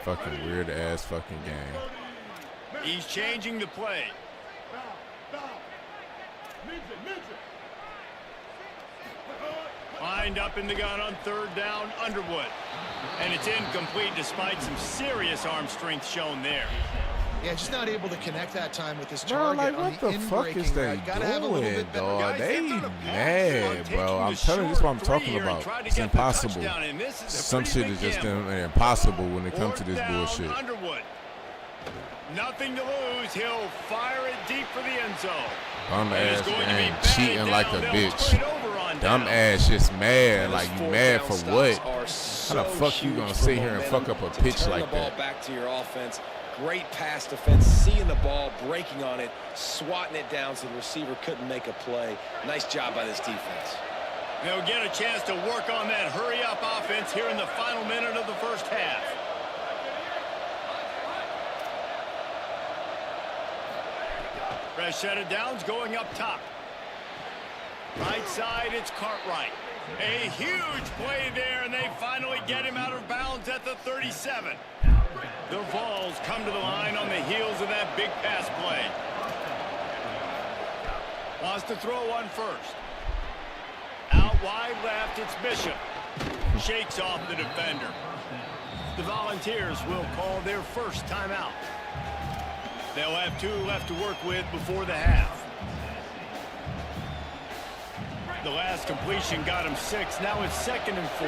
Fucking weird ass fucking game. He's changing the play. Lined up in the gun on 3rd down, Underwood. And it's incomplete despite some serious arm strength shown there. Yeah, just not able to connect that time with his Bro, target. like, on what the fuck is in-breaking they route. Gotta have a little doing, bit better. dog? Guys, They they've done a pass on mad, taking bro. I'm the telling you, this is what I'm short talking three here and about. tried to It's get the impossible. touchdown, and this is a Some pretty shit big is just gamble. impossible when it comes to 4th this down, bullshit. Underwood. Nothing to lose. He'll fire it deep for the end zone. Dumb And it's ass going to be game, batted cheating like a down. They'll bitch. turn it over on Dumb down. ass just mad. Like, you Those mad fourth for down what? stops are so How the fuck you huge gonna for sit here and momentum fuck up a to pitch turn like the ball that? back to your offense. Great pass defense, seeing the ball, breaking on it, swatting it down so the receiver couldn't make a play. Nice job by this defense. They'll get a chance to work on that hurry-up offense here in the final minute of the first half. Fresh set of downs going up top. Right side, it's Cartwright. A huge play there, and they finally get him out of bounds at the 37. The Vols come to the line on the heels of that big pass play. Wants to throw one first. Out wide left, it's Bishop. Shakes off the defender. The Volunteers will call their first timeout. They'll have 2 left to work with before the half. The last completion got him 6. Now it's 2nd and 4.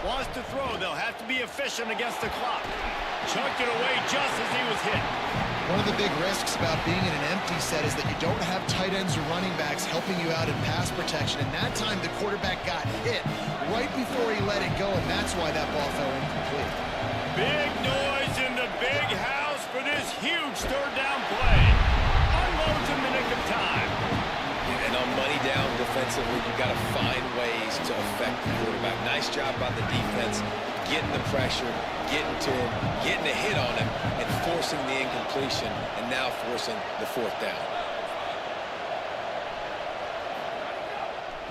Wants to throw. They'll have to be efficient against the clock. Chucked it away just as he was hit. One of the big risks about being in an empty set is that you don't have tight ends or running backs helping you out in pass protection. And that time the quarterback got hit right before he let it go, and that's why that ball fell incomplete. Big noise in the big house for this huge third down play. Unloads in the nick of time. And on money down defensively, you've got to find ways to affect the quarterback. Nice job by the defense, getting the pressure, getting to him, getting a hit on him, and forcing the incompletion, and now forcing the 4th down.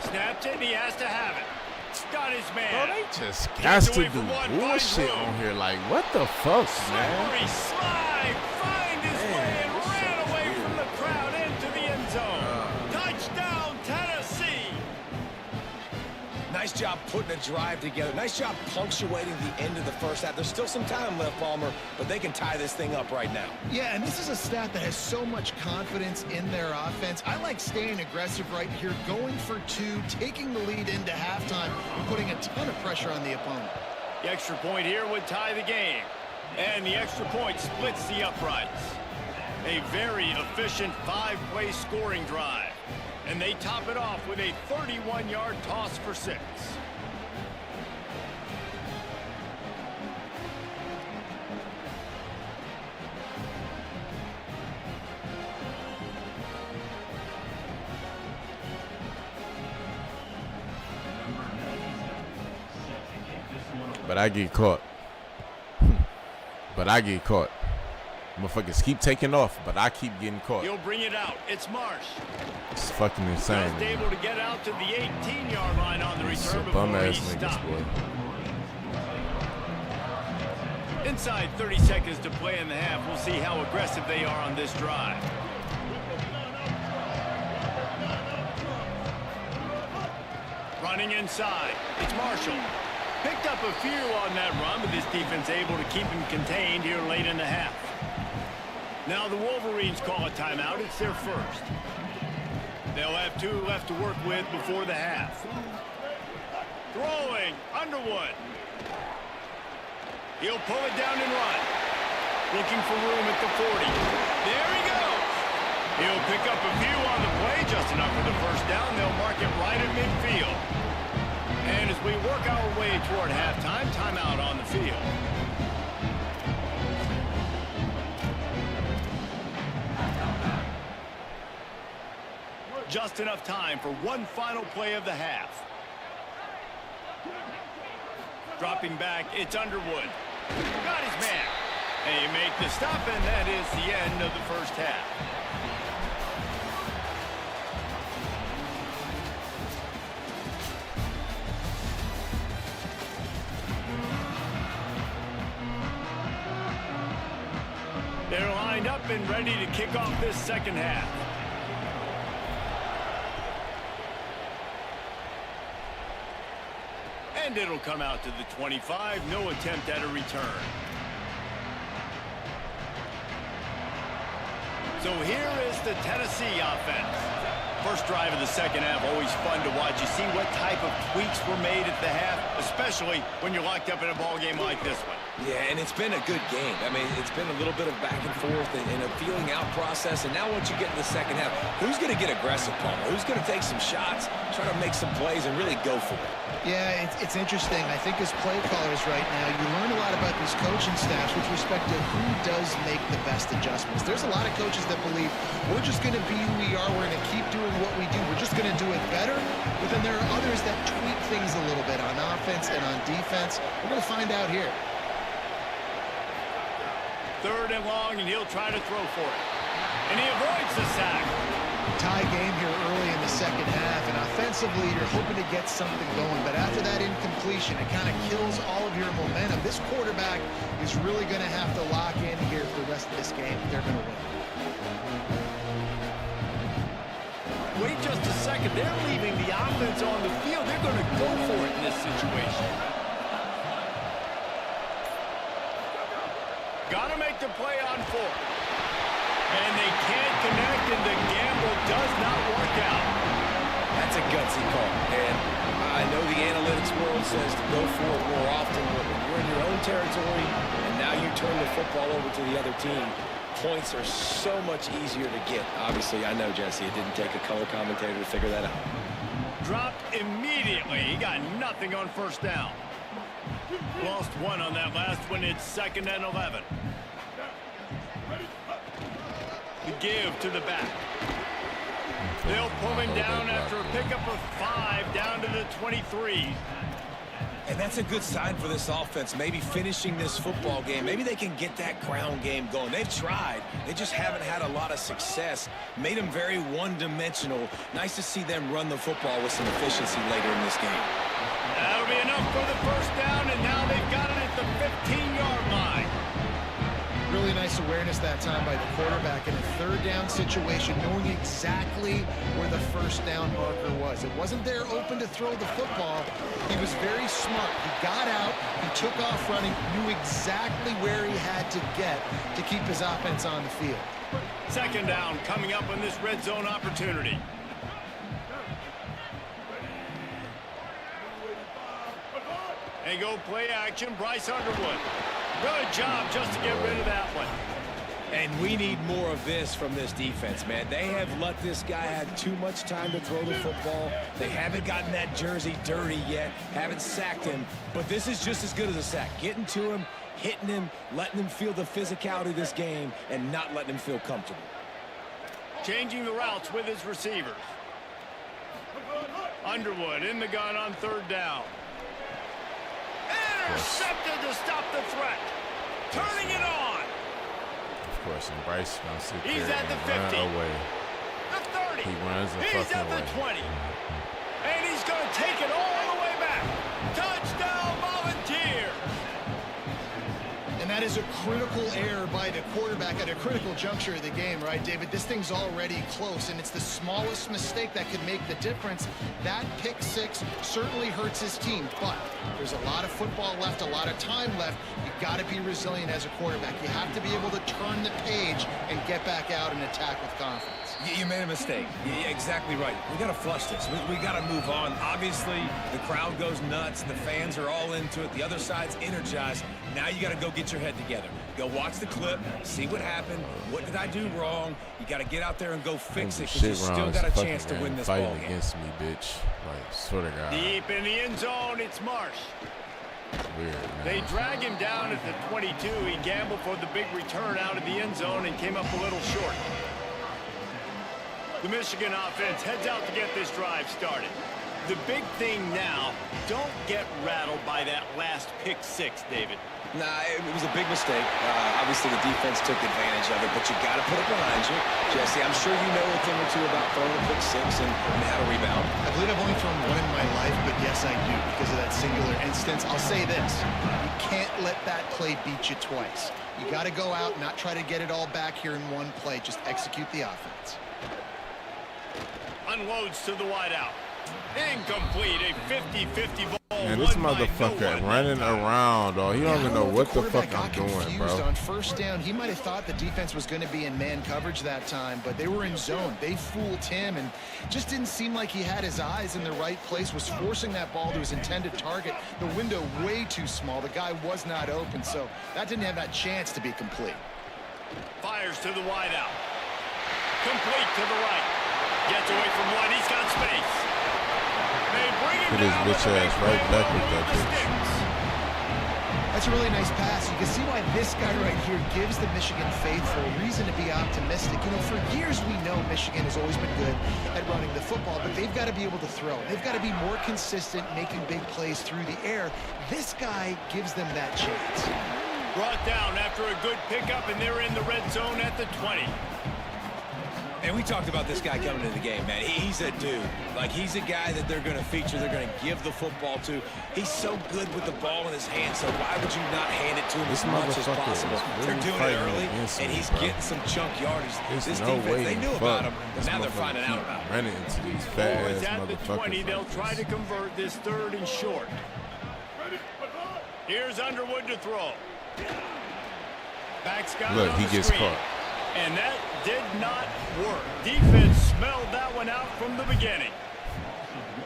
Snapped it, and he has to have it. Got his man. Bro, they just got to do bullshit on here. Like, what the fuck, man? Slippery slide, find his way and ran away from the crowd into the end zone. Touchdown, Tennessee. Nice job putting a drive together. Nice job punctuating the end of the first half. There's still some time left, Palmer, but they can tie this thing up right now. Yeah, and this is a stat that has so much confidence in their offense. I like staying aggressive right here, going for 2, taking the lead into halftime, and putting a ton of pressure on the opponent. The extra point here would tie the game. And the extra point splits the uprights. A very efficient 5-play scoring drive. And they top it off with a 31-yard toss for 6. But I get caught. But I get caught. Motherfuckers keep taking off, but I keep getting caught. He'll bring it out. It's Marsh. It's fucking insane. Just able to get out to the 18-yard line on the return before bum-ass he niggas, stopped. boy. Inside 30 seconds to play in the half. We'll see how aggressive they are on this drive. Running inside. It's Marshall. Picked up a few on that run, but this defense able to keep him contained here late in the half. Now the Wolverines call a timeout. It's their first. They'll have 2 left to work with before the half. Throwing, Underwood. He'll pull it down and run. Looking for room at the 40. There he goes. He'll pick up a few on the play, just enough for the first down. They'll mark it right at midfield. And as we work our way toward halftime, timeout on the field. Just enough time for one final play of the half. Dropping back, it's Underwood. Got his man. They make the stop, and that is the end of the first half. They're lined up and ready to kick off this second half. And it'll come out to the 25. No attempt at a return. So here is the Tennessee offense. First drive of the second half, always fun to watch. You see what type of tweaks were made at the half, especially when you're locked up in a ball game like this one. Yeah, and it's been a good game. I mean, it's been a little bit of back and forth and a feeling out process. And now once you get in the second half, who's going to get aggressive, Palmer? Who's going to take some shots, try to make some plays, and really go for it? Yeah, it's interesting. I think as play callers right now, you learn a lot about these coaching staffs with respect to who does make the best adjustments. There's a lot of coaches that believe we're just going to be who we are. We're going to keep doing what we do. We're just going to do it better. But then there are others that tweak things a little bit on offense and on defense. We're going to find out here. Third and long, and he'll try to throw for it. And he avoids the sack. Tie game here early in the second half, and offensively you're hoping to get something going, but after that incompletion it kind of kills all of your momentum. This quarterback is really going to have to lock in here for the rest of this game if they're going to win. Wait just a second. They're leaving the offense on the field. They're going to go for it in this situation. Got to make the play on 4. And they can't connect, and the gamble does not work out. That's a gutsy call. And I know the analytics world says to go for it more often, but when you're in your own territory and now you turn the football over to the other team, points are so much easier to get. Obviously, I know, Jesse, it didn't take a color commentator to figure that out. Dropped immediately. He got nothing on first down. Lost 1 on that last one. It's 2nd and 11. The give to the back. They'll pull him down after a pickup of 5 down to the 23. And that's a good sign for this offense, maybe finishing this football game. Maybe they can get that ground game going. They've tried. They just haven't had a lot of success. Made them very one-dimensional. Nice to see them run the football with some efficiency later in this game. That'll be enough for the first down, and now they've got it at the 15-yard line. Really nice awareness that time by the quarterback in a third down situation, knowing exactly where the first down marker was. It wasn't there open to throw the football. He was very smart. He got out, he took off running, knew exactly where he had to get to keep his offense on the field. 2nd down coming up on this red zone opportunity. They go play action. Bryce Underwood. Good job just to get rid of that one. And we need more of this from this defense, man. They have let this guy have too much time to throw the football. They haven't gotten that jersey dirty yet, haven't sacked him. But this is just as good as a sack. Getting to him, hitting him, letting him feel the physicality of this game, and not letting him feel comfortable. Changing the routes with his receivers. Underwood in the gun on 3rd down. Intercepted to stop the threat. Turning it on. Of course, and Bryce gonna sit He's there at the and 50. run away. The 30. He runs the He's fucking at the away. 20. And he's going to take it all the way back. Touchdown, Volunteer. And that is a critical error by the quarterback at a critical juncture of the game, right, David? This thing's already close, and it's the smallest mistake that could make the difference. That pick 6 certainly hurts his team, but there's a lot of football left, a lot of time left. You've got to be resilient as a quarterback. You have to be able to turn the page and get back out and attack with confidence. You made a mistake. You're exactly right. We got to flush this. We got to move on. Obviously, the crowd goes nuts. The fans are all into it. The other side's energized. Now you got to go get your head together. Go watch the clip, see what happened. What did I do wrong? You got to get out there and go fix it, because you still got a chance to win this ball game. Against me, bitch. Like, swear to God. Deep in the end zone, it's Marsh. Weird, man. They drag him down at the 22. He gambled for the big return out of the end zone and came up a little short. The Michigan offense heads out to get this drive started. The big thing now, don't get rattled by that last pick 6, David. Nah, it was a big mistake. Obviously, the defense took advantage of it, but you got to put it behind you. Jesse, I'm sure you know a thing or two about throwing a pick 6 and how to rebound. I believe I've only thrown 1 in my life, but yes, I do, because of that singular instance. I'll say this. You can't let that play beat you twice. You got to go out, not try to get it all back here in one play. Just execute the offense. Unloads to the wideout. Incomplete, a 50-50 ball. And this motherfucker running around, dog. He don't even know what the fuck I'm doing, bro. On first down, he might have thought the defense was going to be in man coverage that time, but they were in zone. They fooled him, and just didn't seem like he had his eyes in the right place, was forcing that ball to his intended target. The window way too small. The guy was not open, so that didn't have that chance to be complete. Fires to the wideout. Complete to the right. Gets away from one. He's got space. They bring him Put his down bitch with a ass big right play back with on that the bitch. STIX. That's a really nice pass. You can see why this guy right here gives the Michigan faithful reason to be optimistic. You know, for years we know Michigan has always been good at running the football, but they've got to be able to throw. They've got to be more consistent, making big plays through the air. This guy gives them that chance. Brought down after a good pickup, and they're in the red zone at the 20. And we talked about this guy coming into the game, man. He's a dude. Like, he's a guy that they're going to feature, they're going to give the football to. He's so good with the ball in his hand, so why would you not hand it to him as much as possible? They're doing it early, and he's getting some chunk yardage. This defense, they knew about him, but now they're finding out about him. Running into these fat-ass at the 20, they'll try to convert this 3rd and short. Here's Underwood to throw. Back's got Look, he gets caught. And that did not work. Defense smelled that one out from the beginning.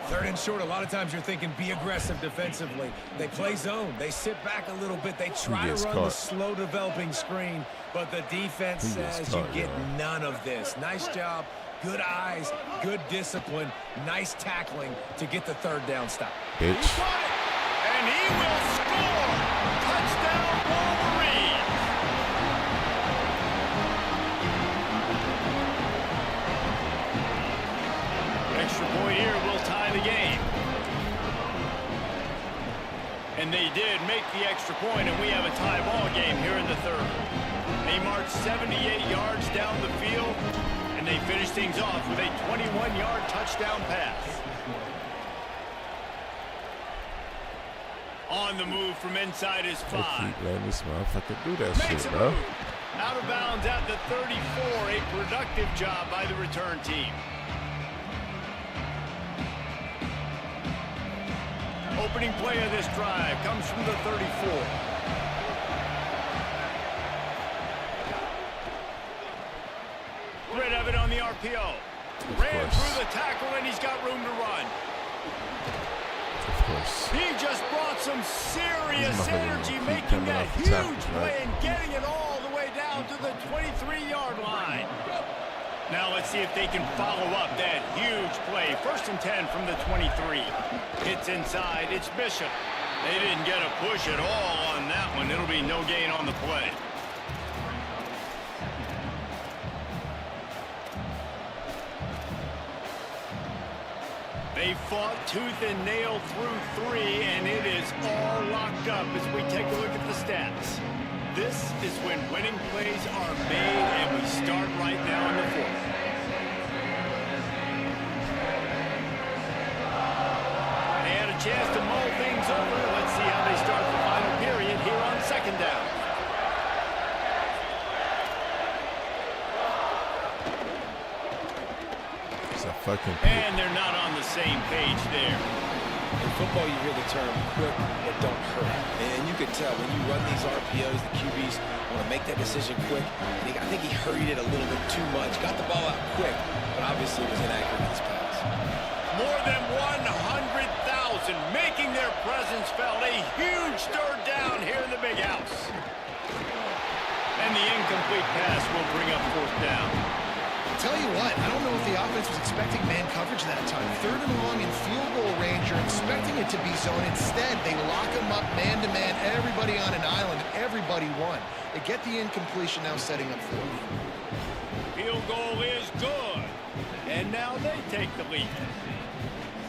3rd and short, a lot of times you're thinking be aggressive defensively. They play zone. They sit back a little bit. They try to run the slow developing screen, but the defense says you get none of this. Nice job. Good eyes, good discipline, nice tackling to get the 3rd down stop. Bitch. He's got it, and he will score. Touchdown, Wolverine. Extra point here will tie the game. And they did make the extra point, and we have a tie ball game here in the 3rd. They marched 78 yards down the field, and they finished things off with a 21-yard touchdown pass. On the move from inside his 5. Keep letting this motherfucker do that shit, bro. Out of bounds at the 34. A productive job by the return team. Opening play of this drive comes from the 34. Rid of it on the RPO. Ran through the tackle, and he's got room to run. Of course. He just brought some serious energy, making that huge play and getting it all the way down to the 23-yard line. Now let's see if they can follow up that huge play. 1st and 10 from the 23. It's inside. It's Bishop. They didn't get a push at all on that one. It'll be no gain on the play. They fought tooth and nail through 3, and it is all locked up as we take a look at the stats. This is when winning plays are made, and we start right now in the 4th. They had a chance to mull things over. Let's see how they start the final period here on 2nd down. And they're not on the same page there. In football, you hear the term quick but don't hurt. And you can tell when you run these RPOs, the QBs want to make that decision quick. And I think he hurried it a little bit too much. Got the ball out quick, but obviously was inaccurate in his pass. More than 100,000 making their presence felt. A huge 3rd down here in the big house. And the incomplete pass will bring up 4th down. Tell you what, I don't know if the offense was expecting man coverage that time. 3rd and long in field goal range, you're expecting it to be zone. Instead, they lock them up man-to-man, everybody on an island, and everybody won. They get the incompletion, now setting up 4th. Field goal is good. And now they take the lead.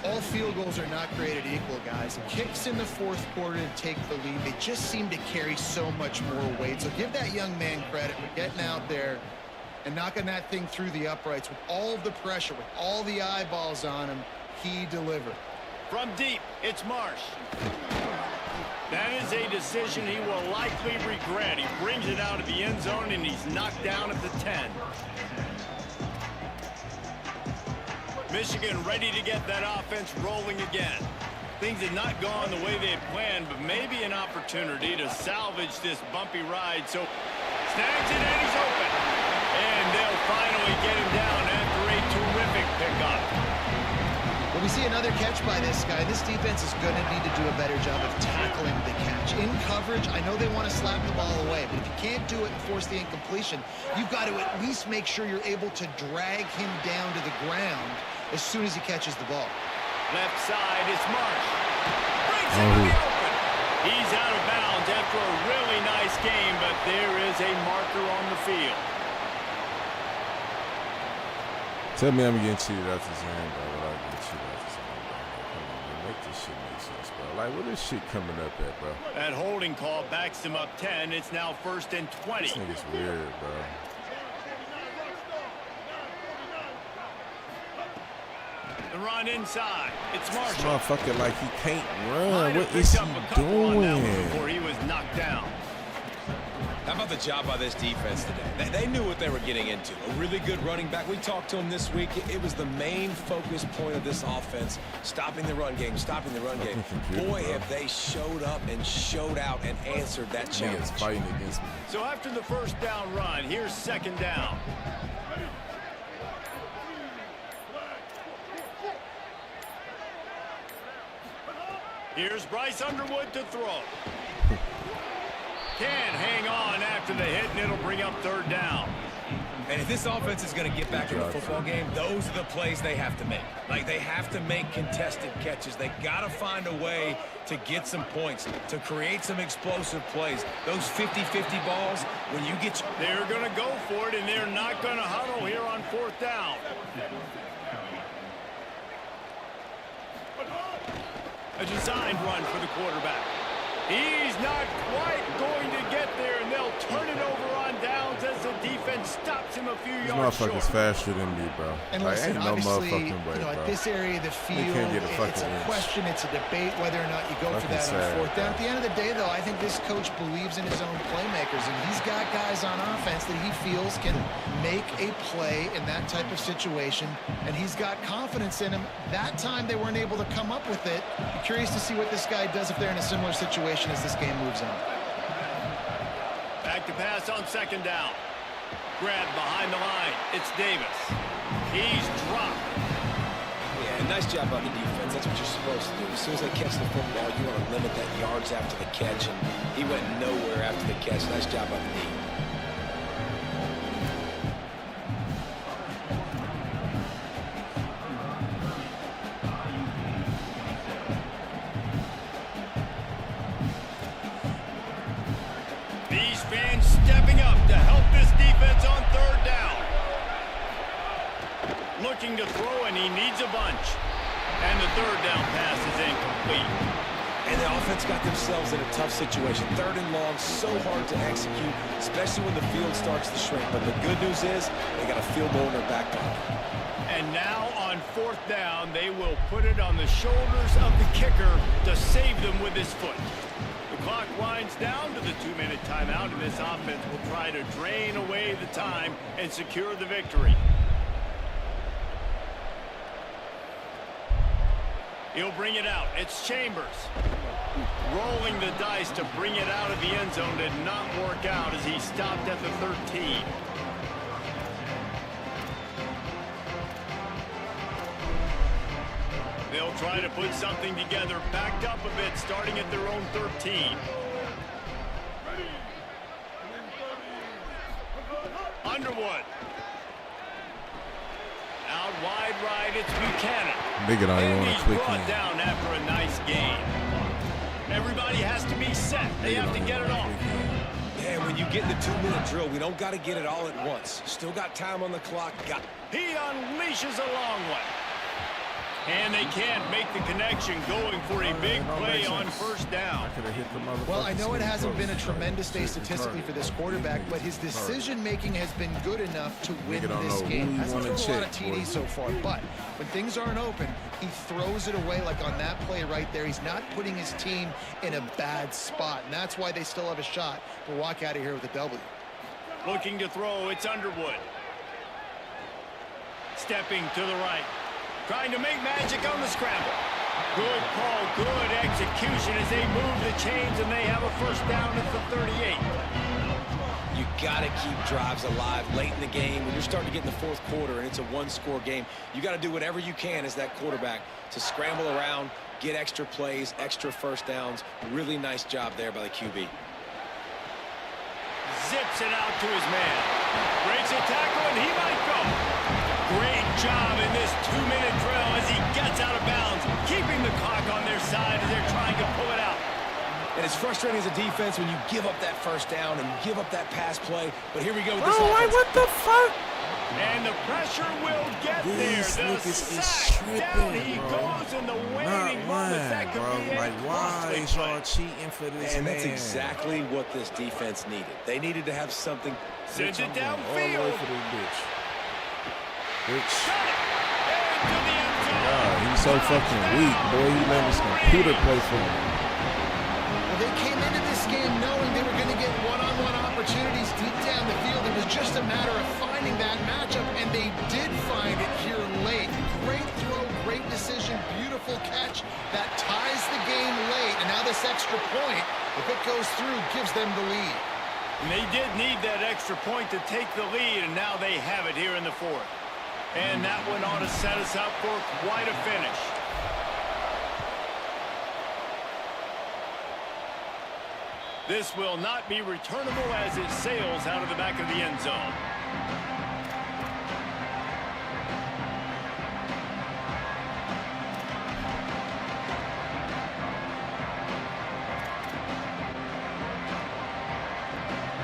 All field goals are not created equal, guys. Kicks in the 4th quarter to take the lead. They just seem to carry so much more weight. So give that young man credit for getting out there and knocking that thing through the uprights with all of the pressure, with all the eyeballs on him. He delivered. From deep, it's Marsh. That is a decision he will likely regret. He brings it out of the end zone, and he's knocked down at the 10. Michigan ready to get that offense rolling again. Things had not gone the way they had planned, but maybe an opportunity to salvage this bumpy ride. So snags it, and he's open. And they'll finally get him down after a terrific pickup. Well, we see another catch by this guy. This defense is going to need to do a better job of tackling the catch. In coverage, I know they want to slap the ball away, but if you can't do it and force the incompletion, you've got to at least make sure you're able to drag him down to the ground as soon as he catches the ball. Left side, it's Marsh. Breaks it to the open. He's out of bounds after a really nice game, but there is a marker on the field. Tell me I'm getting cheated out this game, bro. Like, getting cheated out this game, bro. Come on, man. Make this shit make sense, bro. Like, what is shit coming up at, bro? That holding call backs him up 10. It's now 1st and 20. This nigga's weird, bro. The run inside. It's This Marshall. motherfucker like he can't run. Might have What is picked he up a couple on that one doing? before he was knocked down. How about the job by this defense today? They knew what they were getting into. A really good running back. We talked to him this week. It was the main focus point of this offense, stopping the run game, stopping the run game. Boy, have they showed up and showed out and answered that challenge. Niggas fighting against me. So after the first down run, here's second down. Here's Bryce Underwood to throw. Can't hang on after the hit, and it'll bring up third down. And if this offense is going to get back in the football game, those are the plays they have to make. Like, they have to make contested catches. They got to find a way to get some points, to create some explosive plays. Those 50-50 balls, when you get... They're going to go for it, and they're not going to huddle here on fourth down. A designed run for the quarterback. He's not quite going to get there, and they'll turn it over on downs as the defense stops him a few These yards short. motherfuckers faster than me, bro. And Like, listen, ain't no obviously, motherfucking way, you know, bro. at this area of the field, can't get a it's fucking a inch. question, it's a debate whether or not you go for Fucking that on sad, fourth down. bro. At the end of the day, though, I think this coach believes in his own playmakers, and he's got guys on offense that he feels can make a play in that type of situation, and he's got confidence in him. That time they weren't able to come up with it. I'm curious to see what this guy does if they're in a similar situation as this game moves on. Back to pass on second down. Grab behind the line. It's Davis. He's dropped. Yeah, nice job by the defense. That's what you're supposed to do. As soon as they catch the football, you want to limit that yards after the catch, and he went nowhere after the catch. Nice job by the D. These fans stepping up to help this defense on third down. Looking to throw, and he needs a bunch. And the third down pass is incomplete. And the offense got themselves in a tough situation. Third and long, so hard to execute, especially when the field starts to shrink. But the good news is they got a field goal in their back pocket. And now on fourth down, they will put it on the shoulders of the kicker to save them with his foot. The clock winds down to the 2-minute timeout, and this offense will try to drain away the time and secure the victory. He'll bring it out. It's Chambers. Rolling the dice to bring it out of the end zone did not work out as he stopped at the 13. They'll try to put something together, backed up a bit, starting at their own 13. Underwood. Out wide right, it's Buchanan. Nigga don't even And want he's to click brought in. down after a nice gain. Everybody has to be set. They have to get it off. Yeah, when you get in the 2-minute drill, we don't got to get it all at once. Still got time on the clock. He unleashes a long one. And they can't make the connection, going for a big play on first down. Well, I know it hasn't been a tremendous day statistically for this quarterback, but his decision-making has been good enough to win this game. Hasn't thrown a lot of TDs so far, but when things aren't open, he throws it away like on that play right there. He's not putting his team in a bad spot, and that's why they still have a shot to walk out of here with a W. Looking to throw, it's Underwood. Stepping to the right. Trying to make magic on the scramble. Good call, good execution as they move the chains, and they have a first down at the 38. You got to keep drives alive late in the game. When you're starting to get in the fourth quarter and it's a one-score game, you got to do whatever you can as that quarterback to scramble around, get extra plays, extra first downs. Really nice job there by the QB. Zips it out to his man. Breaks a tackle, and he might go. Great job in this 2-minute drill as he gets out of bounds, keeping the clock on their side as they're trying to pull it out. And it's frustrating as a defense when you give up that first down and give up that pass play. But here we go with this Bro, like, offense. what the fuck? And the pressure will get These there. The niggas is sack down tripping, he bro. goes in the waiting moments. That could bro. be a Like, why costly is y'all play. cheating for this And man? that's exactly what this defense needed. They needed to have something. Sends it All the way downfield. for this bitch. Bitch. Got it. Into the end zone. God so fucking weak, boy. He let his computer play for him. Well, they came into this game knowing they were going to get one-on-one opportunities deep down the field. It was just a matter of finding that matchup, and they did find it here late. Great throw, great decision, beautiful catch that ties the game late. And now this extra point, if it goes through, gives them the lead. And they did need that extra point to take the lead, and now they have it here in the fourth. And that one ought to set us up for quite a finish. This will not be returnable as it sails out of the back of the end zone.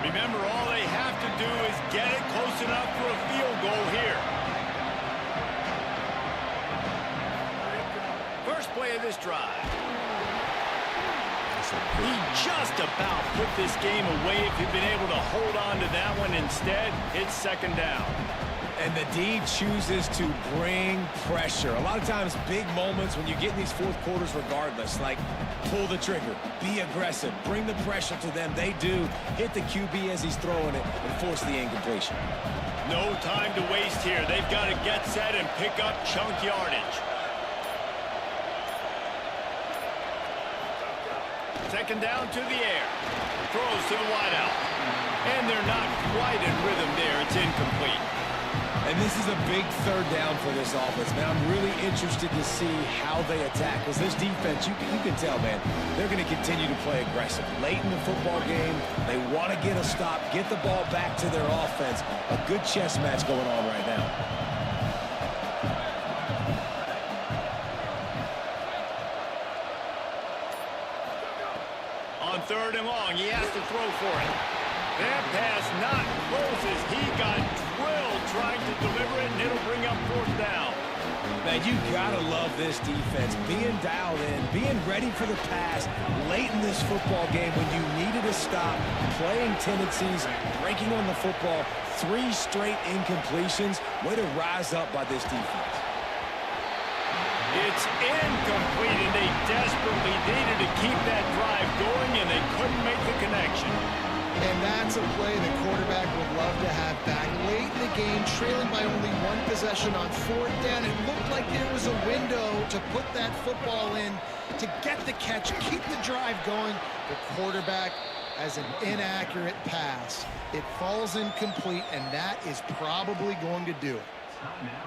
Remember, all they have to do is get it close enough for a field goal here. First play of this drive. He just about put this game away if he'd been able to hold on to that one. Instead, it's second down. And the D chooses to bring pressure. A lot of times, big moments when you get in these fourth quarters regardless, like pull the trigger, be aggressive, bring the pressure to them. They do hit the QB as he's throwing it and force the incompletion. No time to waste here. They've got to get set and pick up chunk yardage. Second down to the air. Throws to the wideout. And they're not quite in rhythm there. It's incomplete. And this is a big third down for this offense, man. I'm really interested to see how they attack. Because this defense, you can tell, man, they're going to continue to play aggressive. Late in the football game, they want to get a stop, get the ball back to their offense. A good chess match going on right now. On third and long, he has to throw for it. That pass not close as he got drilled trying to deliver it, and it'll bring up fourth down. Man, you gotta love this defense. Being dialed in, being ready for the pass late in this football game when you needed a stop, playing tendencies, breaking on the football, 3 straight incompletions. Way to rise up by this defense. It's incomplete, and they desperately needed to keep that drive going, and they couldn't make the connection. And that's a play the quarterback would love to have back. Late in the game, trailing by only 1 possession on fourth down, it looked like there was a window to put that football in, to get the catch, keep the drive going. The quarterback has an inaccurate pass. It falls incomplete, and that is probably going to do it.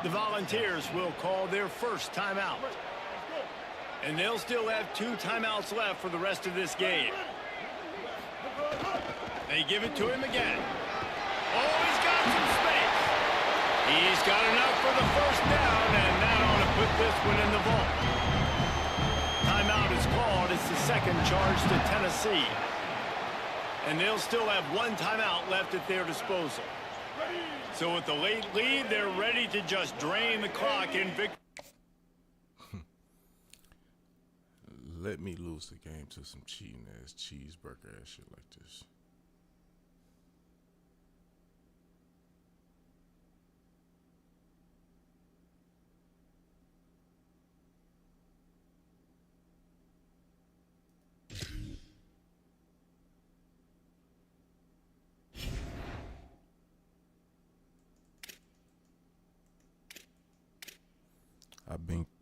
The Volunteers will call their first timeout. And they'll still have 2 timeouts left for the rest of this game. They give it to him again. Oh, he's got some space. He's got enough for the first down, and that ought to put this one in the vault. Timeout is called. It's the second charge to Tennessee. And they'll still have 1 timeout left at their disposal. So with the late lead, they're ready to just drain the clock in victory. Let me lose the game to some cheating ass cheeseburger ass shit like this.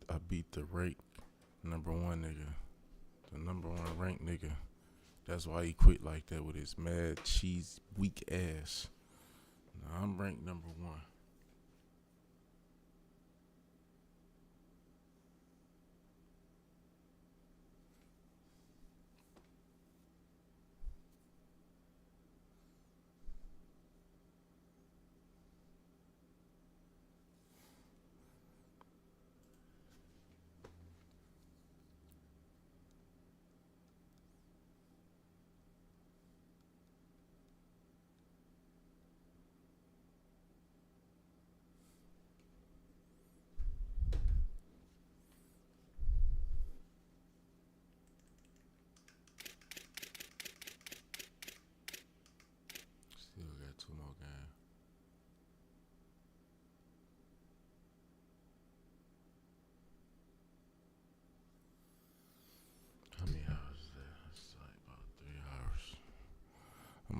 I beat the ranked #1 nigga, the #1 ranked nigga. That's why he quit like that with his mad cheese weak ass. Now I'm ranked #1.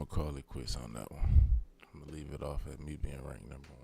I'm going to call it quits on that one. I'm going to leave it off at me being ranked number 1.